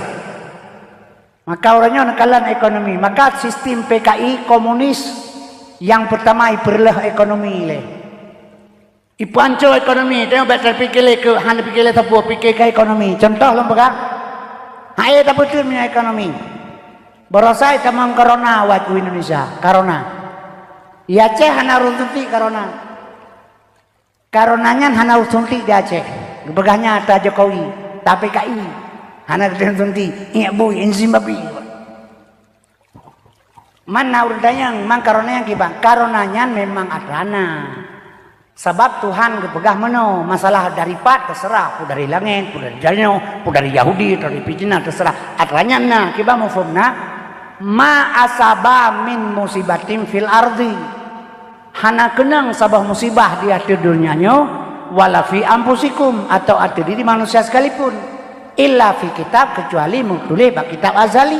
Maka orangnya nekalan ekonomi. Maka sistem PKI komunis yang pertama iperlah ekonomi le. Ipanco ekonomi, tengok betul fikir le ke hanya fikir le tapu fikir ke ekonomi. Contoh lomba hai tak betul punya ekonomi. Berasai tamang corona wajib Indonesia, corona. Ya Aceh hana runtuti corona. Coronanya hana runtuti di Aceh. Begahnya ada Jokowi, tapi KI hana runtuti. Iya bu, Zimbabwe. Mana urutnya mang corona yang kibang? Coronanya memang adana. Sebab Tuhan kepegah meno masalah daripat terserah, pu dari langit, pu dari jalno, pu dari Yahudi, dari Cina terserah. Adanya na kibang mufumna ma asaba min musibatin fil ardi. Hana kenang sabah musibah di akhir dunianya wala fi ampusikum atau akhir diri manusia sekalipun illa fi kitab kecuali mutulih bak kitab azali.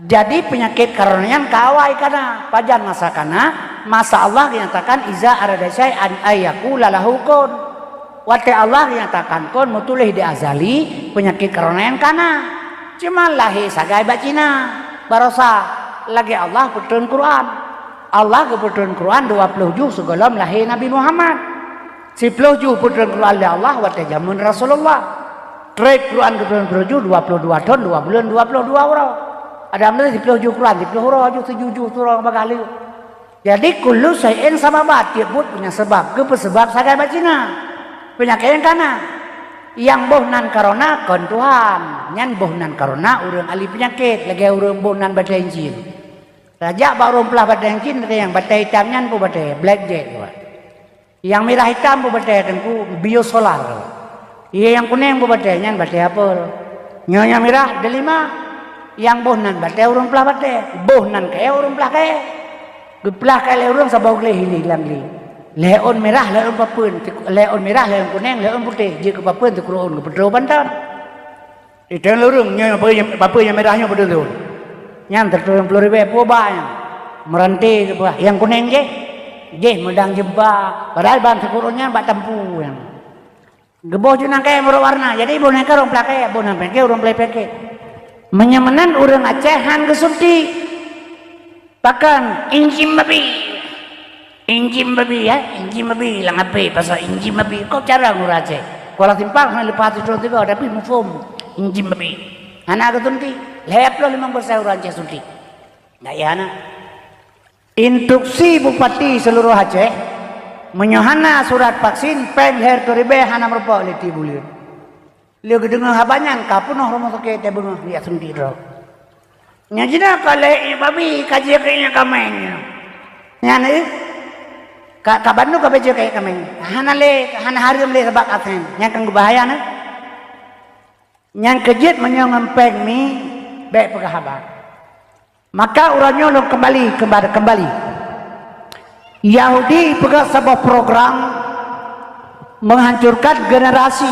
Jadi penyakit karenanya kawai kana pajan masa kana masa Allah dinyatakan iza arada syai'an ayyaku lalahu kun. Wate Allah dinyatakan kun mutulih di azali penyakit karenanya kana. Cuma lahi sagai bacina barosa lagi Allah betul Quran. Allah kebetulan Quran 20 juz sebelum lahir Nabi Muhammad. 10 juz kebetulan Quran oleh Allah waktu zaman Rasulullah. Trade Quran kebetulan juz 22 tahun 2 bulan 22 orang. Ada ambil 10 juz Quran 10 orang juz 7 juz orang bakal. Jadi kullu syai'in sababat tiap punya sebab. Ke sebab sagai bacina. Penyakit yang kana. Yang bohnan karona kon Tuhan. Nyan bohnan karona urang ahli penyakit lagi urang bohnan baca Injil. Raja baru pelah batai yang yang batai hitamnya pun batai black jet. Yang merah hitam pun batai tengku biosolar. Iya yang kuning pun batai yang batai apa? Nyonya merah delima. Yang bohnan batai urung pelah batai. Bohnan kaya urung pelah kaya. Gepelah kaya urung sabau gleh hilang gleh. Leon merah leon papun. Leon merah leon kuning leon putih. Jika papun tu kurun ke pedro bantan. Itu yang urung nyonya papun yang merahnya betul. Yang tertulis 10 ribu pobanya merantai ke bawah yang kuning je medang jebak padahal bahan sekurungnya bak tempu yang geboh junang kaya berwarna jadi boneka orang pelakaya boneka peke orang pelakaya menyamanan orang Acehan kesunti bahkan injim babi ya injim babi lang apa pasal injim babi kok cara ngurah Aceh kalau timpang lepas itu tiba tapi mufum injim babi anak kesunti lep lo 15 orang Aceh suntik. Nggak ya anak. Instruksi Bupati seluruh Aceh menyohana surat vaksin pengher toribe hana merpok leti bulir. Leo gedeng habanyan kapunoh rumah sakit tebunuh dia suntik ro. Nyajina kale babi kaji kayaknya kamenya. Nyane ka Bandung ka beje kayak kameng. Hana harum le sebab aten. Yang kang bahaya na. Yang kejut menyongempeng mi baik pegahabat. Maka orangnya kembali. Yahudi pegang sebuah program menghancurkan generasi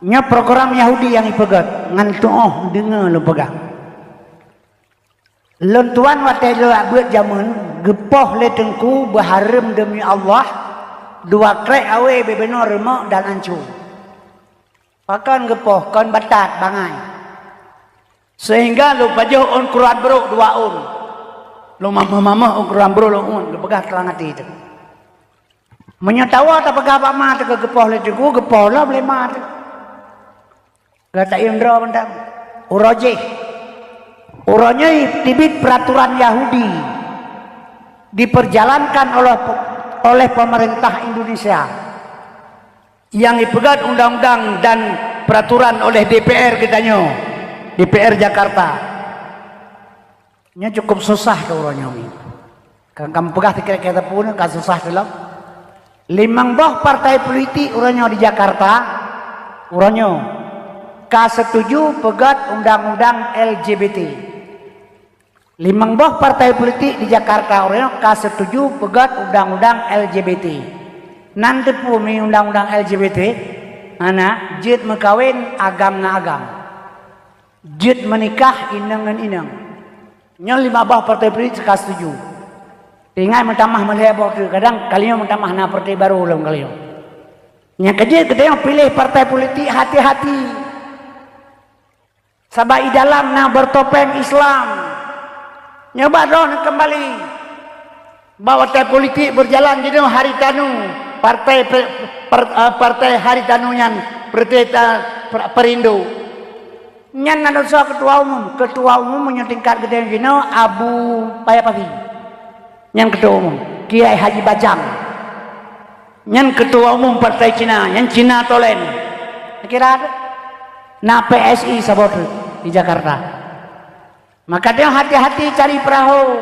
nya program Yahudi yang ipegat ngan tuoh dengar lu pegang lentuan wate lu buat zaman gepoh le tengku berharem demi Allah dua krek awe bebeno remak dan ancur pakan gepoh kon batat bangai sehingga lu pajoh on Quran bro 2 on lu mama on Quran bro lu on lu pegah telangati itu menyatawa tak pegah apa mah ke gepoh le tengku gepoh lah boleh mah kata Indra benda uroje uranya tibit peraturan Yahudi diperjalankan oleh pemerintah Indonesia yang dipegat undang-undang dan peraturan oleh DPR katanya DPR Jakarta nya cukup susah ke uranya ini kan kamu pegah kira-kira pun kan susah dalam 5 boh partai politik uranya di Jakarta uranya setuju pegat undang-undang LGBT 5 boh partai politik di Jakarta orang setuju pegat undang-undang LGBT nanti pun undang-undang LGBT anak jid mekawin agam na agam jid menikah inang dan inang nya 5 boh partai politik setuju tinggal mentamah melebok kadang kalian mentamah na partai baru ulang kalian nya kejid kita pilih partai politik hati-hati sabai dalam na bertopeng Islam nyoba dong kembali bahwa partai politik berjalan jadi haritanu partai haritanu yang Perindo nyan nadosa ketua umum menyetingkat gede gino Abu Payapavi yang ketua umum Kiai Haji Bajang yang ketua umum partai Cina yang Cina Tolen kira ada na PSI sabot di Jakarta maka dia hati-hati cari perahu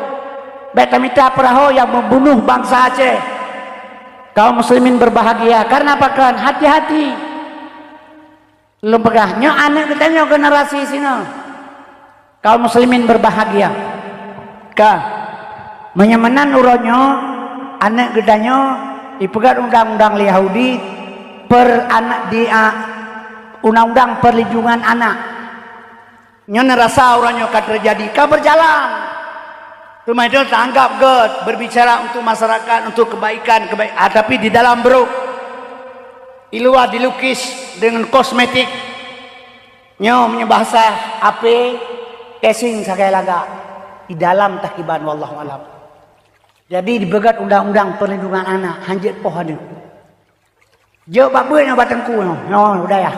betamita perahu yang membunuh bangsa Aceh kaum muslimin berbahagia karena apa kan hati-hati lempegahnya anak katanya generasi sini kaum muslimin berbahagia ka menyemenan uronyo anak gedanya dipegat undang-undang Yahudi per anak dia undang-undang perlindungan anak nyonya rasa orangnya akan terjadi kan berjalan cuma itu tanggap God berbicara untuk masyarakat untuk kebaikan tapi di dalam bro iluah dilukis dengan kosmetik nyonya bahasa apa casing sekali laga di dalam takiban wallahu alam jadi dibegat undang-undang perlindungan anak hanjit pohon jauh babunya batangku udah ya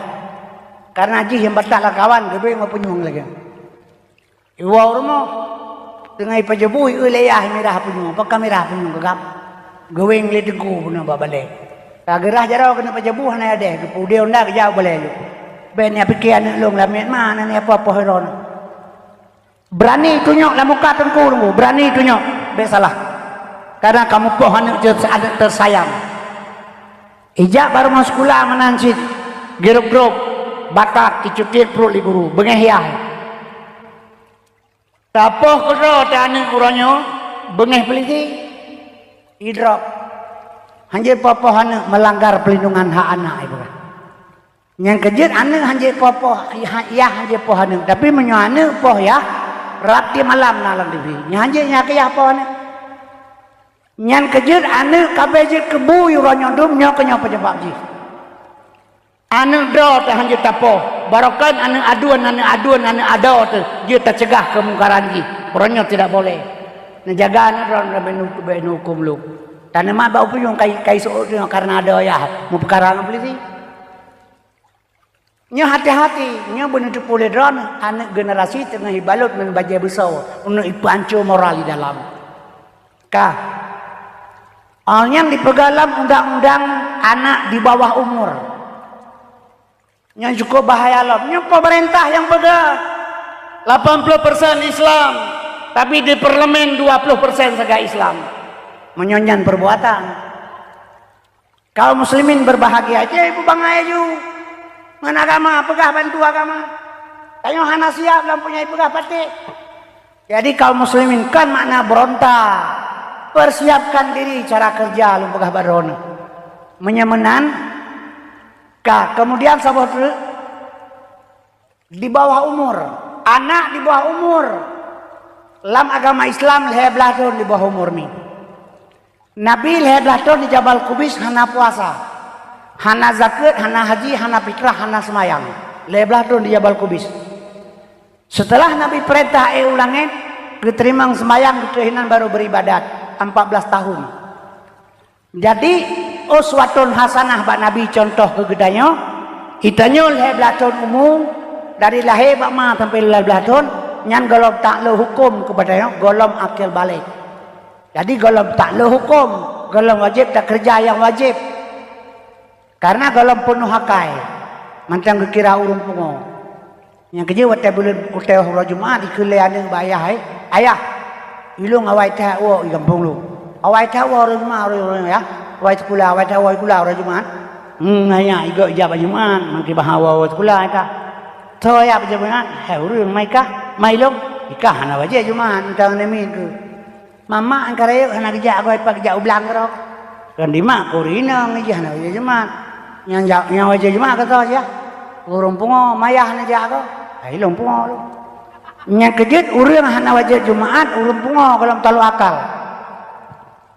karena aji yang bataklah kawan gede mau penyung lagi iwa rumah dengan ipajabui ulayah merah penyung apakah merah penyung gegap gawing ledeku punya babale kagerah jarau kena pajabuh na ada kepudia unda kejauh boleh lu ben ya pikiran lu lamet mana ni apa-apa heron berani tunjuk lah muka tengku nunggu berani tunjuk salah karena kamu pohon tersayang ijak baru masuk sekolah menansit geruk-geruk batak dicutir perut di guru bengehiah tapoh kedua tani uranyo bengeh peliti hidrop hanjir popohan melanggar pelindungan hak anak ibu yang kejut anak hanjir popoh ya hanjir pohan tapi menyuana poh ya rati malam nalang TV hanjirnya kaya pohan yang kejut anak kabejit kebu uranyo dum nyo kenyo pejebak ji anu do teh hanjut tapoh barokan anu aduan ado teh dia tercegah kemungkaran ji orangnya tidak boleh ngejaga anu benu hukum lu tanah mah bau pun kai so karena ada ya mau perkara apa polisi nya hati-hati nya bener boleh drone anak generasi tengah hibalut men bajai besar untuk ipancu moral di dalam kah yang dipegalam undang-undang anak di bawah umur yang cukup bahaya loh. Yang pemerintah yang pegang 80% Islam, tapi di parlemen 20% saja Islam. Menyonyan perbuatan. Kaum muslimin berbahagia aja ibu bang ayu. Mana agama pegah bantu agama. Kayu hana siap dan punya pegah pati. Jadi kaum muslimin kan makna berontak. Persiapkan diri cara kerja lu pegah baron. Menyemenan kemudian sahabat di bawah umur, anak di bawah umur. Dalam agama Islam leher belah tahun di bawah umur ni. Nabi leher belah tahun di Jabal Kubis hana puasa, hana zakat, hana haji, hana fitrah, hana semayang. Leher belah tahun di Jabal Kubis. Setelah Nabi perintah ulangin, keterima semayang ketuhinan baru beribadat 14 tahun. Jadi uswatun hasanah bak Nabi contoh kegedanyo. Itanya leher belah tahun umum dari lahir bak ma sampai leher belah tahun. Nyan golom tak le hukum kepadanya, golom akil balik. Jadi golom tak le hukum, golom wajib tak kerja yang wajib. Karena golom penuh hakai. Mantang kira urung pungo. Yang kerja watai bulan utai hura Jumaat dikele ane bayah ayah. Ilung awai tah wo i kampung lu. Awai tah wo urang Jumaat urang ya. Awai sekolah awai tah wo sekolah urang Jumaat. Ayah igo ijab Jumaat mangki bahawa wo sekolah ka. Toya Jumaat, hai urang mai ka. Mai long ikah hana wajib Jumaat tang nemi tu. Mama angkarayo hana kerja aku apa kerja ublang kerok. Kan di mak kurina ngeji hana wajib Jumaat. Yang wajib Jumaat kata aja. Urung pungo mayah hana jago. Ai long pungo lu. Yang kejut urang hana wajib Jumaat urung pungo kalau terlalu akal.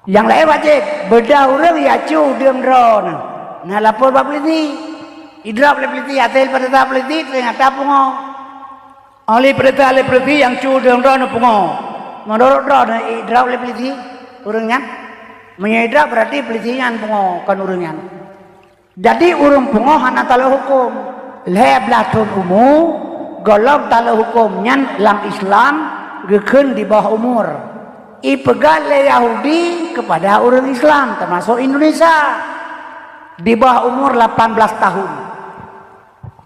Yang lain wajib beda urang ya cu diam dron. Nah lapor bab peliti. Idrap peliti atel pada peliti ternyata pungo. Oleh perintah oleh peliti yang cu diam dron pungo. Menurut dron idrap oleh peliti urangnya. Menyidrap berarti pelitian pungo kan urangnya. Jadi urung pungo hana tala hukum. Leher belah tahun umur golong tala hukum nyan dalam Islam gekeun di bawah umur. Ipegal le Yahudi kepada orang Islam termasuk Indonesia di bawah umur 18 tahun.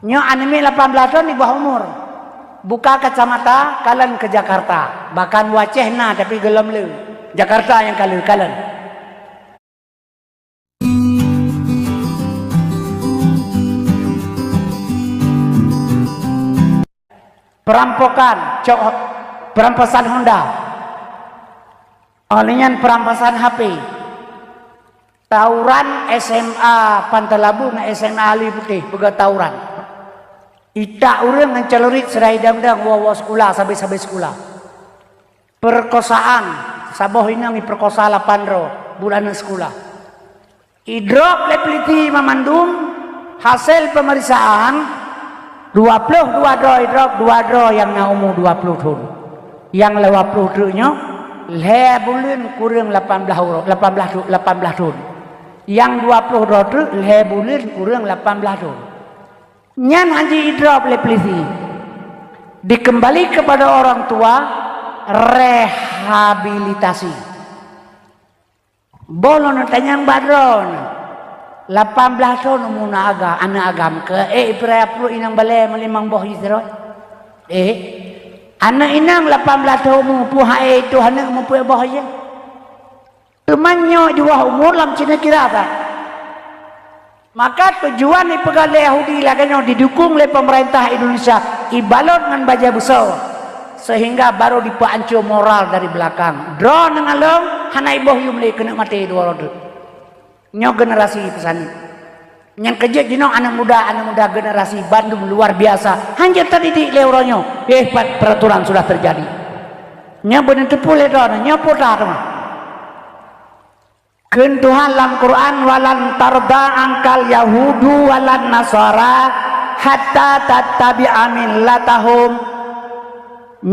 Nyo anime 18 tahun di bawah umur. Buka kacamata kalian ke Jakarta. Bahkan wacehna tapi gelem le. Jakarta yang kalian. Perampokan, perampasan Honda, olehnya perampasan HP, tawuran SMA Pantalabu na SMA Ali Putih, pega tawuran. Ita urang ngecelurit serai dang-dang wawa sekolah sampai sekolah. Perkosaan, saboh inang perkosa 8 ro bulan sekolah. Idrop lepeliti memandum hasil pemeriksaan 22 dro yang na umur 20 tahun. Yang 20 tahunnya le bulan kurang 18 tahun. Yang 20 tahun le bulan kurang 18 tahun. Nyan haji idrop le pelisi. Dikembali kepada orang tua rehabilitasi. Bolon tanyang badron. 18 tahun umur anak agam ke ibraya perlu inang balai melimang boh isro anak inang 18 tahun umur puha itu anak umur puha boh je temannya di bawah umur lam cina kira tak maka tujuan ni pegawai Yahudi laganya didukung oleh pemerintah Indonesia ibalon dengan baja besar sehingga baru dipancur moral dari belakang drone dengan long hana iboh yumli kena mati dua roda nyo generasi pesan yang kerja jino anak muda generasi Bandung luar biasa hanya terdidik leuronyo peraturan sudah terjadi nyo bener tepul edon nyo putar mah keun Tuhan dalam Quran walan tarda angkal yahudu walan nasara hatta tattabi'a millatahum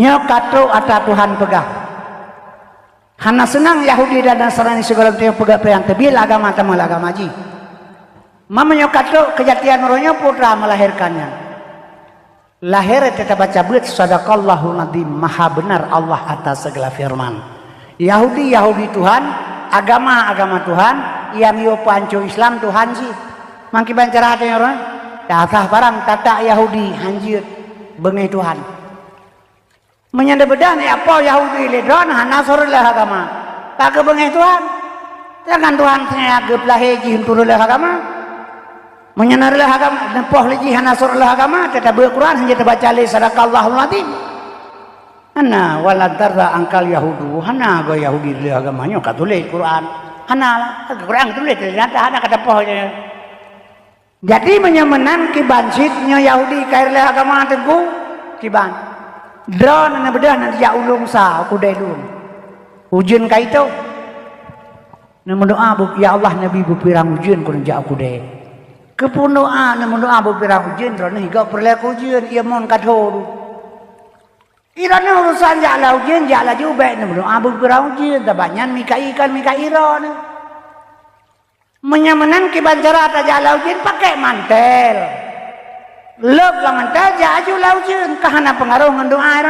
nyo katu ata Tuhan pegah. Hana senang Yahudi dan Nasrani segala tiap pegat yang tebil agama tamal agama ji. Mamanya kata kejatian rohnya putra melahirkannya. Lahir kita baca bet sadaqallahu nadim maha benar Allah atas segala firman. Yahudi Tuhan, agama Tuhan, yang yo panco Islam Tuhan sih. Mangki bancara hati orang. Datah barang tata Yahudi hanjir bengai Tuhan. Menyanda bedah ni apa Yahudi ledron hana sorlah agama. Tak kebengai Tuhan. Jangan Tuhan saya agep lahir turunlah agama. Menyenarlah agama nempoh lagi hana sorlah agama tetap Al-Quran hanya terbaca li sadaqallahul azim. Hana waladara angkal Yahudu hana go Yahudi le agamanya katulis Quran. Hana lah Quran tulis ternyata hana kata poh Jadi menyemenan kiban sitnya Yahudi kairlah agama teguh kiban. Drone na bedah nanti ya ulung sa aku delun. Ujian ka itu. Namun doa ya Allah Nabi bupirang ujian kun ja aku deh. Kepun doa namun doa bupirang ujian drone higa perlek ujian ia mon kadho. Irana urusan jala ujian jala juga namun doa bupirang ujian tabanyan mika ikan mika irana. Menyemenan kiban cara aja laujin pakai mantel. Lep lah mantel jaju laujin kahana pengaruh ngendung air.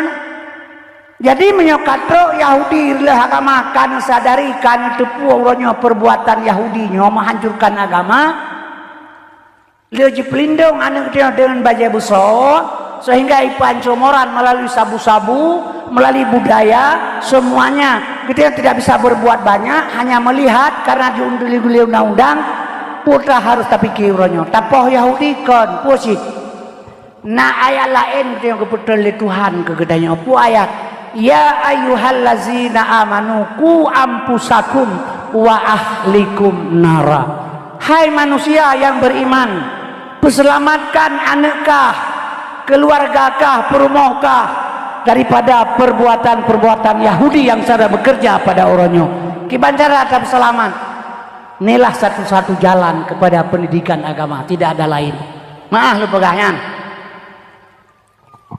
Jadi menyokatro Yahudi lah agama kan sadarikan tepu orangnya perbuatan Yahudi nya menghancurkan agama. Leuji pelindung anu dengan bajai busok sehingga ipan comoran melalui sabu-sabu, melalui budaya semuanya kita tidak bisa berbuat banyak, hanya melihat karena diunduli undang-undang putra harus tapi kironyo tapoh Yahudi kan pusit na ayat lain yang kebetulan Tuhan kegedanya apa ayat ya ayyuhallazina amanu ku ampusakum wa ahlikum nara. Hai manusia yang beriman, berselamatkan anakah, keluargakah, perumahkah daripada perbuatan-perbuatan Yahudi yang sada bekerja pada orangnya. Kiban cara tetap selamat. Inilah satu-satu jalan kepada pendidikan agama, tidak ada lain. Maaf lu pegangan.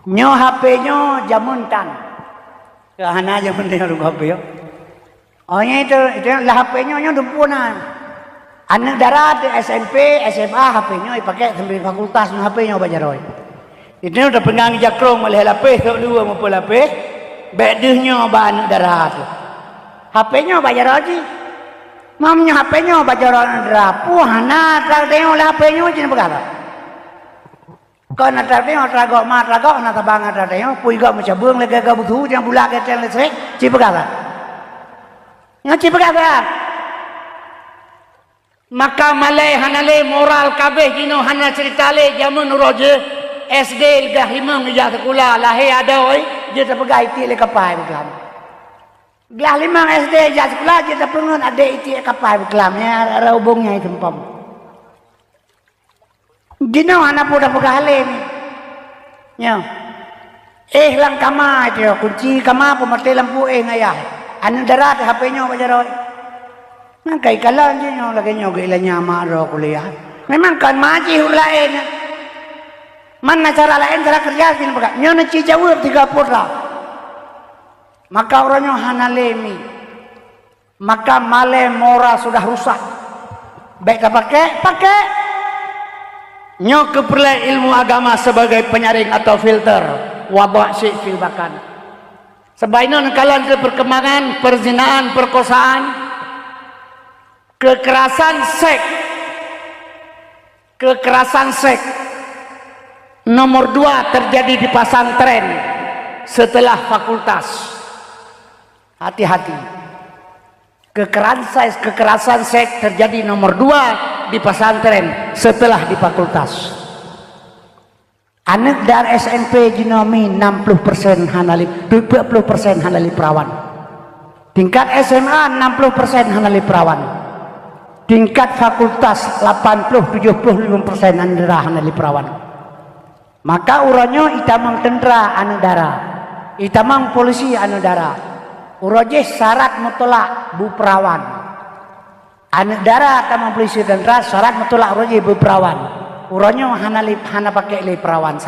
Nyo HP-nyo jamuntan. Kahana aja penting lu HP yo. Oh itu lah HP-nyo nyo dumpunan. Anak darat SMP, SMA HP-nyo dipakai sampai fakultas HP-nyo bajaroy. Itu udah pegang jakrong malih lapis tok dua maupun lapis. Bedehnya ba anak darat. HP-nyo bajaroy ji. Mamnya HP-nyo bajaroy drapu hana tak tengok HP-nyo jin perkara. Kau nak tengok tragok ma tragok na tabang ada tengok pui gak macam beung lega gak butuh yang bulak ke teng lesek ci perkara. Nya ci perkara. Maka malai hanale moral kabeh dino hana cerita le jamun roje SD gah himang ja sekolah lahe ada oi je terpegai ti le kapai beklam. Gah limang SD ja sekolah je terpengun ade iti kapai beklam ya ara hubungnya itu pom. Dino hana puda pegale ni. Nya. Lang kama itu kunci kama pemati lampu ngayah. Anu darat HP-nya bajaroi. Nah, kay kalan din yung lagay nyo kailan niya maro kuliah. Memang kan maji hulain. Man na cara lain cara kerja sini baga. Nyo na cijawur 3 putra. Maka orangnya hanalemi. Maka male mora sudah rusak. Baik pakai. Nyo keperluan ilmu agama sebagai penyaring atau filter. Wabak syik filbakan. Sebaiknya kalian ke perkembangan perzinaan, perkosaan. Kekerasan seks nomor 2 terjadi di pesantren setelah fakultas. Hati-hati. Kekerasan seks terjadi nomor 2 di pesantren setelah di fakultas. Anak dan SMP jinomi 60% hanali 20% hanali perawan. Tingkat SMA 60% hanali perawan. Tingkat fakultas 80-75% andera hanali perawan. Maka uranyo itamang tentera anu dara, itamang polisi anu dara. Uroje syarat mutlak bu perawan. Anu dara tamang polisi tentera syarat mutlak uroje bu perawan. Uranyo hana pakai le perawan.